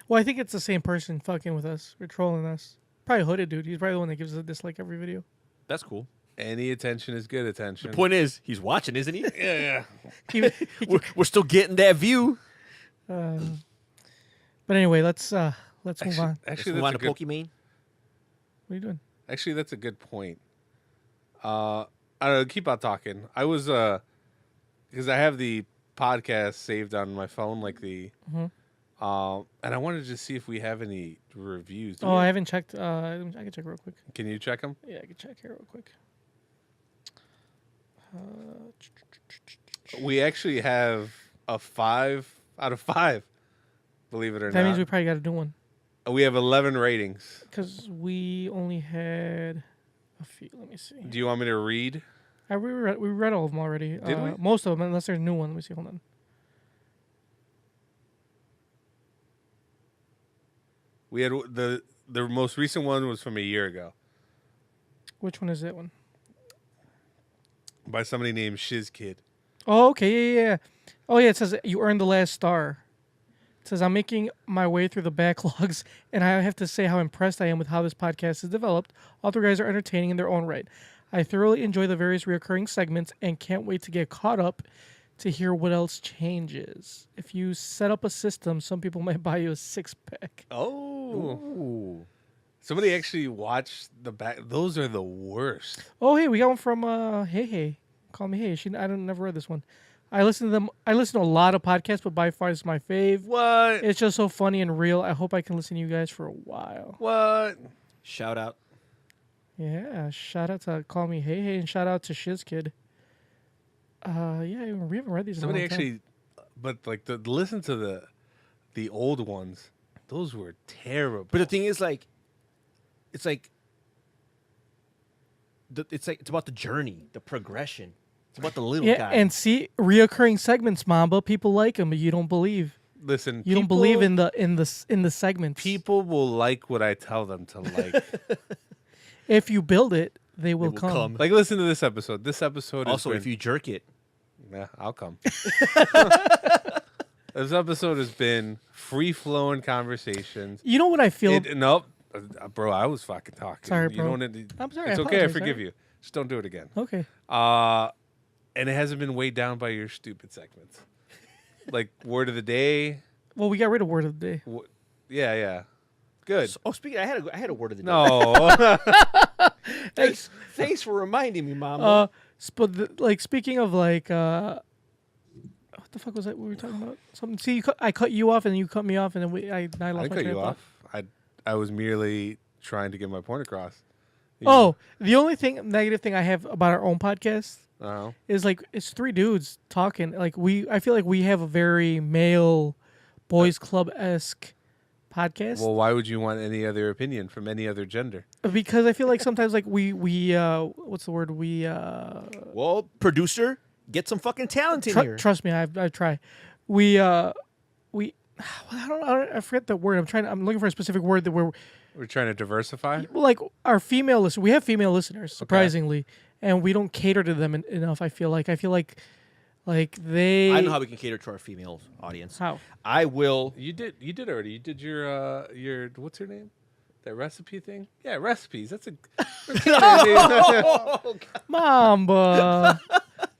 Well, I think it's the same person fucking with us. We're trolling us. Probably Hooded Dude. He's probably the one that gives us a dislike every video. That's cool. Any attention is good attention. The point is, he's watching, isn't he? Yeah. we're still getting that view. But anyway, let's move on. Actually, Move on that's to a good. Pokemon. What are you doing? Actually, that's a good point. I don't know. Keep on talking. I was because I have the podcast saved on my phone, like the, and I wanted to see if we have any reviews. Do Oh, we? I haven't checked. I can check real quick. Can you check them? Yeah, I can check here real quick. We actually have a 5 out of 5. Believe it or That not. means we probably got to do one We have 11 ratings. because we only had a few. Let me see. Do you want me to read? We read all of them already. Did we? Most of them, unless there's a new one. Let me see. Hold on. We had the most recent one was from a year ago Which one is that one? by somebody named Shiz Kid. Oh, okay. Yeah. Oh, yeah. It says you earned the last star. It says I'm making my way through the backlogs, and I have to say how impressed I am with how this podcast is developed. All three guys are entertaining in their own right. I thoroughly enjoy the various recurring segments and can't wait to get caught up to hear what else changes. If you set up a system, some people might buy you a 6-pack. Oh. Somebody actually watched the back. Those are the worst. Oh, hey, we got one from Hey. Call me Hey. Never read this one. I listen to them. I listen to a lot of podcasts, but by far it's my fave. What? It's just so funny and real. I hope I can listen to you guys for a while. What? Shout out. Yeah, shout out to Call Me Hey and shout out to Shiz Kid. Yeah, we haven't read these. Somebody in a long time. actually, but like listen to the old ones. Those were terrible. But the thing is, it's about the journey, the progression. It's about the little Yeah, guy. and see, reoccurring segments, Mamba. People like them, but you don't believe. Listen, You don't believe in the segments. people will like what I tell them to like. If you build it, they will, will come. come. Like, listen to this episode. This episode also, has if been, you jerk it, yeah, I'll come. This episode has been free flowing conversations. You know what I feel? Nope, bro, I was fucking talking. Sorry, You bro. don't need- I'm sorry, It's I okay. I apologize, forgive sorry. you. Just don't do it again. Okay. And it hasn't been weighed down by your stupid segments, like word of the day. Well, we got rid of word of the day. Yeah. Good. speaking, I had a word of the day. No. Thanks for reminding me, Mama. Speaking of what the fuck was that we were talking about? Something. See, I cut you off and you cut me off, and then I I lost didn't my cut train you of thought. off. I was merely trying to get my point across. Oh, the only negative thing I have about our own podcast Oh. is it's three dudes talking. I feel like we have a very male, boys club-esque podcast. Well, why would you want any other opinion from any other gender? Because I feel like sometimes we what's the word Well, producer, get some fucking talent in here. trust me, I try. We I forget the word. I'm looking for a specific word that We're trying to diversify. our female listeners. We have female listeners, surprisingly, and we don't cater to them enough. I feel like they. I know how we can cater to our female audience. How? I will. You did already. You did your what's her name? That recipe thing? Yeah, recipes. That's a Mamba.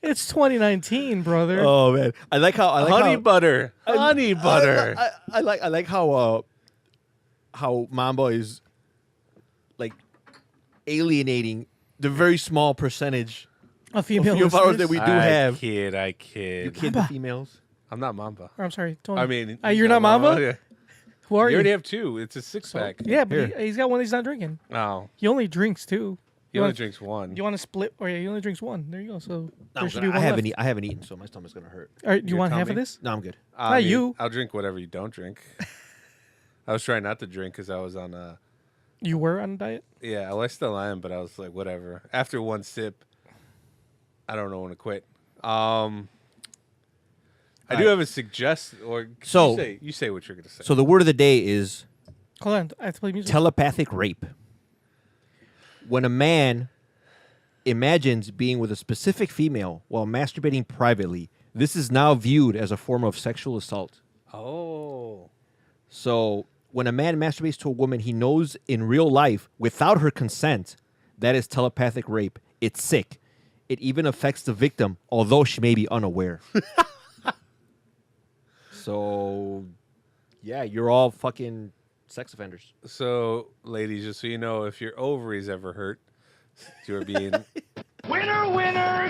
It's 2019, brother. Oh man, I like honey butter. Honey butter. I like how Mamba is like alienating the very small percentage A female of followers listeners. that we do I have. kid. You kid the females. I'm not Mamba. Or, I'm sorry, Tony. I mean, you're not Mamba. Yeah. Who are You you? already have 2. It's a 6-pack. Yeah, but Here. he's got one he's not drinking. Oh, He only drinks 2. he only drinks 1. You want to split? Or yeah, he only drinks 1. There you go. So No, there should be one I haven't left. I haven't eaten, so my stomach's gonna hurt. All right, you Your want half of tummy? this? No, I'm good. I Not mean, you. I'll drink whatever you don't drink. I was trying not to drink because I was on You were on a diet? yeah, well, I still am, but I was like, whatever. After one sip, I don't know when to quit. I do have a suggestion. Or So- you say what you're gonna say. So the word of the day is Hold on, I have to play music. telepathic rape. When a man imagines being with a specific female while masturbating privately, this is now viewed as a form of sexual assault. Oh. So when a man masturbates to a woman he knows in real life without her consent, that is telepathic rape. It's sick. It even affects the victim, although she may be unaware. So, yeah, you're all fucking sex offenders. So, ladies, just so you know, if your ovaries ever hurt, you're being.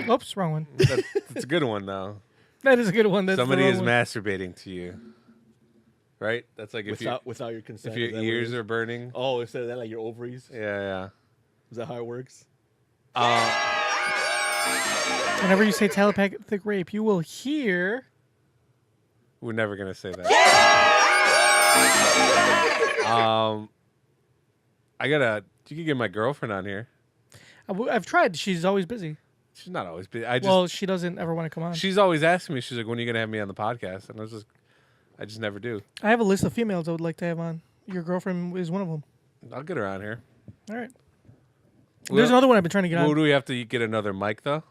Oops, wrong one. That's a good one, though. That is a good one. That's the Somebody wrong is one. masturbating to you. Right? That's like Without your consent. if your ears are burning. Oh, instead of that, like your ovaries? Yeah. Is that how it works? Whenever you say telepathic rape, you will hear. We're never gonna say that. You can get my girlfriend on here. I've tried. She's always busy. She's not always busy. Well, she doesn't ever want to come on. She's always asking me. She's like, "When are you gonna have me on the podcast?" And I just never do. I have a list of females I would like to have on. Your girlfriend is one of them. I'll get her on here. All right. There's another one I've been trying to get Well, on. do we have to get another mic though?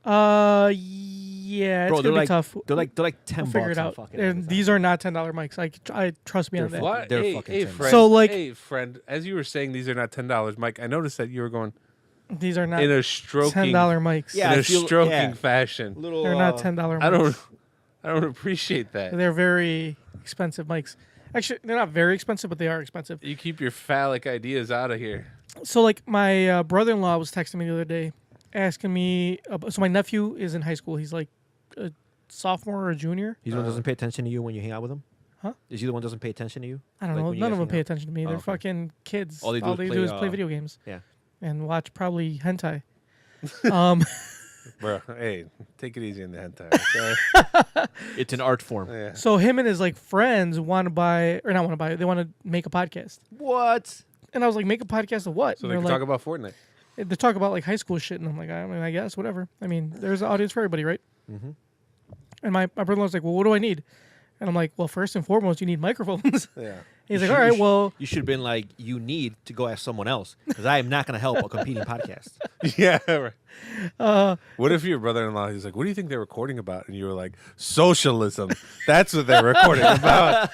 Yeah, it's Bro, gonna be like, tough. They're like $10 We'll figure it on out. fucking And Amazon. these are not $10 mics. I trust me on They're that. What? They're hey, fucking hey, $10. friend. So, like- hey, friend. As you were saying, these are not $10, Mike. I noticed that you were going These are not in a stroking, $10 mics. Yeah, in I a feel- stroking yeah. fashion. Little, They're not $10 mics. I don't appreciate that. They're very expensive mics. Actually, they're not very expensive, but they are expensive. You keep your phallic ideas out of here. So, like, my brother-in-law was texting me the other day, asking me. So, my nephew is in high school. He's like a sophomore or a junior. He's the one that doesn't pay attention to you when you hang out with him? Huh? Is he the one that doesn't pay attention to you? I don't Like know. when you None guys of them hang pay out? attention to me. They're okay. fucking kids. All they do is play, play video games. Yeah. And watch probably hentai. Bro, hey, take it easy in the hentai, okay? It's an art form. Yeah. So him and his like friends want to buy, or not want to buy. They want to make a podcast. What? And I was like, make a podcast of what? So And they they're can like, talk about Fortnite. They talk about like high school shit, and I'm like, I guess whatever. I mean, there's an audience for everybody, right? Mm-hmm. And my brother-in-law's like, well, what do I need? And I'm like, well, first and foremost, you need microphones. Yeah. He's like, all right, well, You should have been like, you need to go ask someone else because I am not going to help a competing podcast. Yeah. Right. What if your brother-in-law, he's like, what do you think they're recording about? And you were like, socialism. That's what they're recording about.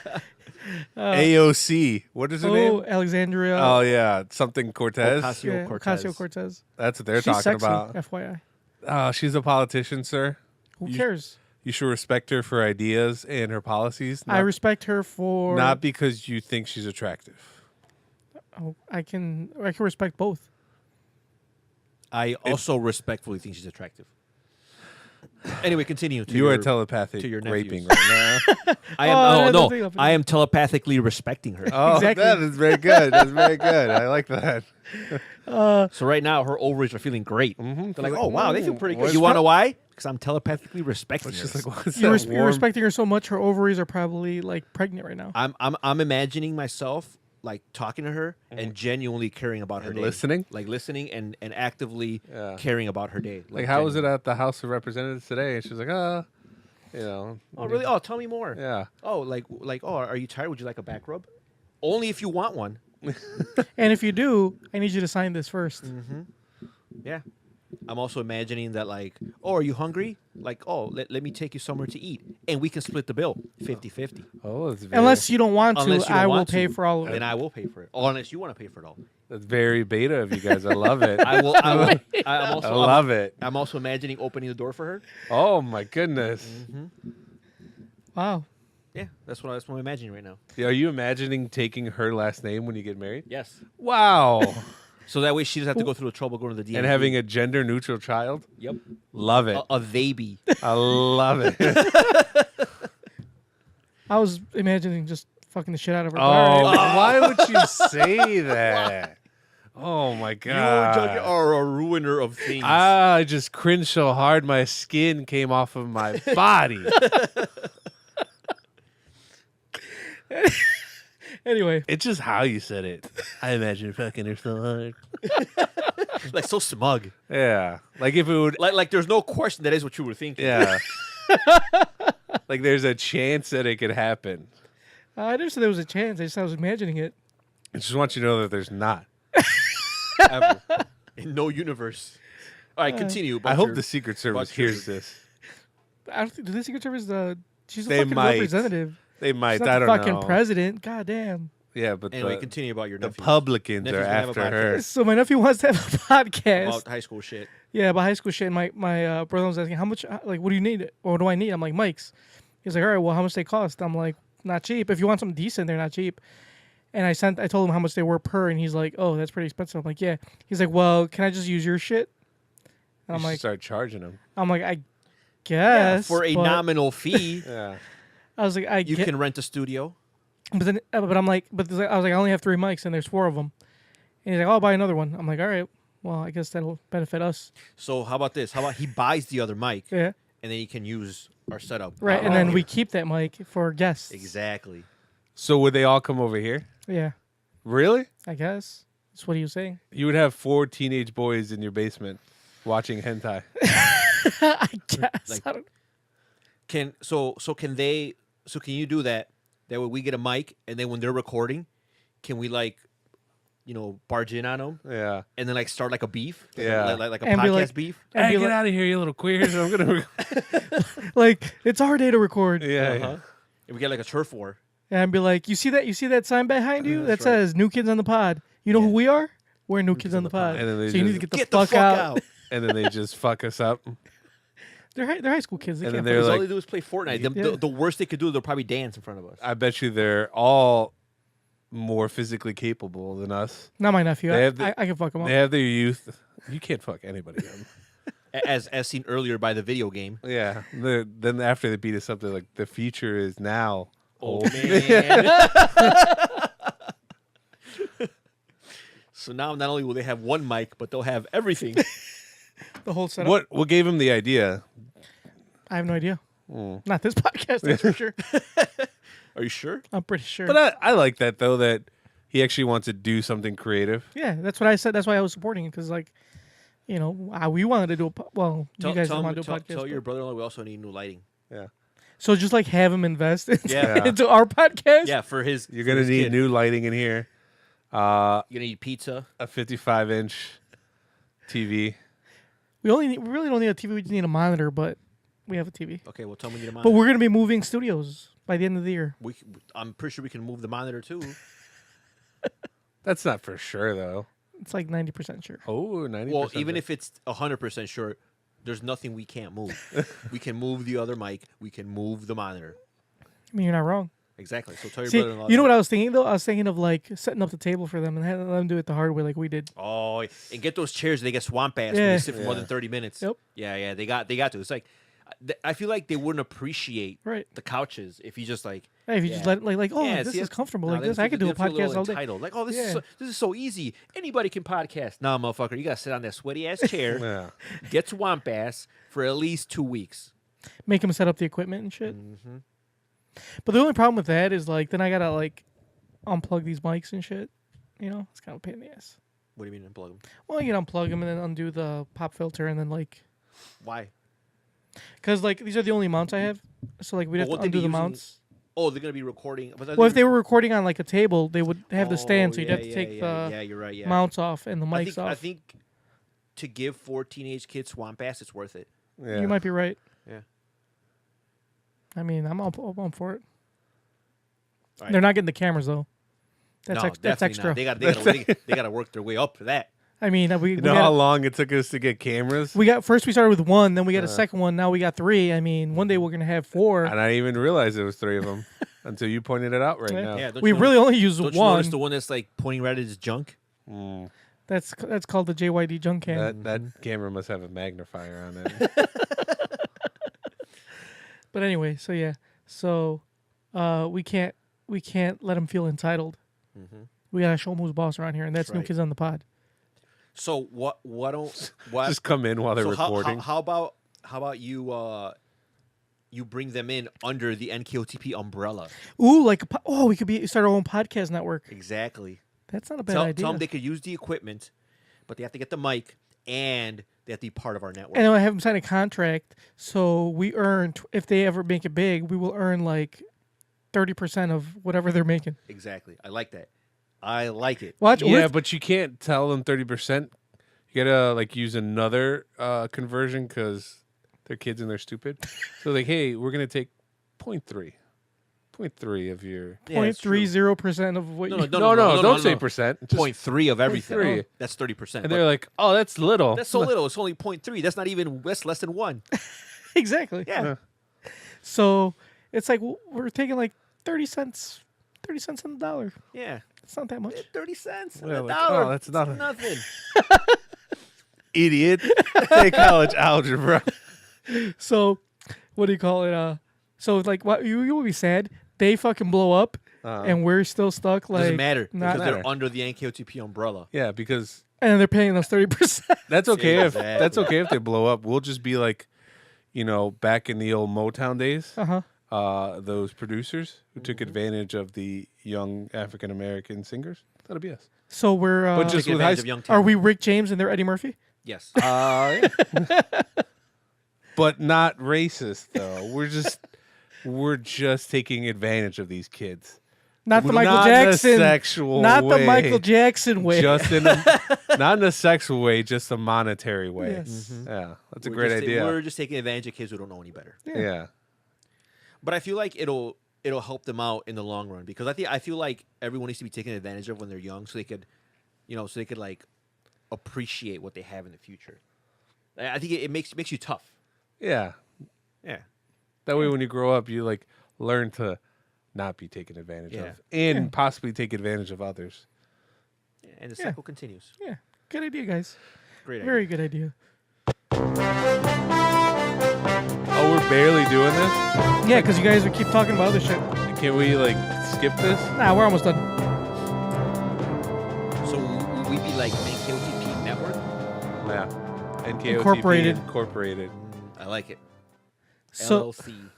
AOC. What is her name? Alexandria. Oh, yeah. Something Cortez. Ocasio-Cortez. Ocasio-Cortez. That's what they're She's talking sexy, about. FYI. Oh, she's a politician, sir. Who You- cares? You should respect her for ideas and her policies. I respect her for. Not because you think she's attractive. Oh, I can respect both. I also respectfully think she's attractive. Anyway, continue. You are telepathic to your raping nephews. right now. I am. Oh, Oh, don't think no. of it. I am telepathically respecting her. Oh, Exactly. that is very good. That's very good. I like that. So right now, her ovaries are feeling great. Mm-hmm. They're like, oh wow, they feel pretty good. What's You want to know why? Because I'm telepathically respecting She's her. like, what's You're, that you're warm? respecting her so much, her ovaries are probably like pregnant right now. I'm imagining myself like talking to her and genuinely caring about her And day. listening? Like listening and actively Yeah. caring about her day. Like, how was it at the House of Representatives today? And she's like, you know. Oh really? Oh, tell me more. Yeah. Oh, oh, are you tired? Would you like a back rub? Only if you want one. And if you do, I need you to sign this first. Yeah. I'm also imagining that like, oh, are you hungry? Like, oh, let me take you somewhere to eat. And we can split the bill 50-50. Oh, it's very, Unless you don't want to, Unless you don't I will want pay to, for all of it. then I will pay for it. Or unless you want to pay for it all. that's very beta of you guys. I love it. I will. I'm I also, love it. I'm also imagining opening the door for her. Oh, my goodness. Wow. Yeah, that's what I'm imagining right now. Yeah, are you imagining taking her last name when you get married? Yes. Wow. So that way she doesn't have to go through the trouble going to the DMV. And having a gender neutral child? Yep. Love it. A baby. I love it. I was imagining just fucking the shit out of her. but Oh, all right. why would you say that? Oh my You god! are a ruiner of things. I just cringed so hard my skin came off of my body. Anyway, It's just how you said it. I imagine fucking her so hard. Like so smug. Yeah. Like if it would. Like there's no question that is what you were thinking. Yeah. Like there's a chance that it could happen. I never said there was a chance. I was imagining it. I just want you to know that there's not. Ever. In no universe. All right, continue. I hope the Secret Service about your- hears this. I don't think the Secret Service. She's a They fucking might. representative. They might. She's not I the don't fucking know. president. God damn. Yeah, but Anyway, the continue about your nephew. Republicans Nephew's are gonna have a after podcast. her. So my nephew wants to have a podcast. About high school shit. Yeah, about high school shit. And my brother was asking, how much, like, what do you need? Or what do I need? I'm like, mics. He's like, all right, well, how much they cost? I'm like, not cheap. If you want something decent, they're not cheap. And I told him how much they were per, and he's like, oh, that's pretty expensive. I'm like, yeah. He's like, well, can I just use your shit? And You I'm should like, start charging them. I guess. For a but nominal fee, Yeah. I was like, you can rent a studio. But then, but I'm like, I was like, I only have 3 mics, and there's 4 of them. And he's like, oh, I'll buy another one. I'm like, all right, well, I guess that'll benefit us. So how about this? How about he buys the other mic, Yeah. and then he can use our setup. Right, and then we keep that mic for guests. Exactly. So would they all come over here? Yeah, Really? I guess. That's what he was saying. You would have 4 teenage boys in your basement watching hentai. I guess. Like- I don't, Can you do that? That way we get a mic, and then when they're recording, can we barge in on them Yeah. and then start like a beef? Yeah. Like a And be podcast like- beef. and Hey, be get like, out of here, you little queers. I'm gonna. like, it's our day to record. Yeah. Uh-huh. And we get like a turf war. And be like, you see that sign behind you? That That's right. says New Kids on the Pod. You know who we are? We're New Kids on the Pod. And then they So you need to just- get the fuck out. And then they just fuck us up. They're high school kids. They And can't then they're fuck- All like- they do is play Fortnite. Yeah. The worst they could do, they'll probably dance in front of us. I bet you they're all more physically capable than us. Not my nephew. They have the- I can fuck him up. They have their youth. You can't fuck anybody. Man. As seen earlier by the video game. Yeah. Then after they beat us up, they're like, the future is now. Oh man. So now not only will they have one mic, but they'll have everything. The whole setup. What gave him the idea? I have no idea. Hmm. Not this podcast, that's for sure. Are you sure? I'm pretty sure. But I like that though, that he actually wants to do something creative. yeah, that's what I said. That's why I was supporting it, because, like, we wanted to do a you guys didn't want to do a podcast. Tell your but- brother-in-law we also need new lighting. Yeah. So just like have him invest Yeah. into our podcast. Yeah, for his. You're for gonna his need kid. new lighting in here. You're gonna need pizza. A 55-inch TV. We really don't need a TV. We just need a monitor, but we have a TV. Okay, well, tell me you need a But monitor. we're gonna be moving studios by the end of the year. I'm pretty sure we can move the monitor too. That's not for sure though. It's like 90% sure. Oh, 90%. Well, even if it's 100% sure, there's nothing we can't move. We can move the other mic. We can move the monitor. I mean, you're not wrong. Exactly. So tell your See, brother-in-law. you know what I was thinking though? I was thinking of like setting up the table for them and having them do it the hard way, like we did. Oh, and get those chairs. They get swamp ass when Yeah. they sit for more than 30 minutes. Yep. Yeah. They got to. It's like I feel like they wouldn't appreciate Right. the couches if you just like. Hey, if you just Yeah. let like, oh, Yeah, this see, is comfortable no, like they this. feel- I could do a they feel podcast little all day. entitled. Like, oh, this Yeah. is so easy. Anybody can podcast. Nah, motherfucker, you gotta sit on that sweaty ass chair, yeah. get swamp ass for at least 2 weeks. Make them set up the equipment and shit. Mm-hmm. But the only problem with that is like then I gotta like unplug these mics and shit. It's kind of a pain in the ass. What do you mean unplug them? Well, you can unplug them and then undo the pop filter and then like, Why? because like these are the only mounts I have, so like we'd have Well, to what they'd be undo the using- mounts. Oh, they're gonna be recording. But Well, if they were recording on like a table, they would have the stand, Oh, so you'd yeah, have to yeah, take yeah, the you're right. Yeah. mounts off and the mics off. I think to give 4 teenage kids swamp ass, it's worth it. Yeah. You might be right. Yeah. I mean, I'm all for it. All right. They're not getting the cameras though. That's No, that's definitely not. extra. They gotta work their way up to that. I mean, we You know got, how long it took us to get cameras? we started with 1, then we got a second one, now we got 3. I mean, one day we're gonna have 4. And I didn't even realize there was 3 of them until you pointed it out right Yeah. now. Yeah, don't We you really only use Don't you one. notice the one that's like pointing right at his junk? Mm. That's called the JYD junk cam. That camera must have a magnifier on it. But anyway, so yeah, we can't let them feel entitled. Mhm. We gotta show them who's boss around here, and that's That's New right. Kids on the Pod. So what Just come in while they're so recording. How about you bring them in under the NKOTP umbrella? Ooh, like we could start our own podcast network. Exactly. That's not a bad Tell idea. them they could use the equipment, but they have to get the mic and they have to be part of our network. And I have them sign a contract, so we earn. If they ever make it big, we will earn like 30% of whatever they're making. Exactly. I like that. I like it. Watch. Yeah, but you can't tell them 30%. You gotta like use another conversion because they're kids and they're stupid. So like, hey, we're gonna take 0.3 of your. Yeah, it's true. 0.30% of what No, you. no, Don't say percent. Just 0.3 of everything. 0.3. That's 30%. And they're like, oh, that's little. that's so little. It's only 0.3. That's not even. That's less than 1. Exactly. Yeah. So it's like we're taking like 30 cents on the dollar. Yeah. It's not that much. 30 cents on Yeah, a like, dollar. oh, that's nothing. Nothing. Idiot. Take college algebra. So, what do you call it? So like, what you will be sad. They fucking blow up, and we're still stuck. Like, Doesn't matter not- because they're under the NKOTP umbrella. Yeah, because and they're paying us 30%. that's okay Exactly. if that's okay if they blow up. We'll just be like, back in the old Motown days. Those producers who took advantage of the young African American singers. That'll be us. So we're. But just Take with high advantage of young are talent. we Rick James and they're Eddie Murphy? Yes. yeah. But not racist though. We're just taking advantage of these kids. Not the Michael Not Jackson. in a sexual not way. the Michael Jackson way. Just not in a sexual way, just a monetary way. Yes. Yeah, that's a We're great just- idea. We're just taking advantage of kids who don't know any better. Yeah. But I feel like it'll help them out in the long run because I feel like everyone needs to be taken advantage of when they're young, so they could, like appreciate what they have in the future. I think it makes you tough. Yeah. Yeah. That way, when you grow up, you like learn to not be taken advantage Yeah. of, and possibly take advantage of others. And the cycle continues. Yeah. Good idea, guys. Great. Very good idea. Oh, we're barely doing this. Yeah, because you guys keep talking about other shit. Can we like skip this? Nah, we're almost done. So will we be like NKOTP network? Yeah. NKOTP Incorporated. I like it. So, LLC.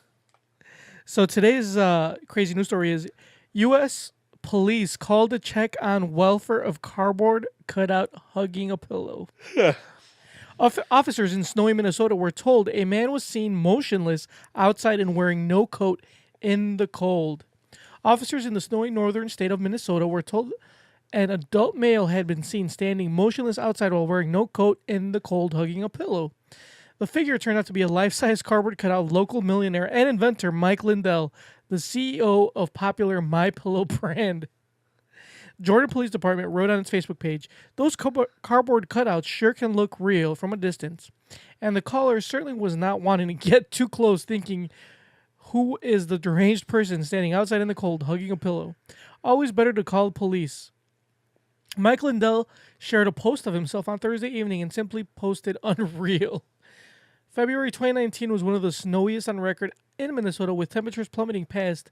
so today's crazy news story is U.S. police called to check on welfare of cardboard cutout hugging a pillow. Officers in snowy Minnesota were told a man was seen motionless outside and wearing no coat in the cold. Officers in the snowy northern state of Minnesota were told an adult male had been seen standing motionless outside while wearing no coat in the cold hugging a pillow. The figure turned out to be a life-size cardboard cutout of local millionaire and inventor Mike Lindell, the CEO of popular MyPillow brand. Jordan Police Department wrote on its Facebook page, "Those cardboard cutouts sure can look real from a distance." And the caller certainly was not wanting to get too close, thinking, who is the deranged person standing outside in the cold hugging a pillow? Always better to call the police. Mike Lindell shared a post of himself on Thursday evening and simply posted unreal. February 2019 was one of the snowiest on record in Minnesota, with temperatures plummeting past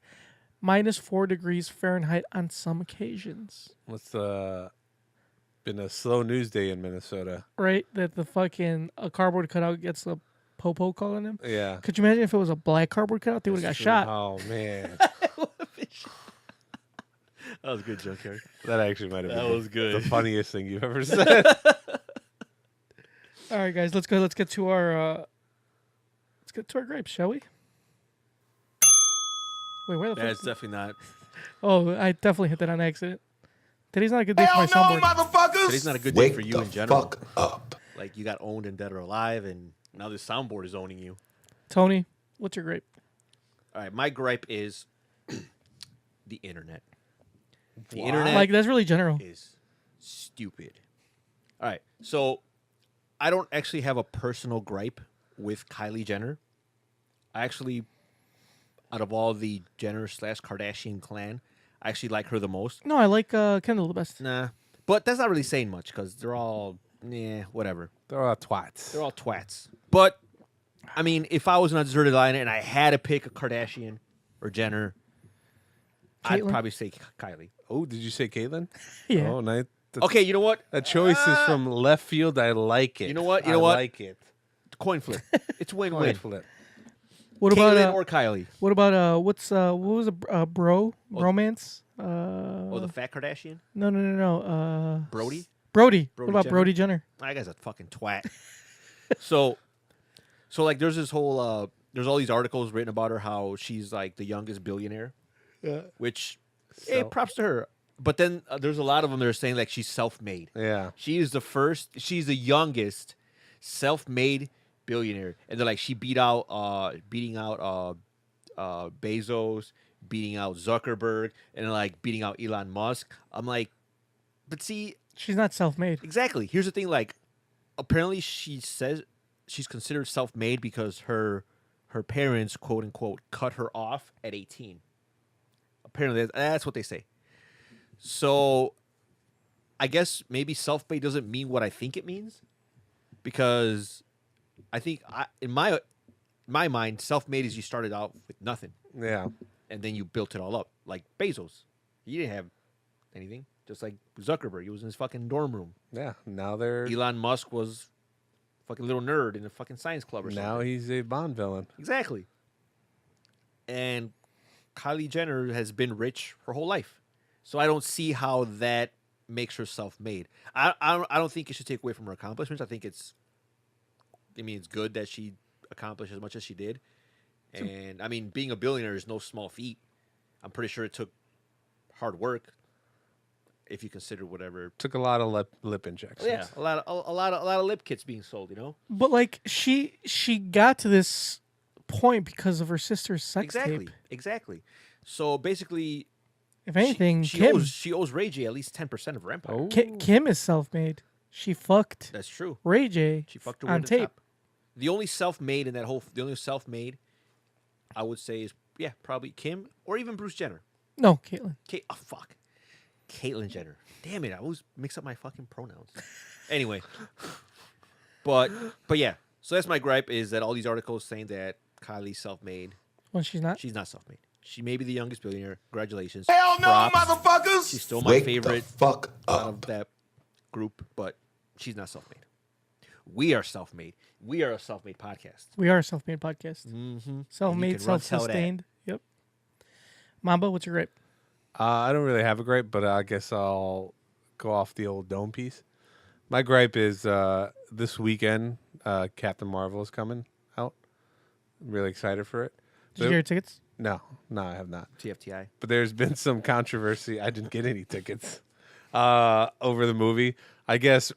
-4 degrees Fahrenheit on some occasions. What's been a slow news day in Minnesota? Right? That the fucking a cardboard cutout gets the popo calling him. Yeah. Could you imagine if it was a black cardboard cutout? They would have got shot. Oh man, That was a good joke, Harry. that actually might have That been was good. the funniest thing you've ever said. All right, guys, let's go. Let's get to our grapes, shall we? Wait, where the fuck? That's definitely not. Oh, I definitely hit that on accident. Today's not a good day for my soundboard. motherfuckers! Today's not a good day Wake for you the in general. fuck up. Like you got owned in Dead or Alive, and now this soundboard is owning you. Tony, what's your grape? All right, my gripe is the internet. The internet Like, that's really general. is stupid. All right, so I don't actually have a personal gripe with Kylie Jenner. I actually, out of all the Jenner / Kardashian clan, I actually like her the most. No, I like Kendall the best. Nah, but that's not really saying much because they're all, whatever. They're all twats. They're all twats. But I mean, if I was on a deserted island and I had to pick a Kardashian or Jenner, I'd Caitlyn? probably say Kylie. Oh, did you say Caitlyn? Yeah. Oh, nice. Okay, you know what? That choice is from left field. I like it. You know what? I what? like it. Coin flip. It's Coin win-win. flip. What Caitlyn about or Kylie? what was a bromance? Oh, the fat Kardashian? No. Brody? Brody. Brody What about Jenner? Brody Jenner? That guy's a fucking twat. so like there's this whole there's all these articles written about her how she's like the youngest billionaire. Yeah. Which So- props to her. But then there's a lot of them that are saying like she's self-made. Yeah. She's the youngest self-made billionaire. And they're like she beating out Bezos, beating out Zuckerberg, and like beating out Elon Musk. I'm like, but see, She's not self-made. exactly. Here's the thing, like apparently she says she's considered self-made because her parents, quote unquote, cut her off at 18. Apparently that's what they say. So I guess maybe self-made doesn't mean what I think it means, because I think in my mind, self-made is you started out with nothing Yeah. and then you built it all up. Like Bezos, he didn't have anything. Just like Zuckerberg, he was in his fucking dorm room. Yeah. Now they're Elon Musk was a fucking little nerd in a fucking science club or something. now he's a Bond villain. Exactly. And Kylie Jenner has been rich her whole life. So I don't see how that makes her self-made. I don't think it should take away from her accomplishments. It's good that she accomplished as much as she did. And I mean, being a billionaire is no small feat. I'm pretty sure it took hard work, if you consider whatever. Took a lot of lip injections. Yeah, a lot of lip kits being sold. But like she got to this point because of her sister's sex tape. Exactly. So basically, If anything, she Kim owes Ray J at least 10% of her empire. Oh. Kim is self-made. She fucked That's true. Ray J She fucked her way on to the tape. top. The only self-made I would say is probably Kim or even Bruce Jenner. No, Caitlyn. Caitlyn Jenner. Damn it, I always mix up my fucking pronouns. Anyway, but yeah. So that's my gripe, is that all these articles saying that Kylie's self-made. Well, she's not. She's not self-made. She may be the youngest billionaire. Congratulations. Hell no, Props. motherfuckers! She's still my Wake favorite the fuck out of up. that group, but she's not self-made. We are self-made. We are a self-made podcast. We are a self-made podcast. Mm-hmm. Self-made, can run tell that. self-sustained. Yep. Mamba, what's your gripe? I don't really have a gripe, but I guess I'll go off the old dome piece. My gripe is this weekend, Captain Marvel is coming out. I'm really excited for it. Did you get your tickets? No, I have not. TFTI. But there's been some controversy. I didn't get any tickets over the movie. I guess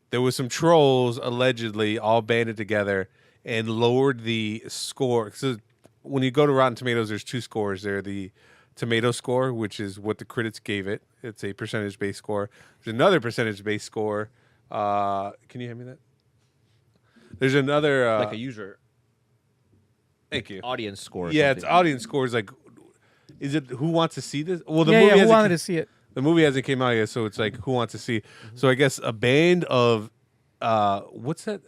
there was some trolls allegedly all banded together and lowered the score. So when you go to Rotten Tomatoes, there's two scores. There's the tomato score, which is what the critics gave it. It's a percentage-based score. There's another percentage-based score. Can you hand me that? There's another Like a user Thank you. audience score. Or Yeah, it's something. audience scores. Like, is it who wants to see this? Well, the Yeah, movie who hasn't wanted to see it? the movie hasn't came out yet, so it's like who wants to see. So I guess a band of what's that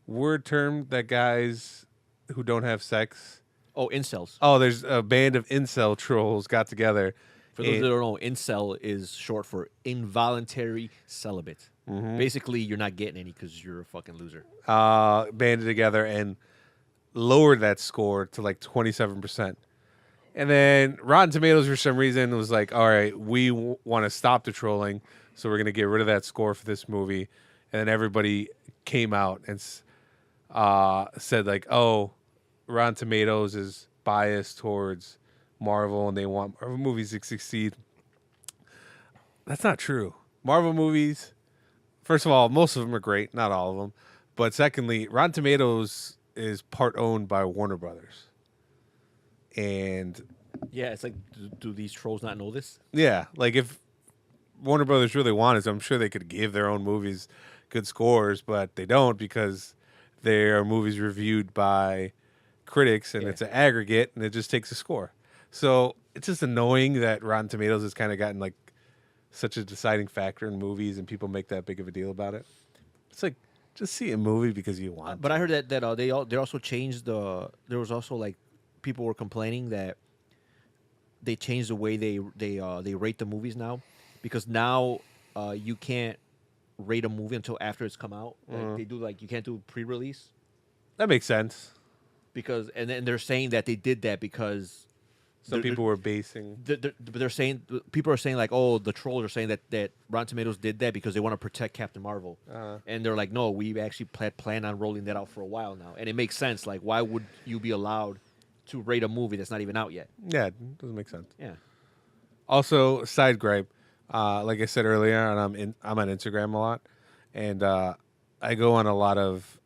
word term that guys who don't have sex? Oh, incels. Oh, there's a band of incel trolls got together. For those and- that don't know, incel is short for involuntary celibate. Basically, you're not getting any because you're a fucking loser. banded together and lowered that score to like 27%. And then Rotten Tomatoes, for some reason, was like, all right, we want to stop the trolling, so we're going to get rid of that score for this movie. And then everybody came out and said, like, oh, Rotten Tomatoes is biased towards Marvel and they want Marvel movies to succeed. That's not true. Marvel movies, first of all, most of them are great, not all of them. But secondly, Rotten Tomatoes is part owned by Warner Brothers. And Yeah, it's like, do these trolls not know this? yeah, like if Warner Brothers really wanted, I'm sure they could give their own movies good scores, but they don't because they are movies reviewed by critics and Yeah. it's an aggregate and it just takes a score. So it's just annoying that Rotten Tomatoes has kind of gotten like such a deciding factor in movies and people make that big of a deal about it. It's like just see a movie because you want. But I heard that they also changed the. There was also like people were complaining that they changed the way they rate the movies now, because now you can't rate a movie until after it's come out. Like they do, like you can't do pre-release That makes sense. because and then they're saying that they did that because Some people were basing. They're saying people are saying like, oh, the trolls are saying that Rotten Tomatoes did that because they want to protect Captain Marvel, and they're like, no, we actually plan on rolling that out for a while now, and it makes sense. Like, why would you be allowed to rate a movie that's not even out yet? Yeah, it doesn't make sense. Yeah. Also, side gripe, like I said earlier, and I'm on Instagram a lot, and I go on a lot of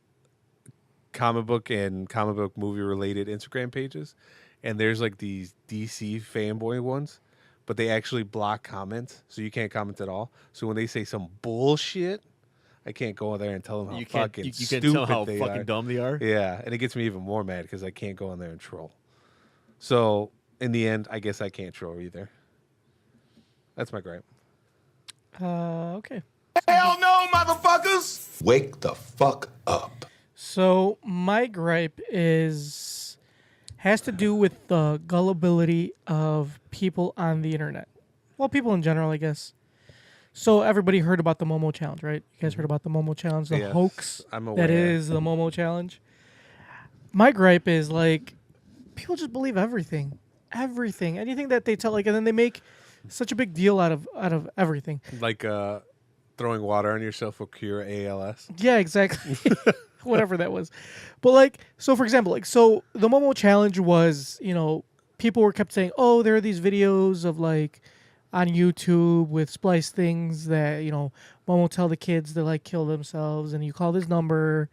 comic book and comic book movie related Instagram pages, and there's like these DC fanboy ones, but they actually block comments, so you can't comment at all. So when they say some bullshit, I can't go in there and tell them how fucking you stupid can tell how they fucking are. dumb they are. Yeah, and it gets me even more mad because I can't go in there and troll. So in the end, I guess I can't troll either. That's my gripe. Okay. Hell no, motherfuckers! Wake the fuck up. So my gripe has to do with the gullibility of people on the internet. Well, people in general, I guess. So everybody heard about the Momo challenge, right? You guys heard about the Momo challenge, the Yes, hoax I'm aware. that is the Momo challenge. My gripe is like people just believe everything, anything that they tell, like, and then they make such a big deal out of everything. Like throwing water on yourself will cure ALS. Yeah, exactly. Whatever that was. But like, so for example, like, so the Momo challenge was, people were kept saying, oh, there are these videos of like on YouTube with splice things that, Momo tell the kids to like kill themselves, and you call this number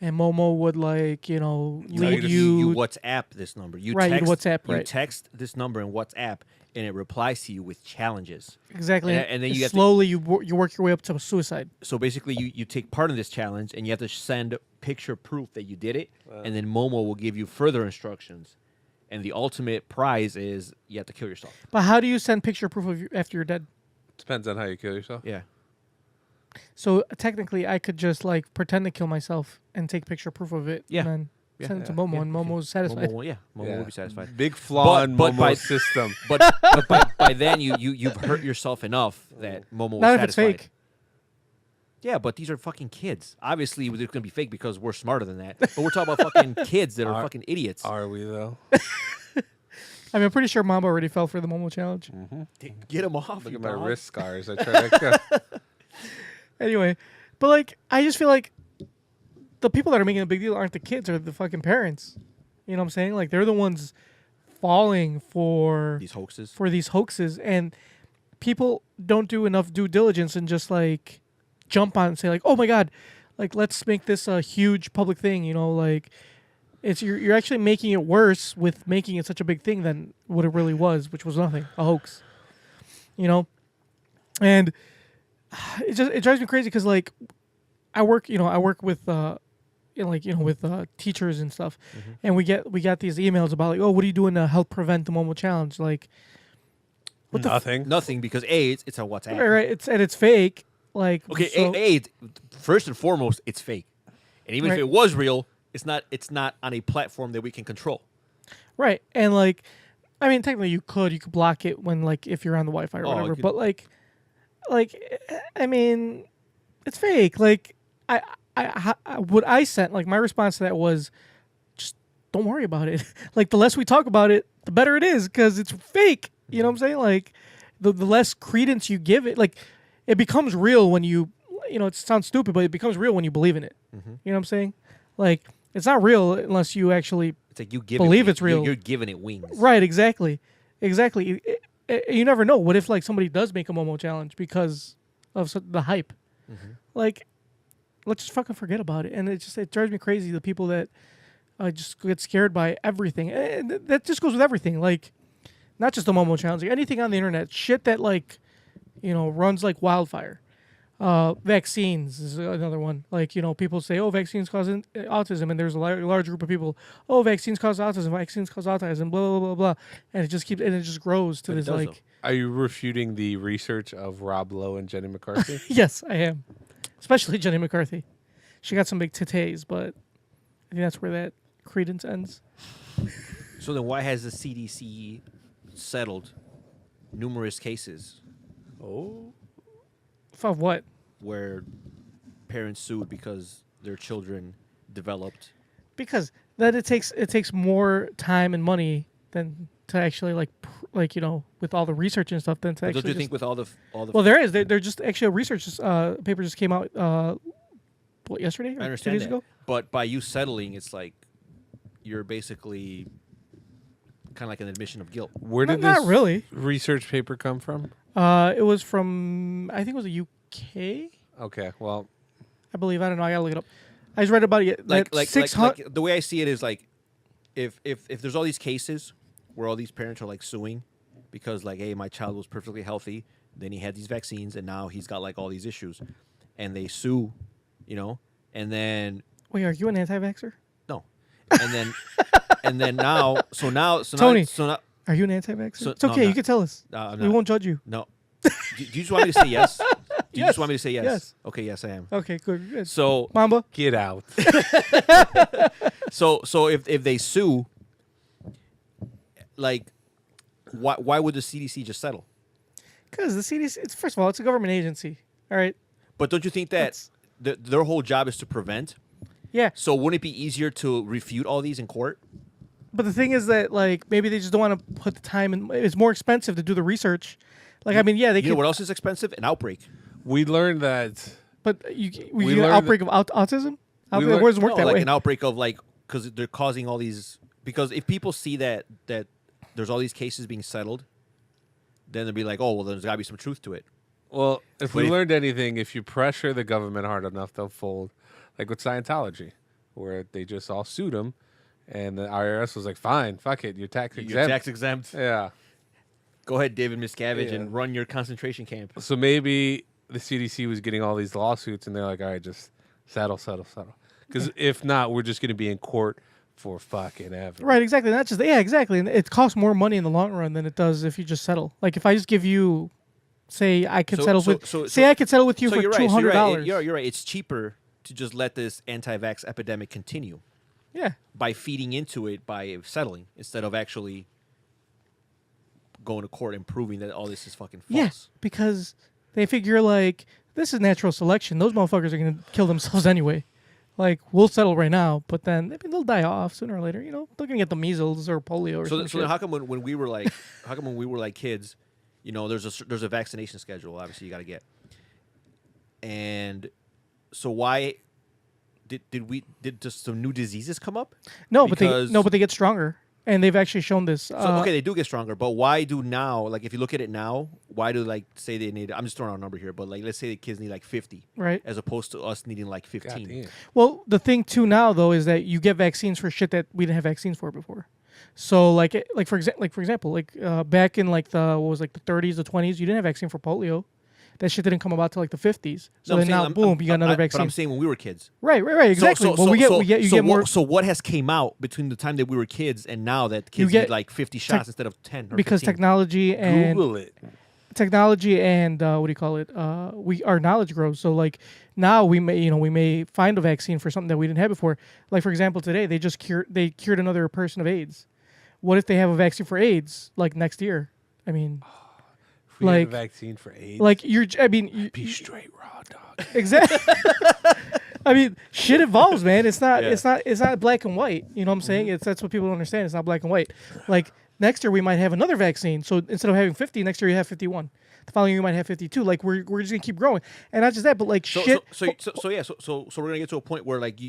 and Momo would like, lead You WhatsApp this number. You Right, you'd text, WhatsApp, You right. text this number in WhatsApp, and it replies to you with challenges. Exactly. And then you have to- slowly you work your way up to suicide. So basically, you take part in this challenge, and you have to send picture proof that you did it, and then Momo will give you further instructions. And the ultimate prize is you have to kill yourself. But how do you send picture proof of after you're dead? Depends on how you kill yourself. Yeah. So technically, I could just like pretend to kill myself and take picture proof of it, Yeah. and then Yeah. send it to Momo, and Momo's satisfied. Momo will be satisfied. Big flaw in But by- Momo's system. But by then you've hurt yourself enough that Momo was Not if it's satisfied. fake. Yeah, but these are fucking kids. Obviously, they're going to be fake because we're smarter than that. But we're talking about fucking kids that are fucking idiots. Are we though? I mean, I'm pretty sure Mamba already fell for the Momo challenge. Get them off. Look you at my dog. wrist scars. I try to. Anyway, but like, I just feel like the people that are making a big deal aren't the kids, or the fucking parents. You know what I'm saying? Like, they're the ones falling for These hoaxes. these hoaxes, and people don't do enough due diligence and just like jump on and say like, oh my god, like let's make this a huge public thing. Like it's you're actually making it worse with making it such a big thing than what it really was, which was nothing, a hoax. And it drives me crazy because like I work with with teachers and stuff, and we got these emails about like, oh, what are you doing to help prevent the Momo challenge? Like, what Nothing. Nothing, because A, it's a WhatsApp. right? It's fake. Like, Okay, so- first and foremost, it's fake. And even if Right. it was real, it's not on a platform that we can control. right? And like, I mean, technically, you could block it when like if you're on the Wi-Fi or Oh, whatever. you could- But like, I mean, it's fake. Like, what I sent, like my response to that was, just don't worry about it. Like, the less we talk about it, the better it is because it's fake. You know what I'm saying? Like, the less credence you give it, like, it becomes real when you, it sounds stupid, but it becomes real when you believe in it. You know what I'm saying? Like, it's not real unless you actually It's like you give believe it, it's real. You're giving it wings. Right, exactly. You never know. What if like somebody does make a Momo challenge because of the hype? Like, let's just fucking forget about it. And it drives me crazy, the people that just get scared by everything. And that just goes with everything. Like, not just the Momo challenge, like anything on the internet, shit that like, runs like wildfire. Vaccines is another one. Like, people say, oh, vaccines cause autism, and there's a large group of people, oh, vaccines cause autism, blah, blah, blah, blah, blah. And it just grows to But it this, does, like, Are you refuting the research of Rob Lowe and Jenny McCarthy? yes, I am. Especially Jenny McCarthy. She got some big titties, but I think that's where that credence ends. So then why has the CDC settled numerous cases Of what? where parents sued because their children developed? Because then it takes more time and money than to actually like with all the research and stuff. Then to But actually don't you think with all the well, there is. They're just actually a research paper just came out yesterday or I 2 understand days that. ago. But by you settling, it's like you're basically kind of like an admission of guilt. Where did Not this really. research paper come from? It was from I think it was the UK. Okay, well, I believe. I don't know. I gotta look it up. I just read about it. Like 600. like the way I see it is like if there's all these cases where all these parents are like suing because like, hey, my child was perfectly healthy, then he had these vaccines and now he's got like all these issues, and they sue, and then Wait, are you an anti-vaxxer? no, and then now Tony. now Are you an anti-vaxxer? So- It's no, I'm okay. You not. can tell us. I'm We not. won't judge you. no. Do you just want me to say yes? Do you Yes. just want me to say yes? Yes. Okay, yes, I am. Okay, good. So Mamba. get out. so if they sue, like, why would the CDC just settle? Because the CDC, it's first of all, it's a government agency. All right. But don't you think that their whole job is to prevent? Yeah. So wouldn't it be easier to refute all these in court? But the thing is that like maybe they just don't want to put the time in. It's more expensive to do the research. Like I mean, yeah, they You can. know what else is expensive? An outbreak. We learned that. But you We get an learned outbreak of autism. We It learned- doesn't work No, that like way. an outbreak of like because they're causing all these. Because if people see that there's all these cases being settled, then they'll be like, oh well, there's got to be some truth to it. Well, if But we if- learned anything, if you pressure the government hard enough, they'll fold. Like with Scientology, where they just all sued them, and the IRS was like, "Fine, fuck it, you're tax exempt." You're tax exempt. Yeah. Go ahead, David Miscavige, Yeah. and run your concentration camp. So maybe the CDC was getting all these lawsuits, and they're like, "All right, just settle." Because if not, we're just going to be in court for fucking ever. Right, exactly. Not just exactly. And it costs more money in the long run than it does if you just settle. Like if I just give you, say, I could settle with I could settle with you for you're right, $200. You're right. It's cheaper to just let this anti-vax epidemic continue Yeah. by feeding into it by settling instead of actually going to court and proving that all this is fucking false. Yeah, because they figure like this is natural selection. Those motherfuckers are gonna kill themselves anyway. Like we'll settle right now, but then they'll die off sooner or later. They're gonna get the measles or polio or So, some so then shit. how come when we were like, kids, there's a vaccination schedule. Obviously, you got to get. And so why did just some new diseases come up? No, Because- but they get stronger, and they've actually shown this. So okay, they do get stronger, but why do now? Like, if you look at it now, why do like say they need? I'm just throwing out a number here, but like let's say the kids need like 50, Right. as opposed to us needing like 15. Goddamn. Well, the thing too now though is that you get vaccines for shit that we didn't have vaccines for before. So for example, back in like the 30s, the 20s, you didn't have vaccine for polio. That shit didn't come about till like the 50s. So No, I'm then saying- now, boom, you got another But vaccine. I'm saying when we were kids. Right, exactly. So, Well, you get more So what has came out between the time that we were kids and now that kids get need like 50 shots instead of 10 or because 15? technology and Google it. what do you call it? Our knowledge grows. So like now we may find a vaccine for something that we didn't have before. Like for example, today they cured another person of AIDS. What if they have a vaccine for AIDS like next year? I mean, If we had Like- a vaccine for AIDS, like be straight raw dog. exactly. I mean, shit evolves, man. It's not black and white. You know what I'm saying? That's what people don't understand. It's not black and white. Like next year we might have another vaccine. So instead of having 50, next year you have 51. The following year you might have 52. Like we're just gonna keep growing, and not just that, but like So shit. so we're gonna get to a point where like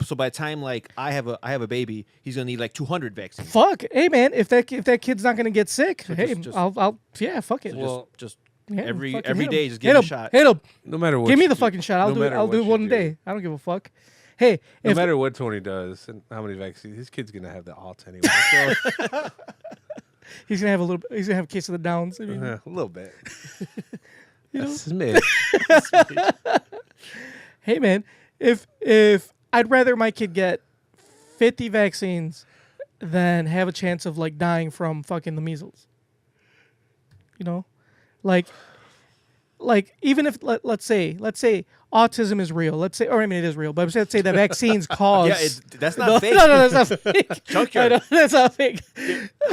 so by the time like I have a baby, he's gonna need like 200 vaccines. Fuck, hey man, if that kid's not gonna get sick, hey, just- I'll fuck it. So Well, just Yeah, every fucking hit day, him. just give him a shot. Hit him. No matter what. Give me you the do- fucking shot. I'll no do it. matter I'll what do it you one do. day. I don't give a fuck. Hey, No if matter what Tony does and how many vaccines, his kid's gonna have the alt anyway. So he's gonna have a case of the downs. I mean, a little bit. You know? A smidge. hey man, if I'd rather my kid get 50 vaccines than have a chance of like dying from fucking the measles. You know, like even if let's say autism is real. Let's say, or I mean it is real, but let's say the vaccines cause. Yeah, that's not no, fake. no, that's not fake. Junkyard. I know, that's not fake.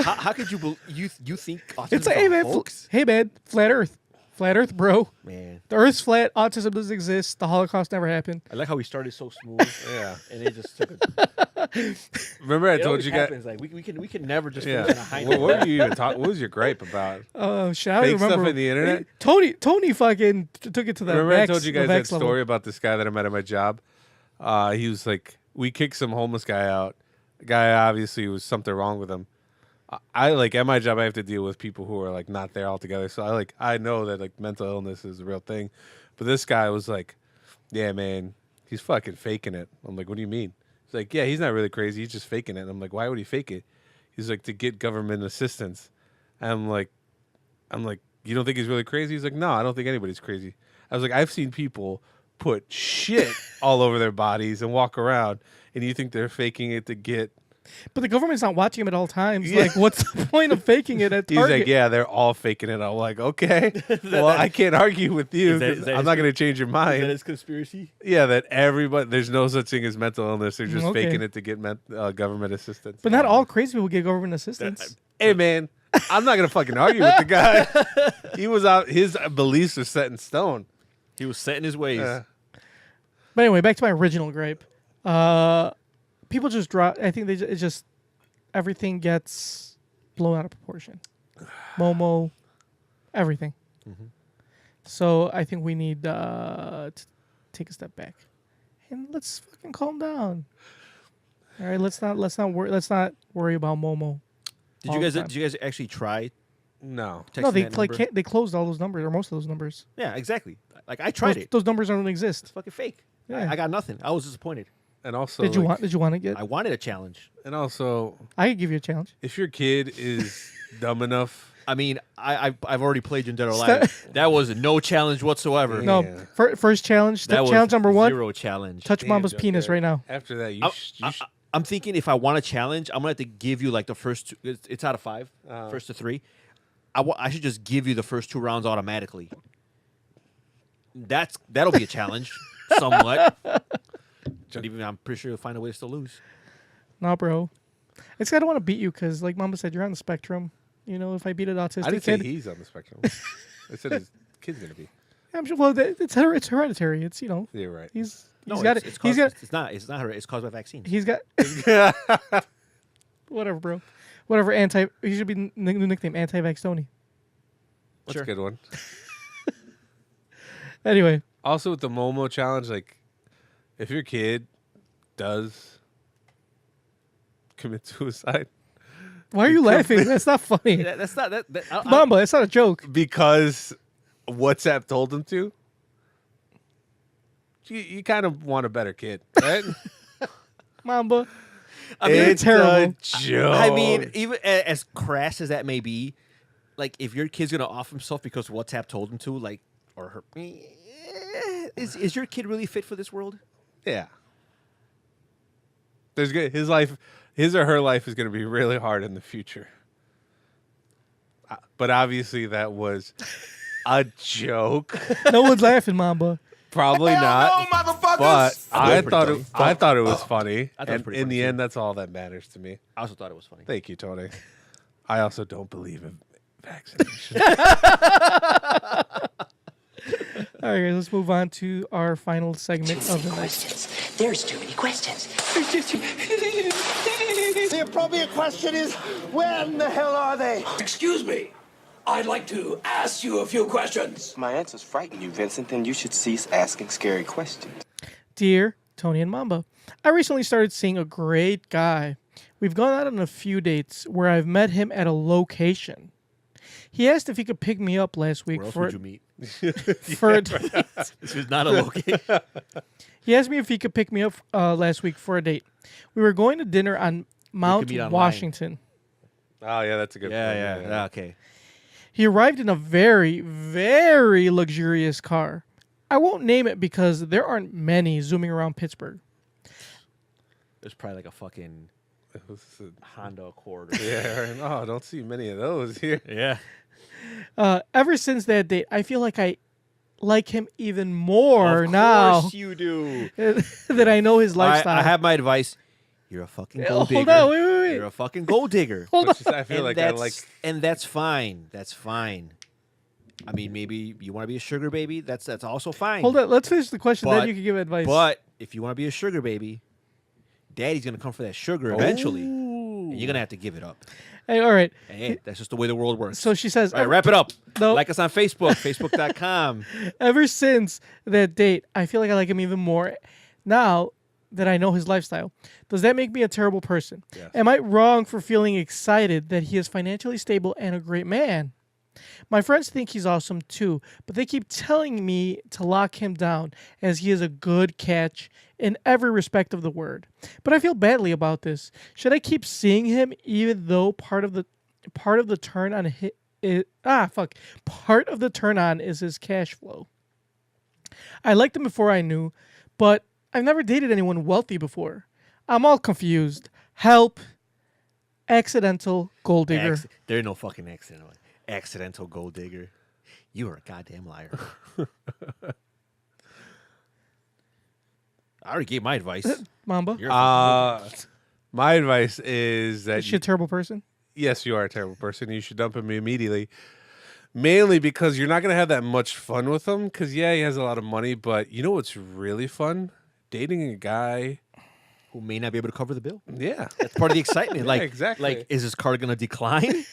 How could you think autism It's is like, a hoax? hey man, flat Earth, bro. Man, The Earth's flat. Autism doesn't exist. The Holocaust never happened. I like how we started so smooth. Yeah. And it just took a Remember I It told always you guys. happens. Like we can never just Yeah. finish on a high What note. were you even talking? What was your gripe about? Oh shit! I Fake don't remember. stuff in the internet? Tony fucking took it to the Remember max, I told you the guys that max level. story about this guy that I met at my job? He was like, we kicked some homeless guy out. The guy obviously was something wrong with him. I like at my job I have to deal with people who are like not there altogether. So I know that like mental illness is a real thing. But this guy was like, yeah, man, he's fucking faking it. I'm like, what do you mean? He's like, yeah, he's not really crazy. He's just faking it. And I'm like, why would he fake it? He's like, to get government assistance. And I'm like, you don't think he's really crazy? He's like, no, I don't think anybody's crazy. I was like, I've seen people put shit all over their bodies and walk around, and you think they're faking it to get. But the government's not watching him at all times. Yeah. Like, what's the point of faking it at He's Target? like, yeah, they're all faking it. I'm like, okay, well, I can't argue with you. Is that- 'cause is that I'm his not going to change your Is mind. that his conspiracy? Yeah, that everybody, there's no such thing as mental illness. They're just Okay. faking it to get government assistance. But not all crazy people get government assistance. Hey, man, I'm not going to fucking argue with the guy. He was out, his beliefs are set in stone. He was set in his ways. But anyway, back to my original gripe. People just draw. I think it's just everything gets blown out of proportion. Momo, everything. So I think we need to take a step back and let's fucking calm down. All right, let's not worry about Momo. all the time. Did you guys actually try No. texting No, they that like number? they closed all those numbers or most of those numbers. Yeah, exactly. Like I tried Those, it. those numbers don't exist. It's fucking fake. Yeah. I got nothing. I was disappointed. And also, Did you like- want to get? I wanted a challenge. And also, I could give you a challenge. if your kid is dumb enough, I mean, I've already played Dead or Alive. That was no challenge whatsoever. No, Yeah. first challenge. that was Challenge number 1: zero challenge. touch Damn, Mamba's Joe, penis yeah. right now. After that, I'm thinking if I want a challenge, I'm gonna have to give you like the first two. It's out of 5, first to 3. I should just give you the first 2 rounds automatically. That'll be a challenge, somewhat. But even I'm pretty sure you'll find a way to still lose. No, bro. I just I don't want to beat you because, like Mamba said, you're on the spectrum. You know, if I beat an autistic I didn't say kid, he's on the spectrum. I said his kid's gonna be. I'm sure. Well, it's hereditary. It's You're right. he's No, got it's it. caused, He's got It's not. It's not her. It's caused by vaccines. he's got whatever, bro. Whatever. He should be new nickname Anti-Vax Tony. That's Sure. a good one. Anyway, Also with the Momo challenge, like if your kid does commit suicide why are you laughing? That's not funny. That's not that. Mamba, it's not a joke. because WhatsApp told them to, you kind of want a better kid, right? Mamba. It's terrible. a joke. I mean, even as crass as that may be, like if your kid's gonna off himself because WhatsApp told him to, like, or her, is your kid really fit for this world? yeah. There's good. His or her life is going to be really hard in the future. But obviously that was a joke. No one's laughing, Mamba. Probably not. No, motherfuckers! But I pretty thought funny. I thought it was funny. I thought it was And pretty in funny, the too. end, that's all that matters to me. I also thought it was funny. Thank you, Tony. I also don't believe in vaccination. All right, guys, let's move on to our final segment of the night. Questions. There's too many questions. The appropriate question is, where in the hell are they? Excuse me. I'd like to ask you a few questions. My answers frighten you, Vincent, then you should cease asking scary questions. Dear Tony and Mamba, I recently started seeing a great guy. We've gone out on a few dates where I've met him at a location. He asked if he could pick me up last week Where else for would you meet? for a date. This is not a location. He asked me if he could pick me up last week for a date. We were going to dinner on Mount meet online. Washington. Oh yeah, that's a good. point. Okay. He arrived in a very, very luxurious car. I won't name it because there aren't many zooming around Pittsburgh. There's probably like a fucking It was Honda Accord. yeah. Right. Oh, I don't see many of those here. Yeah. Ever since that date, I feel like I like him even more now Of course you do. that I know his lifestyle. I have my advice. You're a fucking gold digger. Hold on, wait. You're a fucking gold digger. Hold Which on. is, I feel and like I that's, like. and that's fine. That's fine. I mean, maybe you want to be a sugar baby. That's also fine. Hold on. Let's finish the question, But- then you can give advice. But if you want to be a sugar baby, Daddy's gonna come for that sugar eventually, and you're gonna have to give it up. Hey, all right. Hey, that's just the way the world works. So she says, all right, wrap it up. No. Like us on Facebook, facebook.com. Ever since that date, I feel like I like him even more now that I know his lifestyle. Does that make me a terrible person? Yes. Am I wrong for feeling excited that he is financially stable and a great man? My friends think he's awesome too, but they keep telling me to lock him down as he is a good catch in every respect of the word. But I feel badly about this. Should I keep seeing him even though part of the turn on part of the turn on is his cash flow? I liked him before I knew, but I've never dated anyone wealthy before. I'm all confused. Help. Accidental gold digger. There ain't no fucking accidental gold digger. You are a goddamn liar. I already gave my advice. Mamba. You're a my advice is that Is she a terrible person? yes, you are a terrible person. You should dump him immediately. Mainly because you're not going to have that much fun with him. Because, yeah, he has a lot of money. But you know what's really fun? Dating a guy who may not be able to cover the bill. Yeah. That's part of the excitement. Like, exactly. Like, is his car going to decline?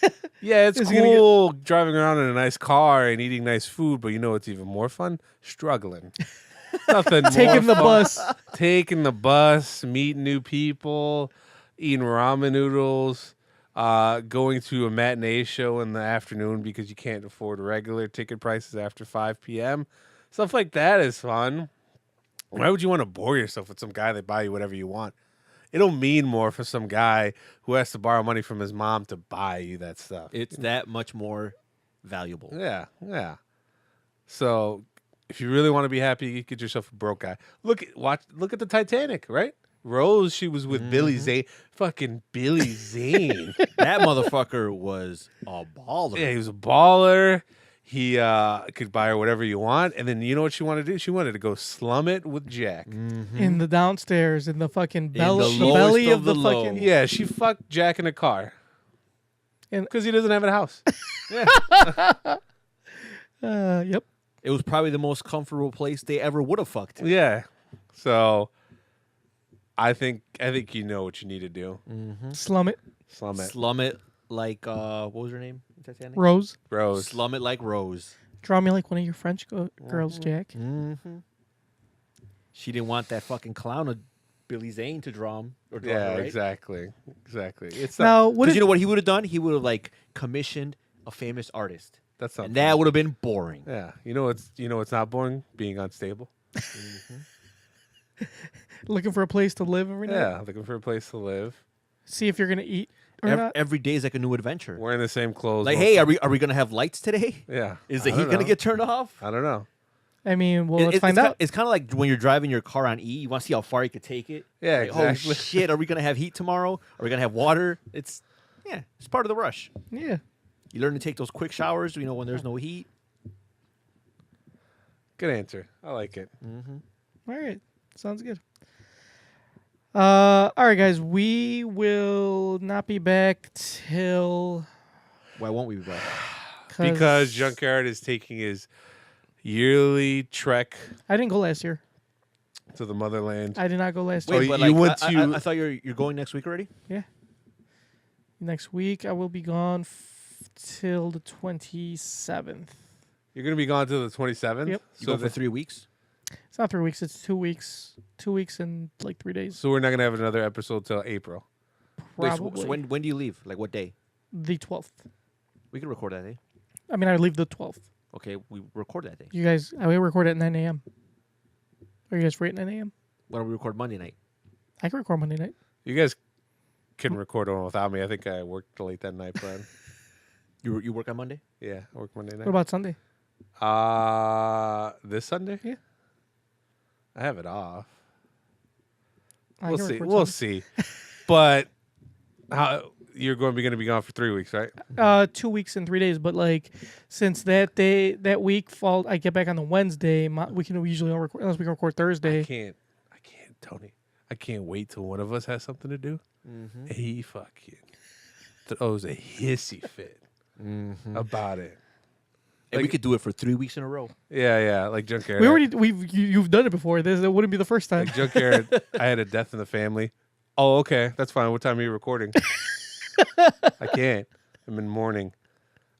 Yeah, it's Is he gonna cool driving around in a nice car and eating nice food. But you know what's even more fun? Struggling. Nothing more Taking the fun. bus. Taking the bus, meeting new people, eating ramen noodles, going to a matinee show in the afternoon because you can't afford regular ticket prices after 5 p.m. Stuff like that is fun. Why would you want to bore yourself with some guy that buy you whatever you want? It'll mean more for some guy who has to borrow money from his mom to buy you that stuff. It's that much more valuable. Yeah, yeah. So if you really want to be happy, you get yourself a broke guy. Look at the Titanic, right? Rose, she was with Billy Zane. Fucking Billy Zane. That motherfucker was a baller. Yeah, he was a baller. He could buy her whatever you want. And then you know what she wanted to do? She wanted to go slum it with Jack. In the downstairs, in the fucking the belly lowest of the of the low. fucking. Yeah, she fucked Jack in a car. And- Because he doesn't have a house. Yep. It was probably the most comfortable place they ever would have fucked. Yeah. So I think you know what you need to do. Slum it. Slum it. Slum it like, what was her name? in Titanic? Rose. Rose. Slum it like Rose. Draw me like one of your French girls, Jack. She didn't want that fucking clown of Billy Zane to draw him. Or draw Yeah, her, right? exactly. It's Now, not, what Because if you know what he would have done? He would have like commissioned a famous artist. that's not And that would have been boring. Yeah. You know what's not boring? Being unstable. looking for a place to live every night? Yeah, looking for a place to live. See if you're gonna eat or not. Every day is like a new adventure. Wearing the same clothes. Like, most hey, of- are we gonna have lights today? Yeah. Is the I heat don't gonna know. get turned off? I don't know. I mean, well, let's find out. It's kind of like when you're driving your car on E. You want to see how far you could take it. Yeah, Like, exactly. Oh shit! Are we gonna have heat tomorrow? Are we gonna have water? It's part of the rush. Yeah. You learn to take those quick showers. You know when there's no heat. Good answer. I like it. All right. Sounds good. All right, guys. We will not be back till Why won't we be back? Because Junkyard is taking his yearly trek I didn't go last year. to the motherland. I did not go last Wait, year. but you like, went I to- thought you're going next week already. Yeah. Next week I will be gone till the 27th. You're going to be gone till the 27th? Yep. You go for 3 weeks. It's not 3 weeks. It's 2 weeks. 2 weeks and like 3 days. So we're not going to have another episode till April. Wait, Probably so when do you leave? Like what day? the 12th. We can record that day. I mean, I leave the 12th. Okay, we record that day. You guys, I will record at 9 a.m. Are you guys free at 9 a.m.? Why don't we record Monday night? I can record Monday night. You guys can record one without me. I think I worked late that night, Brian. You work on Monday? Yeah, I work Monday night. What about Sunday? This Sunday? Yeah. I have it off. I We'll can see. record We'll Sunday. see. But you're going to be gone for 3 weeks, right? 2 weeks and 3 days, but like since that week fall, I get back on the Wednesday. We can usually all record unless we can record Thursday. I can't, Tony. I can't wait till one of us has something to do. And he fucking throws a hissy fit about it. And we could do it for 3 weeks in a row. Yeah, like Junkyard. You've done it before. It wouldn't be the first time. Like Junkyard, I had a death in the family. Oh, okay. That's fine. What time are you recording? I can't. I'm in mourning.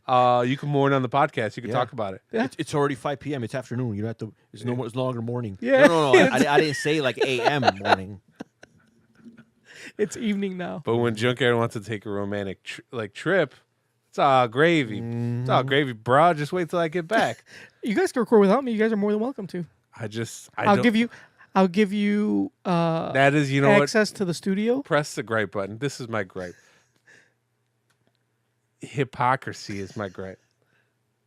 You can mourn on the podcast. You can talk about it. Yeah. It's already 5 p.m. It's afternoon. You don't have to. It's no more. It's no longer morning. Yeah. No. I didn't say like a.m. morning. It's evening now. But when Junkyard wants to take a romantic trip, it's all gravy. It's all gravy, bro. Just wait till I get back. You guys can record without me. You guys are more than welcome to. I'll give you that is, you know access to the studio. Press the gripe button. This is my gripe. Hypocrisy is my gripe.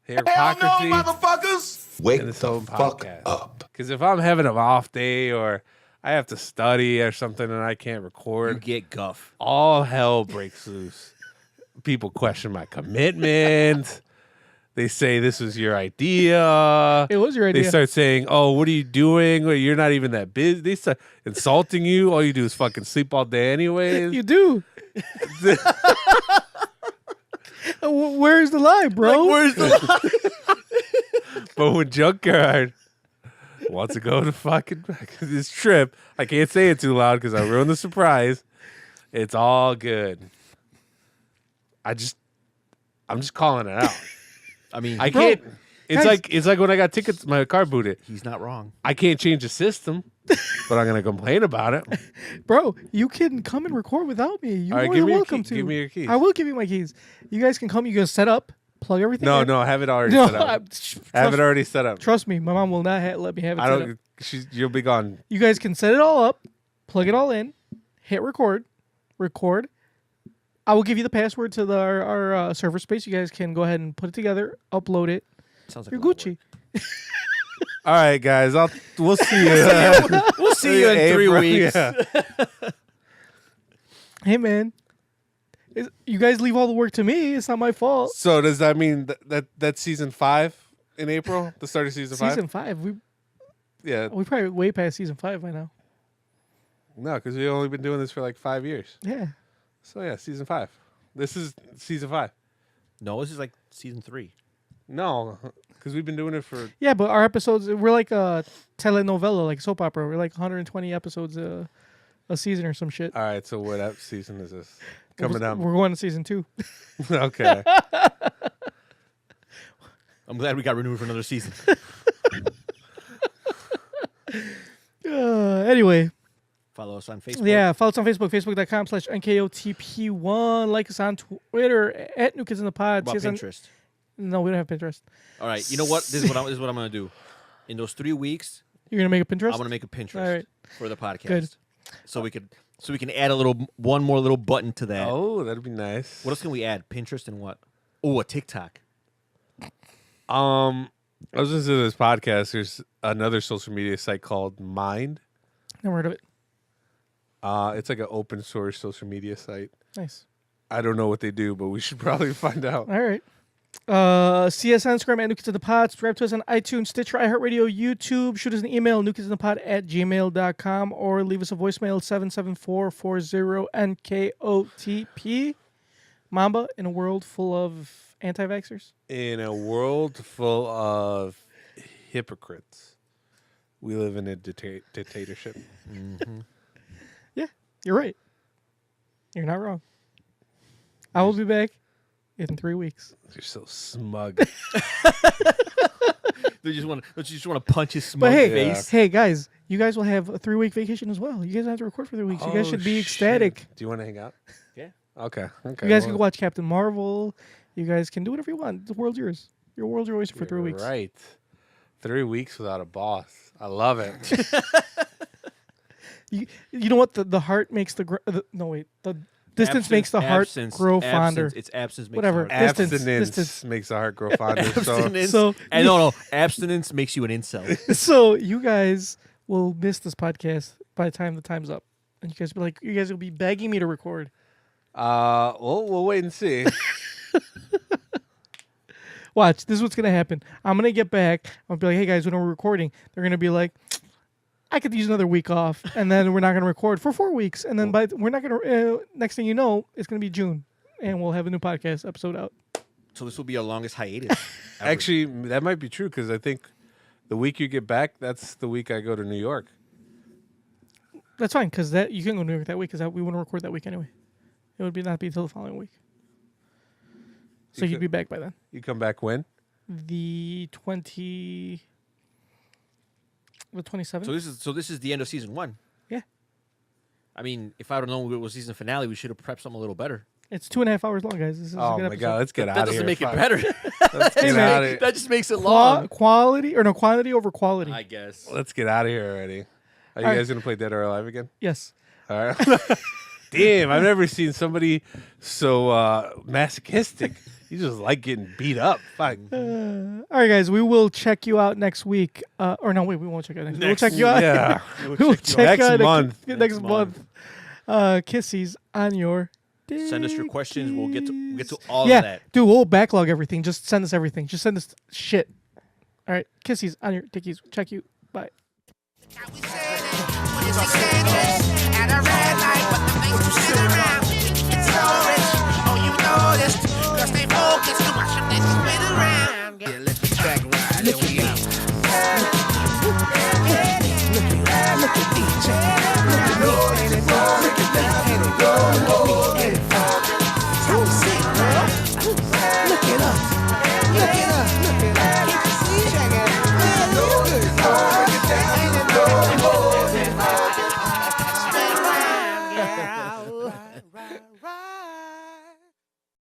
Hypocrisy. Hell no, motherfuckers! Wake the fuck up. Because if I'm having an off day or I have to study or something and I can't You record, get guff. all hell breaks loose. People question my commitment. They say this was your idea. It was your idea. They start saying, "Oh, what are you doing? Well, you're not even that busy." They start insulting you. All you do is fucking sleep all day, anyways. You do. Where's the lie, bro? Where's the But when Junkyard wants to go to fucking this trip, I can't say it too loud because I ruin the surprise. It's all good. I'm just calling it out. I mean, I Bro, can't. guys- It's like when I got tickets, my car booted. he's not wrong. I can't change the system, but I'm gonna complain about it. Bro, you can come and record without me. You're All right, more give than me your welcome key- to. give me your keys. I will give you my keys. You guys can come. You can set up, plug everything. in. No, have it already No, set up. trust, Have it already set up. trust me. My mom will not let me have it I set up. don't. You'll be gone. You guys can set it all up, plug it all in, hit record. I will give you the password to our server space. You guys can go ahead and put it together, upload it. Sounds like You're a lot of Gucci. All right, guys. We'll see you. We'll see you in April, 3 weeks. yeah. Hey, man. You guys leave all the work to me. It's not my fault. So does that mean that's season 5 in April? The start of season 5? Season 5. Yeah. We probably way past season 5 by now. No, because we've only been doing this for like 5 years. Yeah. So yeah, season 5. This is season 5. No, this is like season 3. No, because we've been doing it for. Yeah, but our episodes, we're like a telenovela, like soap opera. We're like 120 episodes a season or some shit. All right, so what season is this? Coming down. We're going to season 2. Okay. I'm glad we got renewed for another season. Anyway. Follow us on Facebook. Yeah, follow us on Facebook, facebook.com/NKOTP1. Like us on Twitter at New Kids in the Pod. What See about us on- Pinterest? No, we don't have Pinterest. All right. You know what? This is what I'm going to do. In those 3 weeks, You're going to make a Pinterest? I'm going to make a Pinterest All right. for the podcast. Good. So we can add one more little button to that. Oh, that'd be nice. What else can we add? Pinterest and what? Oh, a TikTok. I was listening to this podcast. There's another social media site called Mind. Never heard of it. It's like an open source social media site. Nice. I don't know what they do, but we should probably find out. All right. See us on Instagram at New Kids in the Pod. Subscribe to us on iTunes, Stitcher, iHeartRadio, YouTube. Shoot us an email, newkidsinthepod@gmail.com, or leave us a voicemail at 774-40-NKOTP. Mamba, in a world full of anti-vaxxers. In a world full of hypocrites, we live in a dictatorship. Yeah, you're right. You're not wrong. I will be back in 3 weeks. You're so smug. They just want to punch his smug But hey, face. hey guys, you guys will have a 3-week vacation as well. You guys don't have to record for 3 weeks. You guys should be ecstatic. Shit. Do you want to hang out? Yeah. Okay. You guys can go watch Captain Marvel. You guys can do whatever you want. The world's yours. Your world's your oyster for 3 weeks. Right. 3 weeks without a boss. I love it. You know what? The heart makes the distance makes the heart grow fonder. It's absence makes Whatever. the heart. Abstinence makes the heart grow fonder. Abstinence. So- and no, abstinence makes you an incel. So you guys will miss this podcast by the time the time's up, and you guys will be begging me to record. We'll wait and see. Watch, this is what's gonna happen. I'm gonna get back. I'll be like, hey guys, when we're recording, they're gonna be like, I could use another week off, and then we're not gonna record for 4 weeks, and then we're not gonna. Next thing you know, it's gonna be June, and we'll have a new podcast episode out. So this will be our longest hiatus. ever. Actually, that might be true because I think the week you get back, that's the week I go to New York. That's fine, because that you can go to New York that week, because we wouldn't record that week anyway. It would not be until the following week. So you'd be back by then. You come back when? The 27th. So this is the end of season 1. Yeah. I mean, if I don't know it was season finale, we should have prepped something a little better. It's 2.5 hours long, guys. This is a Oh good my episode. God, let's get out That of here. doesn't make it Fuck. better. Let's get out of here. That just makes it long. Quantity over quality. I guess. Let's get out of here already. Are you All guys gonna play Dead or Alive again? Yes. All right. Damn, I've never seen somebody so masochistic. You just like getting beat up. Fuck. All right, guys. We will check you out next week. Or no, wait, we won't check you out next week. We'll check you out. Yeah. We'll check you out month. next month. Kissies on your dick. Send us your questions. We'll get to all Yeah, of that. dude, we'll backlog everything. Just send us everything. Just send us shit. All right, kissies on your dickies. Check you. Bye. At a red light, but the face